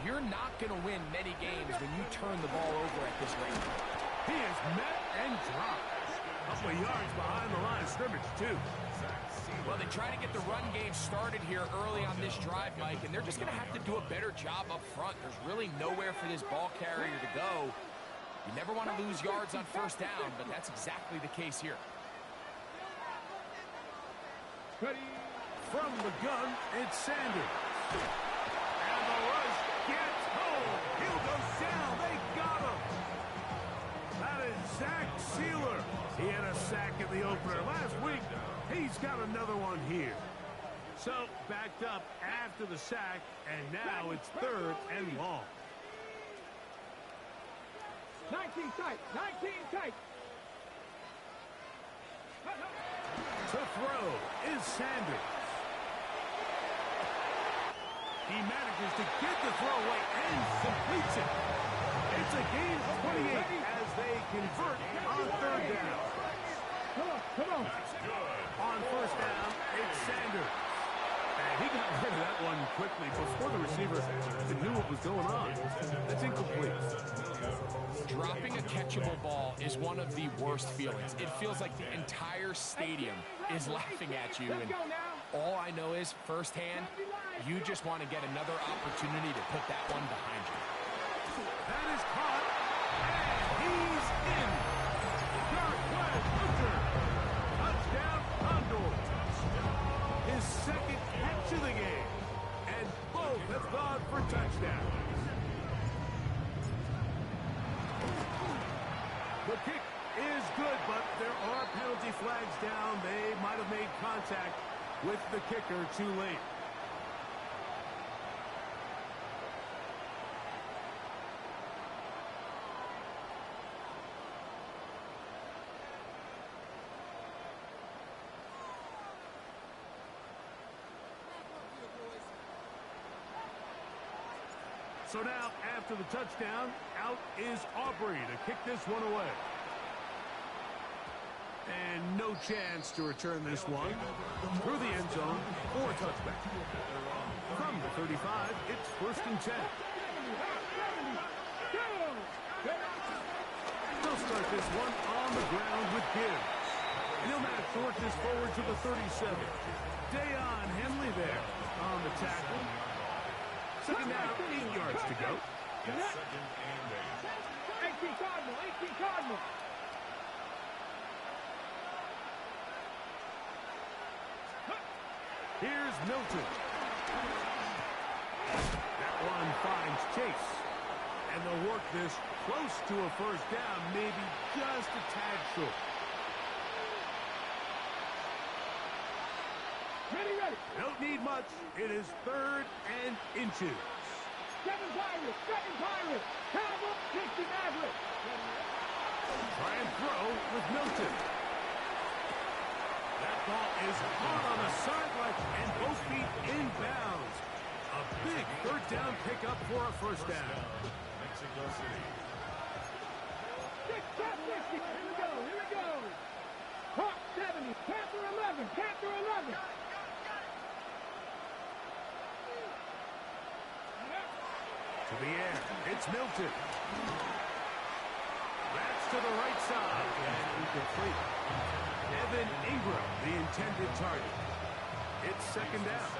[SPEAKER 11] you're not going to win many games when you turn the ball over at this rate.
[SPEAKER 10] He is met and dropped. A couple of yards behind the line of scrimmage, too.
[SPEAKER 11] Well, they try to get the run game started here early on this drive, Mike, and they're just going to have to do a better job up front. There's really nowhere for this ball carrier to go. You never want to lose yards on first down, but that's exactly the case here.
[SPEAKER 10] From the gun, it's Sanders. And the rush gets home. He'll go down. They got him. That is Zach Sealer. He had a sack in the opener last week. He's got another one here. So, backed up after the sack, and now it's 3rd and long.
[SPEAKER 2] 19 tight. 19 tight.
[SPEAKER 10] To throw is Sanders. He manages to get the throw away and completes it. It's a gain of 28 as they convert on 3rd down.
[SPEAKER 2] Come on.
[SPEAKER 10] On 1st down, it's Sanders. And he got rid of that one quickly before the receiver even knew what was going on. That's incomplete.
[SPEAKER 11] Dropping a catchable ball is one of the worst feelings. It feels like the entire stadium is laughing at you. And all I know is, firsthand, you just want to get another opportunity to put that one behind you.
[SPEAKER 10] That is caught, and he's in. Darquez Hunter. Touchdown, Condors. His 2nd catch of the game. And both have gone for touchdowns. The kick is good, but there are penalty flags down. They might have made contact with the kicker too late. So now, after the touchdown, out is Aubrey to kick this one away. And no chance to return this one. Through the end zone for a touchback. From the 35, it's 1st and 10. They'll start this one on the ground with Gibbs. And he'll now short this forward to the 37. Dayon Henley there on the tackle. 2nd down, 8 yards to go.
[SPEAKER 2] 18 Cardinal.
[SPEAKER 10] Here's Milton. That one finds Chase. And they'll work this close to a 1st down, maybe just a tad short.
[SPEAKER 2] Ready.
[SPEAKER 10] Don't need much. It is 3rd and inches.
[SPEAKER 2] 7 Pirates. Cowboys, 60 Mavericks.
[SPEAKER 10] Try and throw with Milton. That ball is caught on the sideline and both feet inbounds. A big 3rd down pickup for a 1st down.
[SPEAKER 4] Mexico City.
[SPEAKER 2] Here we go. Hawk 70. Panther 11.
[SPEAKER 10] To the air, it's Milton. That's to the right side, and incomplete. Evan Ingram, the intended target. It's 2nd down.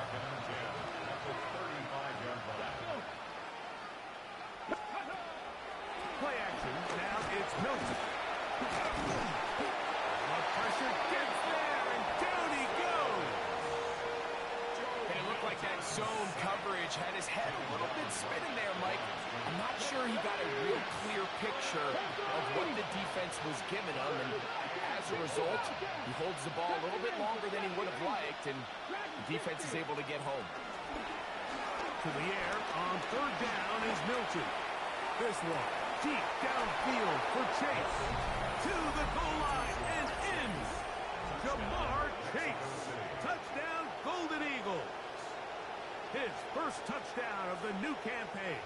[SPEAKER 10] Play action, now it's Milton. The pressure gets there, and down he goes.
[SPEAKER 11] And it looked like that zone coverage had his head a little bit spinning there, Mike. I'm not sure he got a real clear picture of what the defense was giving him, and as a result, he holds the ball a little bit longer than he would have liked, and the defense is able to get home.
[SPEAKER 10] To the air on 3rd down is Milton. This one deep downfield for Chase. To the goal line and in. Jamar Chase. Touchdown, Golden Eagles. His 1st touchdown of the new campaign.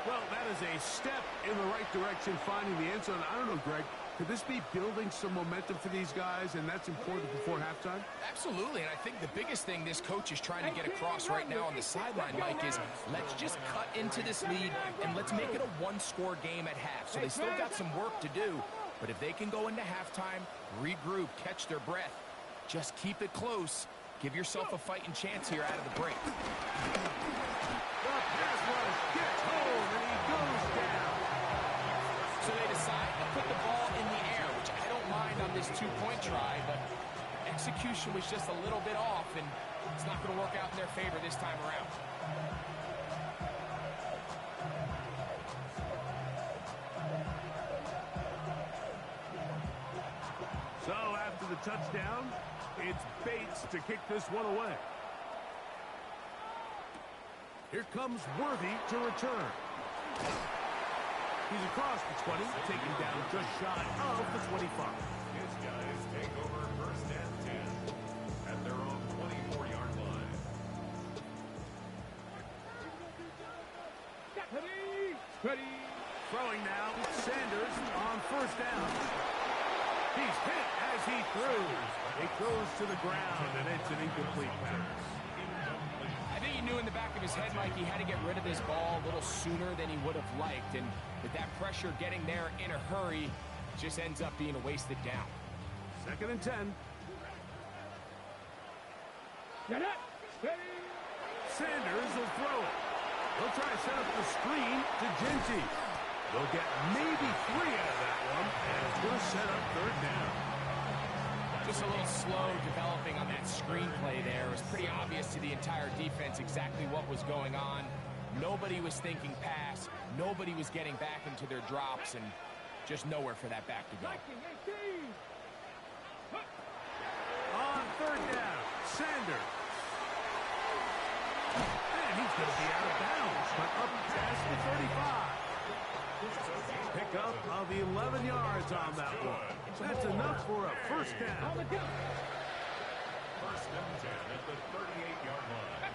[SPEAKER 10] Well, that is a step in the right direction, finding the end zone. I don't know, Greg, Could this be building some momentum for these guys, and that's important before halftime?
[SPEAKER 11] Absolutely, and I think the biggest thing this coach is trying to get across right now on the sideline, Mike, is let's just cut into this lead and let's make it a one-score game at half. So they still got some work to do, but if they can go into halftime, regroup, catch their breath, just keep it close, give yourself a fighting chance here out of the break.
[SPEAKER 10] The pass rush gets home, and he goes down.
[SPEAKER 11] So they decide to put the ball in the air, which I don't mind on this two-point try, but execution was just a little bit off, and it's not going to work out in their favor this time around.
[SPEAKER 10] So after the touchdown, it's Bates to kick this one away. Here comes Worthy to return. He's across the 20, taken down just shy of the 25.
[SPEAKER 4] His guys take over first and 10 at their own 24-yard line.
[SPEAKER 2] Ready.
[SPEAKER 10] Throwing now, Sanders on first down. He's hit as he throws. It goes to the ground, and it's an incomplete pass.
[SPEAKER 11] I think he knew in the back of his head, Mike, he had to get rid of this ball a little sooner than he would have liked. And with that pressure getting there in a hurry, it just ends up being a wasted down.
[SPEAKER 10] 2nd and 10. Sanders will throw it. They'll try to set up the screen to Genty. They'll get maybe 3 out of that one, and it's going to set up 3rd down.
[SPEAKER 11] Just a little slow developing on that screenplay there. It was pretty obvious to the entire defense exactly what was going on. Nobody was thinking pass. Nobody was getting back into their drops, and just nowhere for that back to go.
[SPEAKER 10] On 3rd down, Sanders. And he's going to be out of bounds, but up past the 35. Pickup of 11 yards on that one. That's enough for a first down.
[SPEAKER 4] First and 10 at the 38-yard line.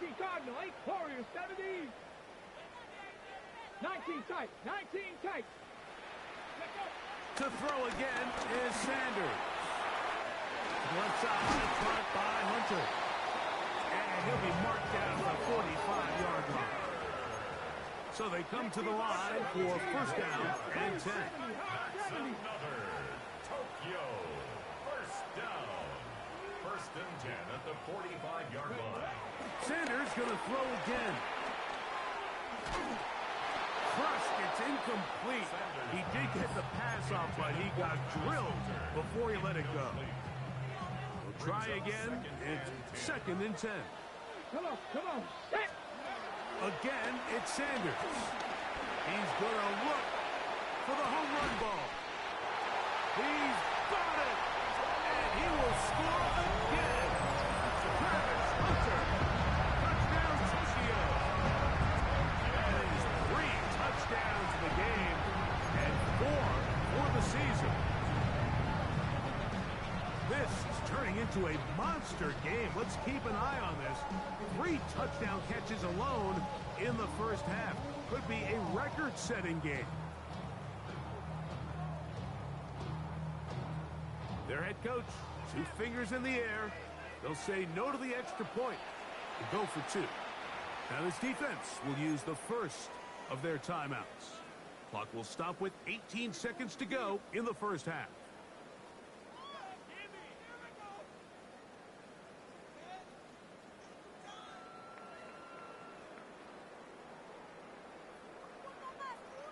[SPEAKER 2] 18 Cardinal, 8 Warriors, 70. 19 tight, 19 tight.
[SPEAKER 10] To throw again is Sanders. Left side, caught by Hunter. And he'll be marked down to the 45-yard line. So they come to the line for first down and 10.
[SPEAKER 4] Another Tokyo first down. First and 10 at the 45-yard line.
[SPEAKER 10] Sanders going to throw again. Crushed, it's incomplete. He did get the pass off, but he got drilled before he let it go. We'll try again. It's 2nd and 10.
[SPEAKER 2] Come on.
[SPEAKER 10] Again, it's Sanders. He's going to look for the home run ball. He's got it! And he will score again. Travis Hunter. Touchdown, Tokyo. That is 3 touchdowns in the game and 4 for the season. This is turning into a monster game. Let's keep an eye on this. 3 touchdown catches alone in the first half. Could be a record-setting game. Their head coach, 2 fingers in the air. They'll say no to the extra point and go for 2. Now this defense will use the first of their timeouts. Clock will stop with 18 seconds to go in the first half.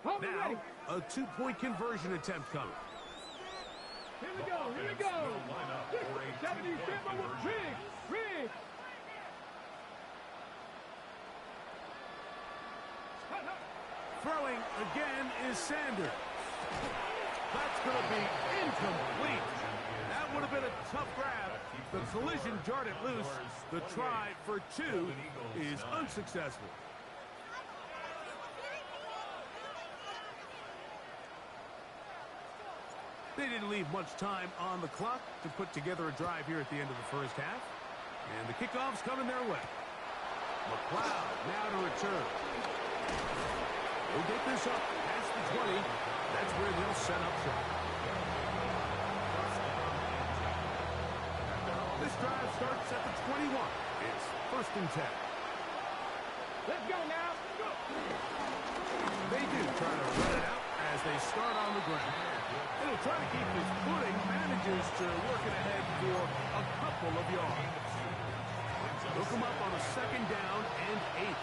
[SPEAKER 10] Now, a 2-point conversion attempt coming.
[SPEAKER 2] Here we go. 77 with Riggs.
[SPEAKER 10] Throwing again is Sanders. That's going to be incomplete. That would have been a tough grab. The collision jarred it loose. The try for 2 is unsuccessful. They didn't leave much time on the clock to put together a drive here at the end of the first half. And the kickoff's coming their way. McLeod now to return. He'll get this up past the 20. That's where they'll set up shop. This drive starts at the 21. It's 1st and 10.
[SPEAKER 2] Let's go now. Go.
[SPEAKER 10] They do try to run it out as they start on the ground. He'll try to keep his footing, manages to work it ahead for a couple of yards. Look him up on a 2nd down and 8.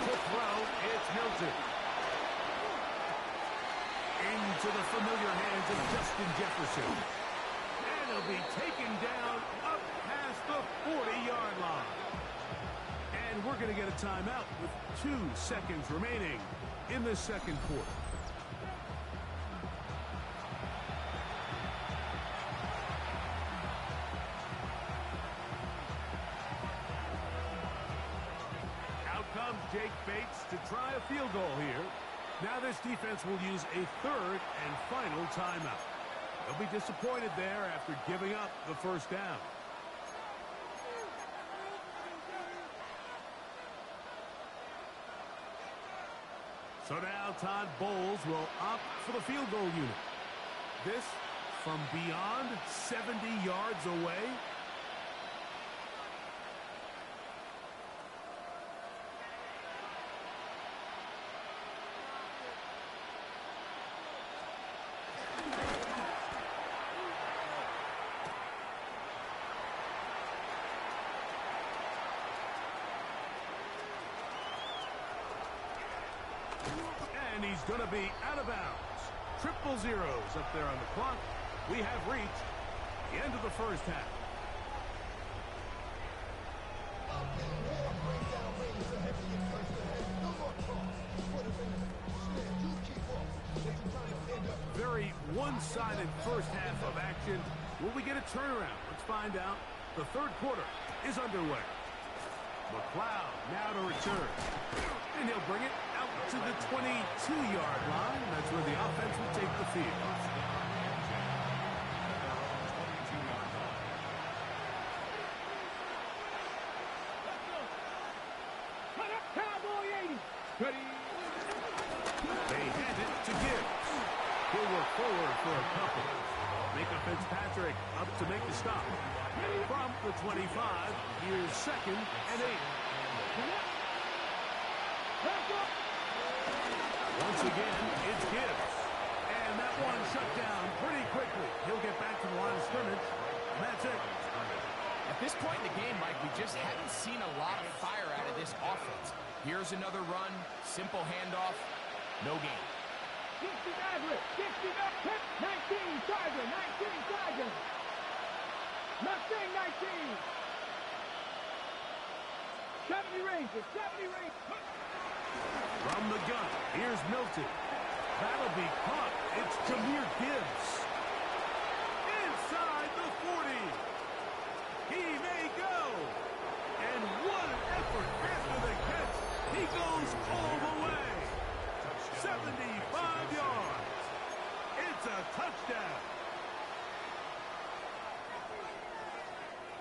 [SPEAKER 10] To throw, it's Hilton. Into the familiar hands of Justin Jefferson. And he'll be taken down up past the 40-yard line. And we're going to get a timeout with 2 seconds remaining in the 2nd quarter. Out comes Jake Bates to try a field goal here. Now this defense will use a 3rd and final timeout. They'll be disappointed there after giving up the 1st down. So now Todd Bowles will opt for the field goal unit. This from beyond 70 yards away. And he's going to be out of bounds. 000 up there on the clock. We have reached the end of the 1st half. Very one-sided 1st half of action. Will we get a turnaround? Let's find out. The 3rd quarter is underway. McLeod now to return. And he'll bring it out to the 22-yard line. That's where the offense will take the field. They hand it to Gibbs. He'll work forward for a couple. Micah Fitzpatrick up to make the stop. From the 25, here's 2nd and 8. Once again, it's Gibbs. And that one shut down pretty quickly. He'll get back to the line of scrimmage. And that's it.
[SPEAKER 11] At this point in the game, Mike, we just haven't seen a lot of fire out of this offense. Here's another run, simple handoff, no gain.
[SPEAKER 2] 60 Maverick, 60 Maverick, 19 Tiger, 19 Tiger. Mustang 19. 70 Rangers, 70 Rangers.
[SPEAKER 10] From the gun, here's Milton. That'll be caught. It's Jahmyr Gibbs. Inside the 40. He may go. And what an effort after the catch. He goes all the way. 75 yards. It's a touchdown.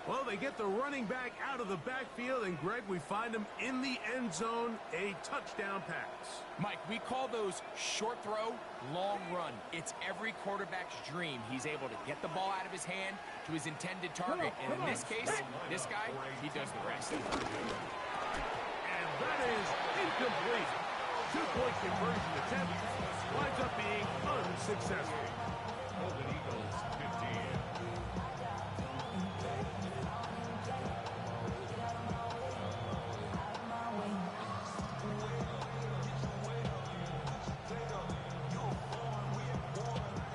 [SPEAKER 10] Well, they get the running back out of the backfield, and Greg, we find him in the end zone, a touchdown pass.
[SPEAKER 11] Mike, we call those short throw, long run. It's every quarterback's dream. He's able to get the ball out of his hand to his intended target, and in this case, this guy, he does the rest.
[SPEAKER 10] And that is incomplete. 2-point conversion attempt winds up being unsuccessful.
[SPEAKER 4] Golden Eagles 15.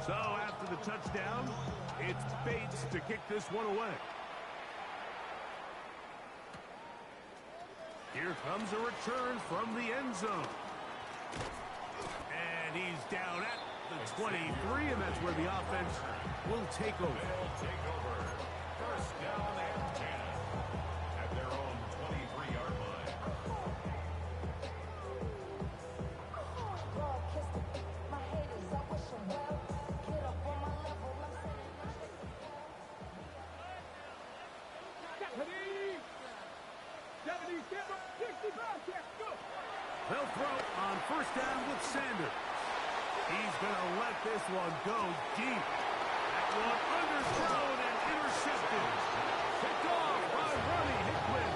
[SPEAKER 10] So after the touchdown, it's Bates to kick this one away. Here comes a return from the end zone. And he's down at the 23, and that's where the offense will take over.
[SPEAKER 4] They'll take over. 1st down and 10 at their own 23-yard line.
[SPEAKER 10] first down with Sanders. He's going to let this one go deep. That one underthrown and intercepted. Picked off by Ronnie Hickman.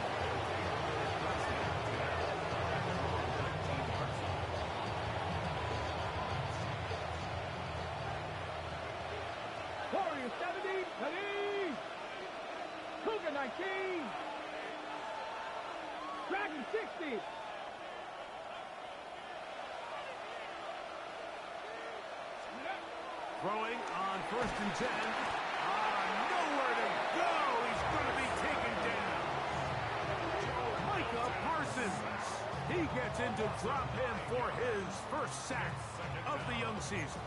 [SPEAKER 2] Warriors 70, ready. Cougar 19. Dragon 60.
[SPEAKER 10] Throwing on 1st and 10. Nowhere to go. He's going to be taken down. Micah Parsons. He gets in to drop him for his first sack of the young season.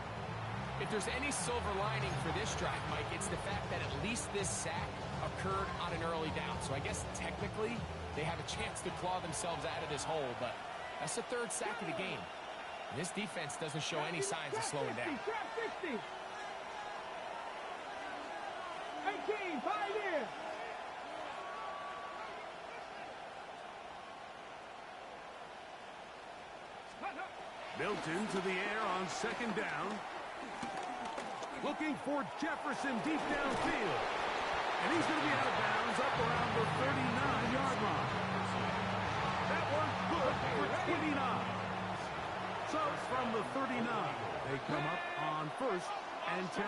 [SPEAKER 11] If there's any silver lining for this drive, Mike, it's the fact that at least this sack occurred on an early down. So I guess technically they have a chance to claw themselves out of this hole, but that's the 3rd sack of the game. And this defense doesn't show any signs of slowing down.
[SPEAKER 2] 60. 18, Pioneer.
[SPEAKER 10] Milton to the air on 2nd down. Looking for Jefferson deep downfield. And he's going to be out of bounds up around the 39-yard line. That one's good for 29. So from the 39, they come up on 1st and 10.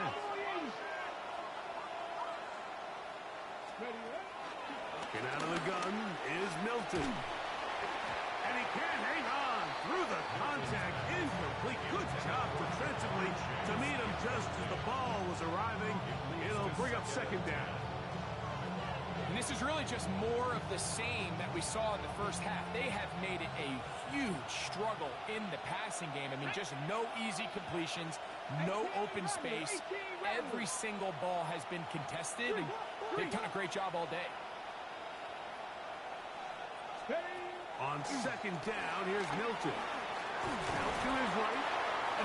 [SPEAKER 10] Looking out of the gun is Milton. And he can't hang on through the contact. Incomplete. Good job defensively to meet him just as the ball was arriving. It'll bring up 2nd down.
[SPEAKER 11] And this is really just more of the same that we saw in the first half. They have made it a huge struggle in the passing game. I mean, just no easy completions, no open space. Every single ball has been contested, and they've done a great job all day.
[SPEAKER 10] On 2nd down, here's Milton. Out to his right.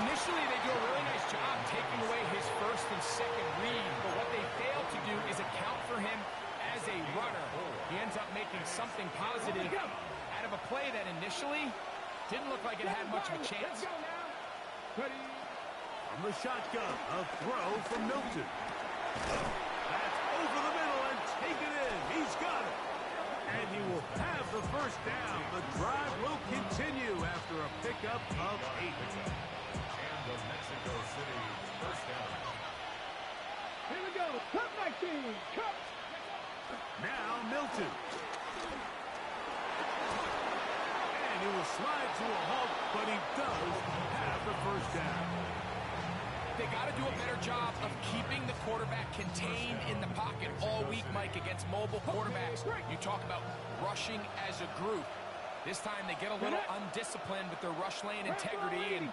[SPEAKER 11] Initially, they do a really nice job taking away his 1st and 2nd read, but what they fail to do is account for him as a runner. He ends up making something positive out of a play that initially didn't look like it had much of a chance.
[SPEAKER 10] From the shotgun, a throw from Milton. That's over the middle and taken in. He's got it. And he will have the 1st down. The drive will continue after a pickup of 8.
[SPEAKER 4] And the Mexico City 1st down.
[SPEAKER 2] Here we go. Cup 19. Cup.
[SPEAKER 10] Now Milton. And he will slide to a halt, but he does have the 1st down.
[SPEAKER 11] They got to do a better job of keeping the quarterback contained in the pocket all week, Mike, against mobile quarterbacks. You talk about rushing as a group. This time they get a little undisciplined with their rush lane integrity, and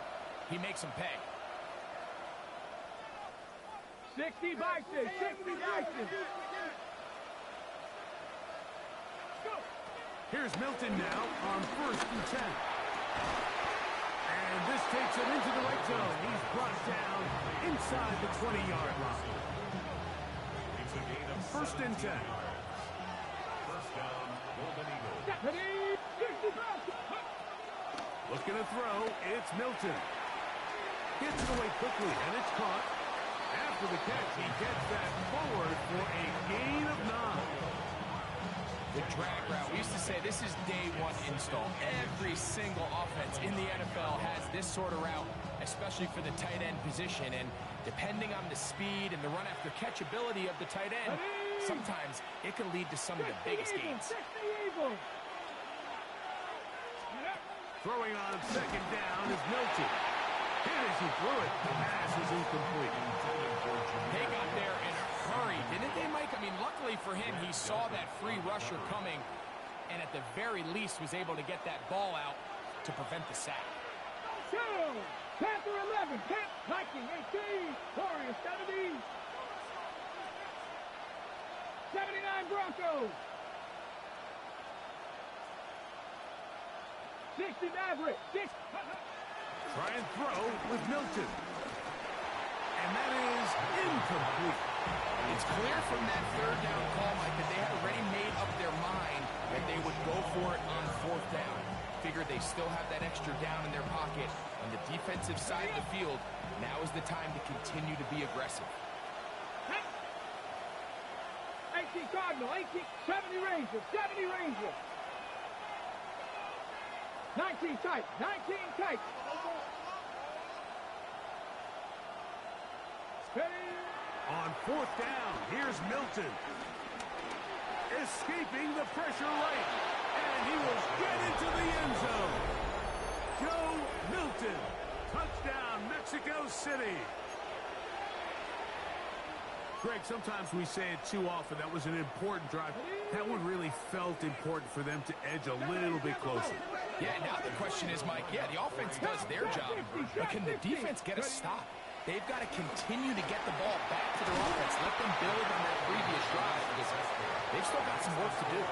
[SPEAKER 11] he makes them pay.
[SPEAKER 2] 60 Bison. 60 Bison.
[SPEAKER 10] Here's Milton now on 1st and 10. And this takes him into the right zone. He's brought down inside the 20-yard line.
[SPEAKER 4] It's a gain of
[SPEAKER 10] 1st and 10.
[SPEAKER 4] 1st down, Golden Eagles.
[SPEAKER 10] Looking to throw, it's Milton. Gets it away quickly, and it's caught. After the catch, he gets that forward for a gain of 9.
[SPEAKER 11] The drag route. We used to say this is day 1 install. Every single offense in the NFL has this sort of route, especially for the tight end position. And depending on the speed and the run after catch ability of the tight end, sometimes it can lead to some of the biggest gains.
[SPEAKER 10] Throwing on 2nd down is Milton. Hit as he threw it. The pass is incomplete.
[SPEAKER 11] They got there in a hurry, didn't they, Mike? I mean, luckily for him, he saw that free rusher coming, and at the very least was able to get that ball out to prevent the sack.
[SPEAKER 2] Panther 11, Viking 18, Warriors 70, 79 Broncos, 60 Maverick, 6.
[SPEAKER 10] Try and throw with Milton. And that is incomplete.
[SPEAKER 11] It's clear from that third down call, Mike, that they had already made up their mind that they would go for it on fourth down. Figured they still have that extra down in their pocket on the defensive side of the field. Now is the time to continue to be aggressive.
[SPEAKER 2] 18 Cardinal, 18, 70 Ranger, 70 Ranger. 19 tight, 19 tight.
[SPEAKER 10] On fourth down, here's Milton. Escaping the pressure right. And he will get into the end zone. Joe Milton. Touchdown, Mexico City. Greg, sometimes we say it too often. That was an important drive. That one really felt important for them to edge a little bit closer.
[SPEAKER 11] Yeah, now the question is, Mike, the offense does their job, but can the defense get a stop? They've got to continue to get the ball back to their offense. Let them build on their previous drive because they've still got some work to do.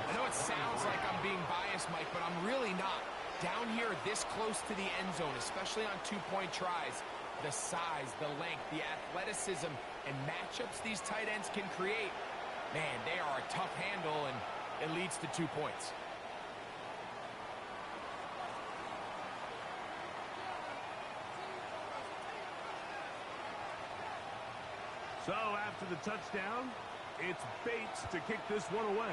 [SPEAKER 11] I know it sounds like I'm being biased, Mike, but I'm really not. Down here this close to the end zone, especially on two-point tries, the size, the length, the athleticism, and matchups these tight ends can create, man, they are a tough handle, and it leads to 2 points.
[SPEAKER 10] So after the touchdown, it's Bates to kick this one away.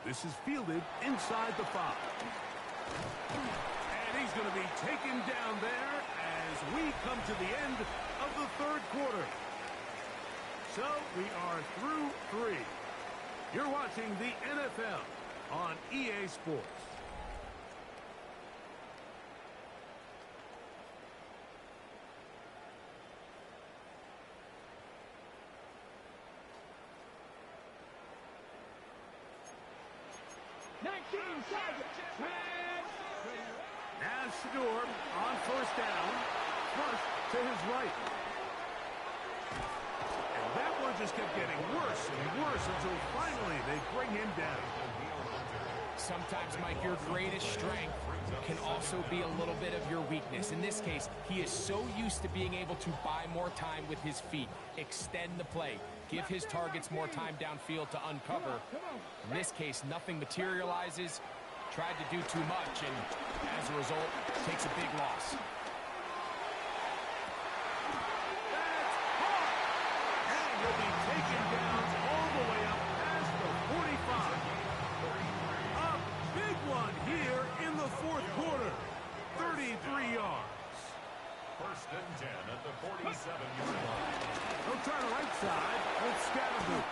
[SPEAKER 10] This is fielded inside the 5. And he's going to be taken down there as we come to the end of the third quarter. So we are through 3. You're watching the NFL on EA Sports. Now Shador on first down, flush to his right. And that one just kept getting worse and worse until finally they bring him down.
[SPEAKER 11] Sometimes, Mike, your greatest strength can also be a little bit of your weakness. In this case, he is so used to being able to buy more time with his feet, extend the play, give his targets more time downfield to uncover. In this case, nothing materializes, tried to do too much, and as a result, takes a big loss.
[SPEAKER 10] And he'll be taken down all the way up past the 45. A big one here in the fourth quarter. 33 yards.
[SPEAKER 4] First and 10 at the 47-yard line.
[SPEAKER 10] He'll try the right side with Scattergood.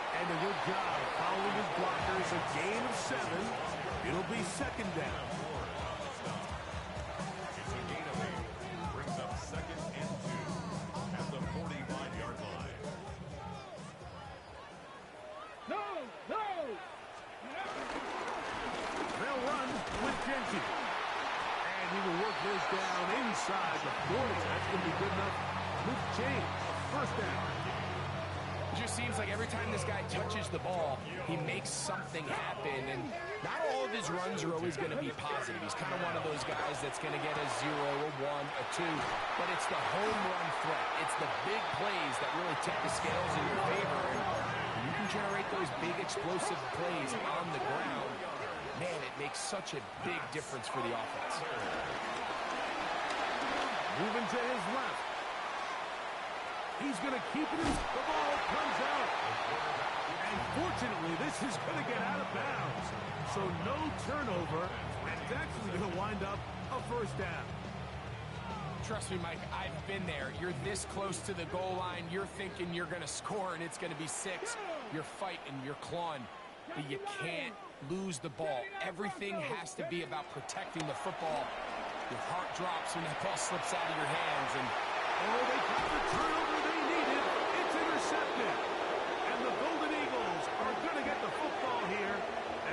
[SPEAKER 10] And a good job following his blockers. A gain of 7. It'll be second down.
[SPEAKER 4] It's a gain of 8. Brings up second and 2 at the 45-yard line.
[SPEAKER 2] No!
[SPEAKER 10] They'll run with Jensen. And he will work this down inside the 40. That's going to be good enough. With change. First down.
[SPEAKER 11] It just seems like every time this guy touches the ball, he makes something happen. And not all of his runs are always going to be positive. He's kind of one of those guys that's going to get a 0, a 1, a 2. But it's the home run threat. It's the big plays that really tip the scales in your favor. And you can generate those big explosive plays on the ground. Man, it makes such a big difference for the offense.
[SPEAKER 10] Moving to his left. He's going to keep it. The ball comes out. And fortunately, this is going to get out of bounds. So no turnover. And it's actually going to wind up a first down.
[SPEAKER 11] Trust me, Mike, I've been there. You're this close to the goal line. You're thinking you're going to score, and it's going to be 6. You're fighting, you're clawing. But you can't lose the ball. Everything has to be about protecting the football. Your heart drops when that ball slips out of your hands. And
[SPEAKER 10] oh, they got the turnover they needed. It's intercepted. And the Golden Eagles are going to get the football here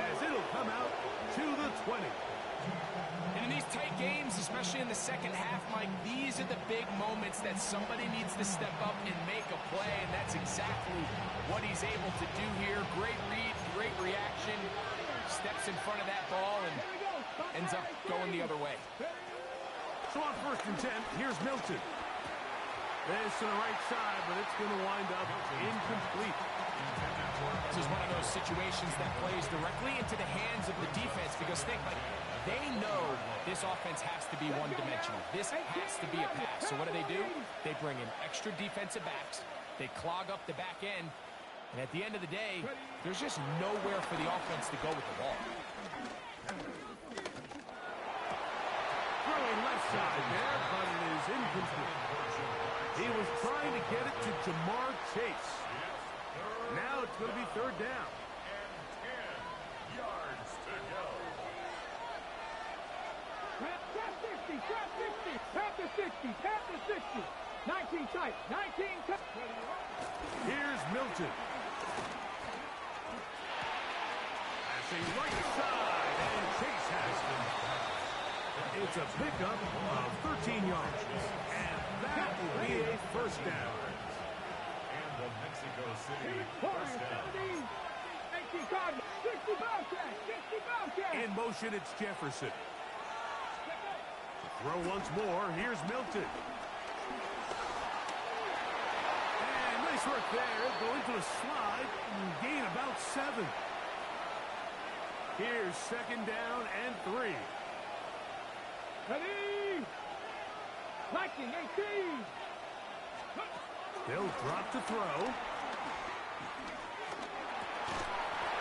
[SPEAKER 10] as it'll come out to the 20.
[SPEAKER 11] And in these tight games, especially in the second half, Mike, these are the big moments that somebody needs to step up and make a play, and that's exactly what he's able to do here. Great read, great reaction, steps in front of that ball and ends up going the other way.
[SPEAKER 10] So on 1st and 10, here's Milton. This to the right side, but it's going to wind up incomplete.
[SPEAKER 11] This is one of those situations that plays directly into the hands of the defense because they know this offense has to be one-dimensional. This has to be a pass. So what do? They bring in extra defensive backs. They clog up the back end. And at the end of the day, there's just nowhere for the offense to go with the ball.
[SPEAKER 10] Throwing left side there, but it is incomplete. He was trying to get it to Jamar Chase. Now it's going to be 3rd down.
[SPEAKER 4] And 10 yards to go.
[SPEAKER 2] Tap 60, tap 60, tap the 60, tap the 60. 19 tight, 19 tight.
[SPEAKER 10] Here's Milton. Passing right side, and Chase has him. It's a pickup of 13 yards, and that will be a 1st down.
[SPEAKER 4] And the Mexico City
[SPEAKER 2] First
[SPEAKER 4] 1st down.
[SPEAKER 2] 18 Cardinals, 60 Bobcat, 60 Bobcat.
[SPEAKER 10] In motion, it's Jefferson. Throw once more. Here's Milton. And nice work there. Going to a slide and gain about 7. Here's 2nd down and 3.
[SPEAKER 2] Ready? Viking 18.
[SPEAKER 10] They'll drop to throw.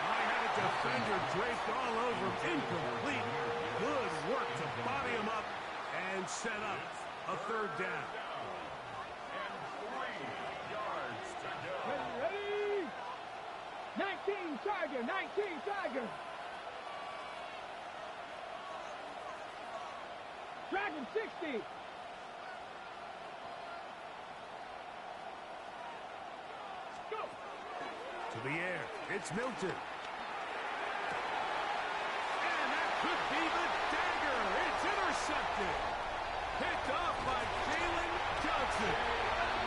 [SPEAKER 10] I had a defender draped all over. Incomplete. Good work to body him up and set up a 3rd down.
[SPEAKER 4] And 3 yards to go.
[SPEAKER 2] Ready? 19 Tiger, 19 Tiger. Dragon 60. Go.
[SPEAKER 10] To the air. It's Milton. And that could be the dagger. It's intercepted. Picked off by Jalen Johnson.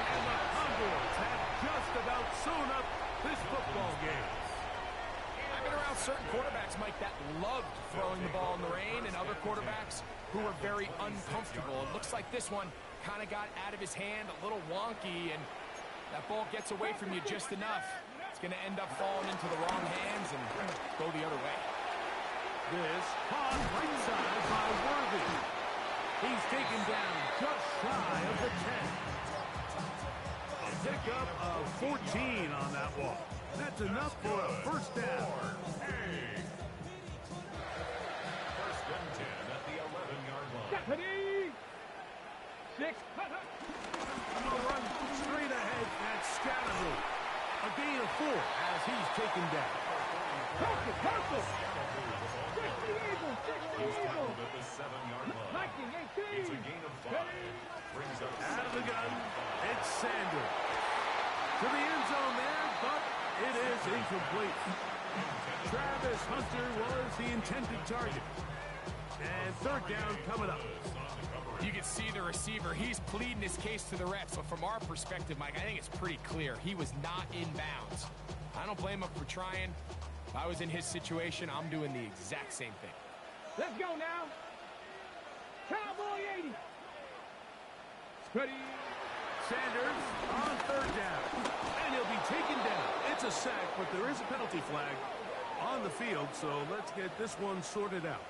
[SPEAKER 10] And the Condors have just about sewn up this football game.
[SPEAKER 11] I've been around certain quarterbacks, Mike, that loved throwing the ball in the rain, and other quarterbacks who were very uncomfortable. It looks like this one kind of got out of his hand, a little wonky, and that ball gets away from you just enough. It's going to end up falling into the wrong hands and go the other way.
[SPEAKER 10] This caught right side by Worthy. He's taken down just shy of the 10. A pickup of 14 on that walk. That's enough for a 1st down.
[SPEAKER 4] 1st and 10 at the 11-yard line.
[SPEAKER 2] Ready? 6.
[SPEAKER 10] A run straight ahead at Scatterby. A gain of 4 as he's taken down.
[SPEAKER 2] Purple. 60 Eagles, 60
[SPEAKER 4] He's
[SPEAKER 2] Eagles.
[SPEAKER 4] tackled at the 7-yard line.
[SPEAKER 2] Viking 18.
[SPEAKER 4] It's a gain of 5. Brings up
[SPEAKER 10] Out of the
[SPEAKER 4] 2nd
[SPEAKER 10] gun,
[SPEAKER 4] down.
[SPEAKER 10] it's Sanders. To the end zone there, but it is incomplete. Travis Hunter was the intended target. And 3rd down coming up.
[SPEAKER 11] You can see the receiver. He's pleading his case to the refs. So from our perspective, Mike, I think it's pretty clear. He was not in bounds. I don't blame him for trying. If I was in his situation, I'm doing the exact same thing.
[SPEAKER 2] Let's go now. Cowboy 80. Ready?
[SPEAKER 10] Sanders on 3rd down. And he'll be taken down. It's a sack, but there is a penalty flag on the field, so let's get this one sorted out.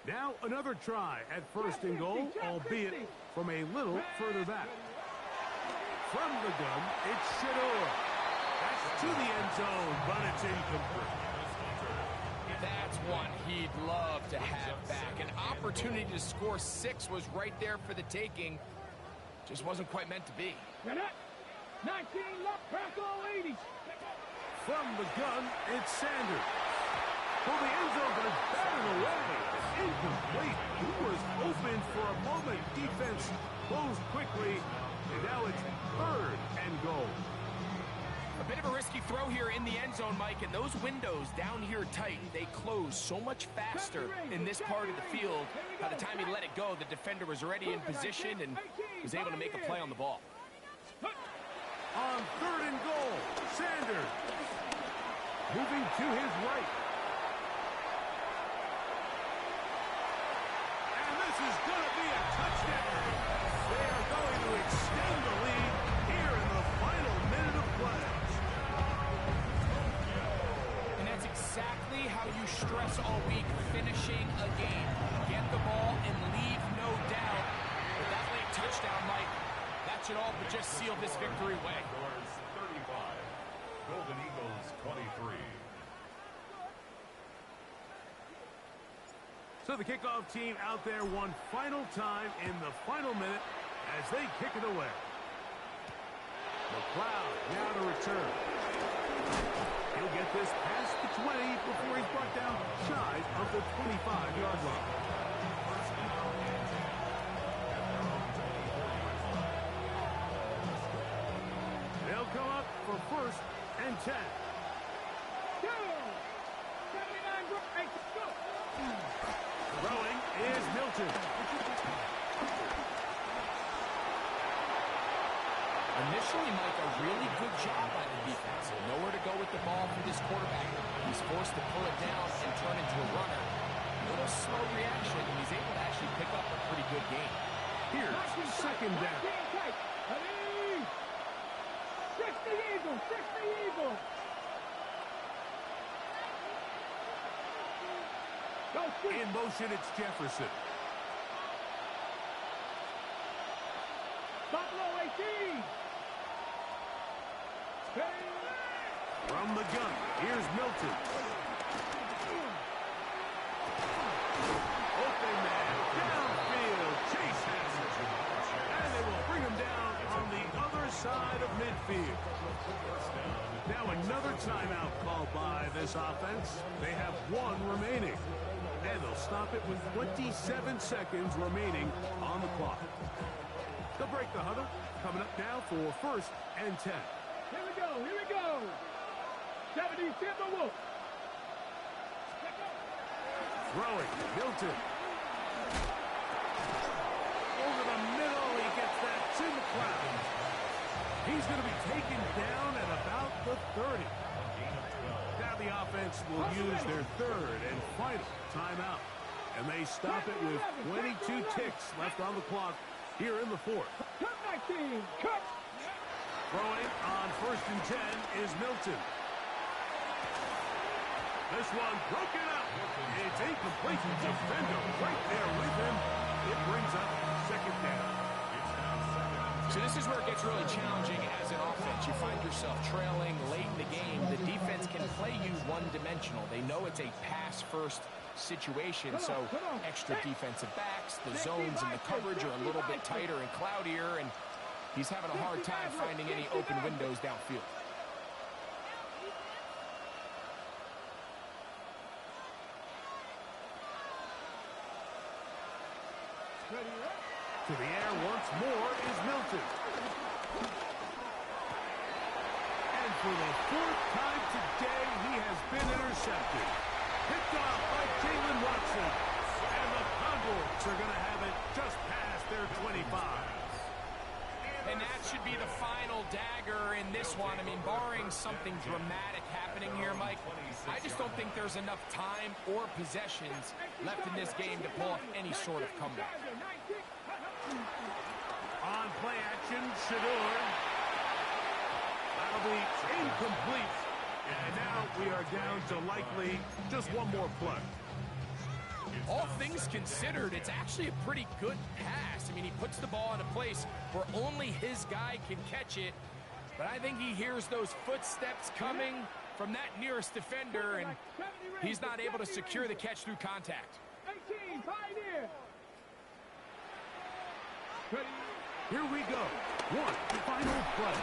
[SPEAKER 10] Now another try at 1st and goal, albeit from a little further back. From the gun, it's Shador. That's to the end zone, but it's incomplete.
[SPEAKER 11] That's one he'd love to have back. An opportunity to score 6 was right there for the taking. Just wasn't quite meant to be.
[SPEAKER 2] 19 left, Bronco 80.
[SPEAKER 10] From the gun, it's Sanders. For the end zone, but it's batted away. Incomplete. He was open for a moment. Defense closed quickly, and now it's 3rd and goal.
[SPEAKER 11] A bit of a risky throw here in the end zone, Mike, and those windows down here tight, they close so much faster in this part of the field. By the time he let it go, the defender was already in position and was able to make a play on the ball.
[SPEAKER 10] On to his right. And this is going to be a touchdown. They are going to extend the lead here in the final minute of play.
[SPEAKER 11] And that's exactly how you stress all week, finishing a game. Get the ball and leave no doubt. But that late touchdown, Mike, that should all but just seal this victory away.
[SPEAKER 4] Scores 35. Golden Eagles 23.
[SPEAKER 10] So the kickoff team out there one final time in the final minute as they kick it away. McLeod now to return. He'll get this past the 20 before he's brought down shy of the 25-yard line. They'll come up for 1st and 10. Throwing is Milton.
[SPEAKER 11] Initially, Mike, a really good job by the defense. Nowhere to go with the ball for this quarterback. He's forced to pull it down and turn into a runner. A little slow reaction, and he's able to actually pick up a pretty good game.
[SPEAKER 10] Here's 2nd down.
[SPEAKER 2] 60 Eagles, 60 Eagles.
[SPEAKER 10] In motion, it's Jefferson.
[SPEAKER 2] Buffalo 18.
[SPEAKER 10] From the gun, here's Milton. Open man, downfield, Chase has it. And they will bring him down on the other side of midfield. Now another timeout called by this offense. They have 1 remaining. And they'll stop it with 27 seconds remaining on the clock. They'll break the huddle. Coming up now for 1st and 10.
[SPEAKER 2] Here we go, here we go. 70 Timberwolves.
[SPEAKER 10] Throwing, Milton. Over the middle, he gets that to McLeod. He's going to be taken down at about the 30. Now the offense will use their 3rd and final timeout. And they stop it with 22 ticks left on the clock here in the 4th.
[SPEAKER 2] Cut 19, cut.
[SPEAKER 10] Throwing on 1st and 10 is Milton. This one broken up. It's incomplete. Defender right there with him. It brings up 2nd down.
[SPEAKER 11] So this is where it gets really challenging as an offense. You find yourself trailing late in the game. The defense can play you one-dimensional. They know it's a pass-first situation, so extra defensive backs, the zones and the coverage are a little bit tighter and cloudier, and he's having a hard time finding any open windows downfield.
[SPEAKER 10] To the air once more is Milton. And for the 4th time today, he has been intercepted. Picked off by Jalen Watson. And the Condors are going to have it just past their 25.
[SPEAKER 11] And that should be the final dagger in this one. I mean, barring something dramatic happening here, Mike, I just don't think there's enough time or possessions left in this game to pull off any sort of comeback.
[SPEAKER 10] On play action, Shador. That'll be incomplete. And now we are down to likely just one more play.
[SPEAKER 11] All things considered, it's actually a pretty good pass. I mean, he puts the ball in a place where only his guy can catch it. But I think he hears those footsteps coming from that nearest defender, and he's not able to secure the catch through contact.
[SPEAKER 2] 18, Pioneer.
[SPEAKER 10] Here we go. One final play.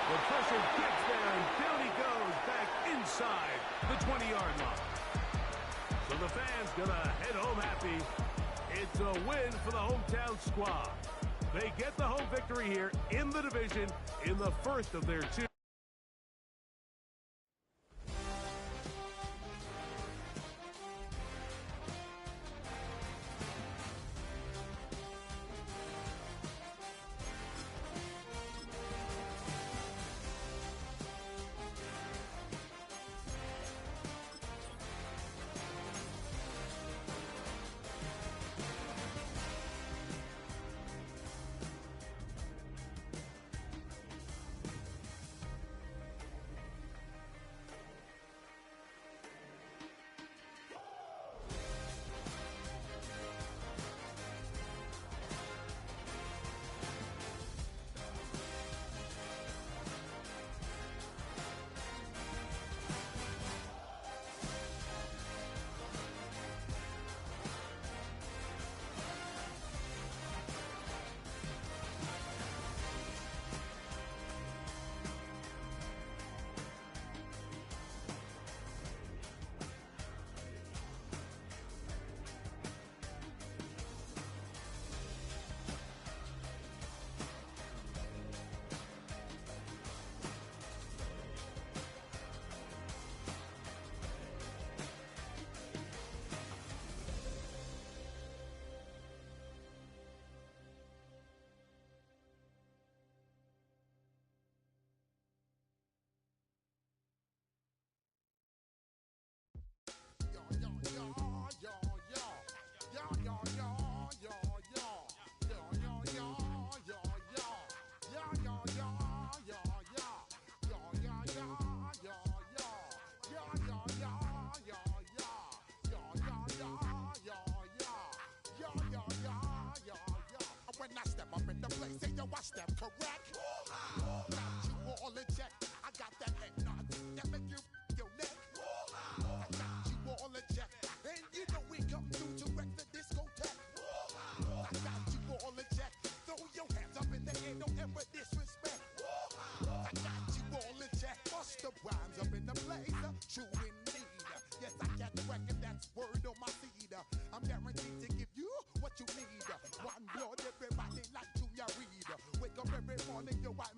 [SPEAKER 10] The pressure gets there, and down he goes back inside the 20-yard line. So the fans gonna head home happy. It's a win for the hometown squad. They get the home victory here in the division in the 1st of their 2.
[SPEAKER 7] true indeed. Yes, I got the record, that's word on my seed. I'm guaranteed to give you what you need. One blood, everybody like Junior Reed. Wake up every morning, you want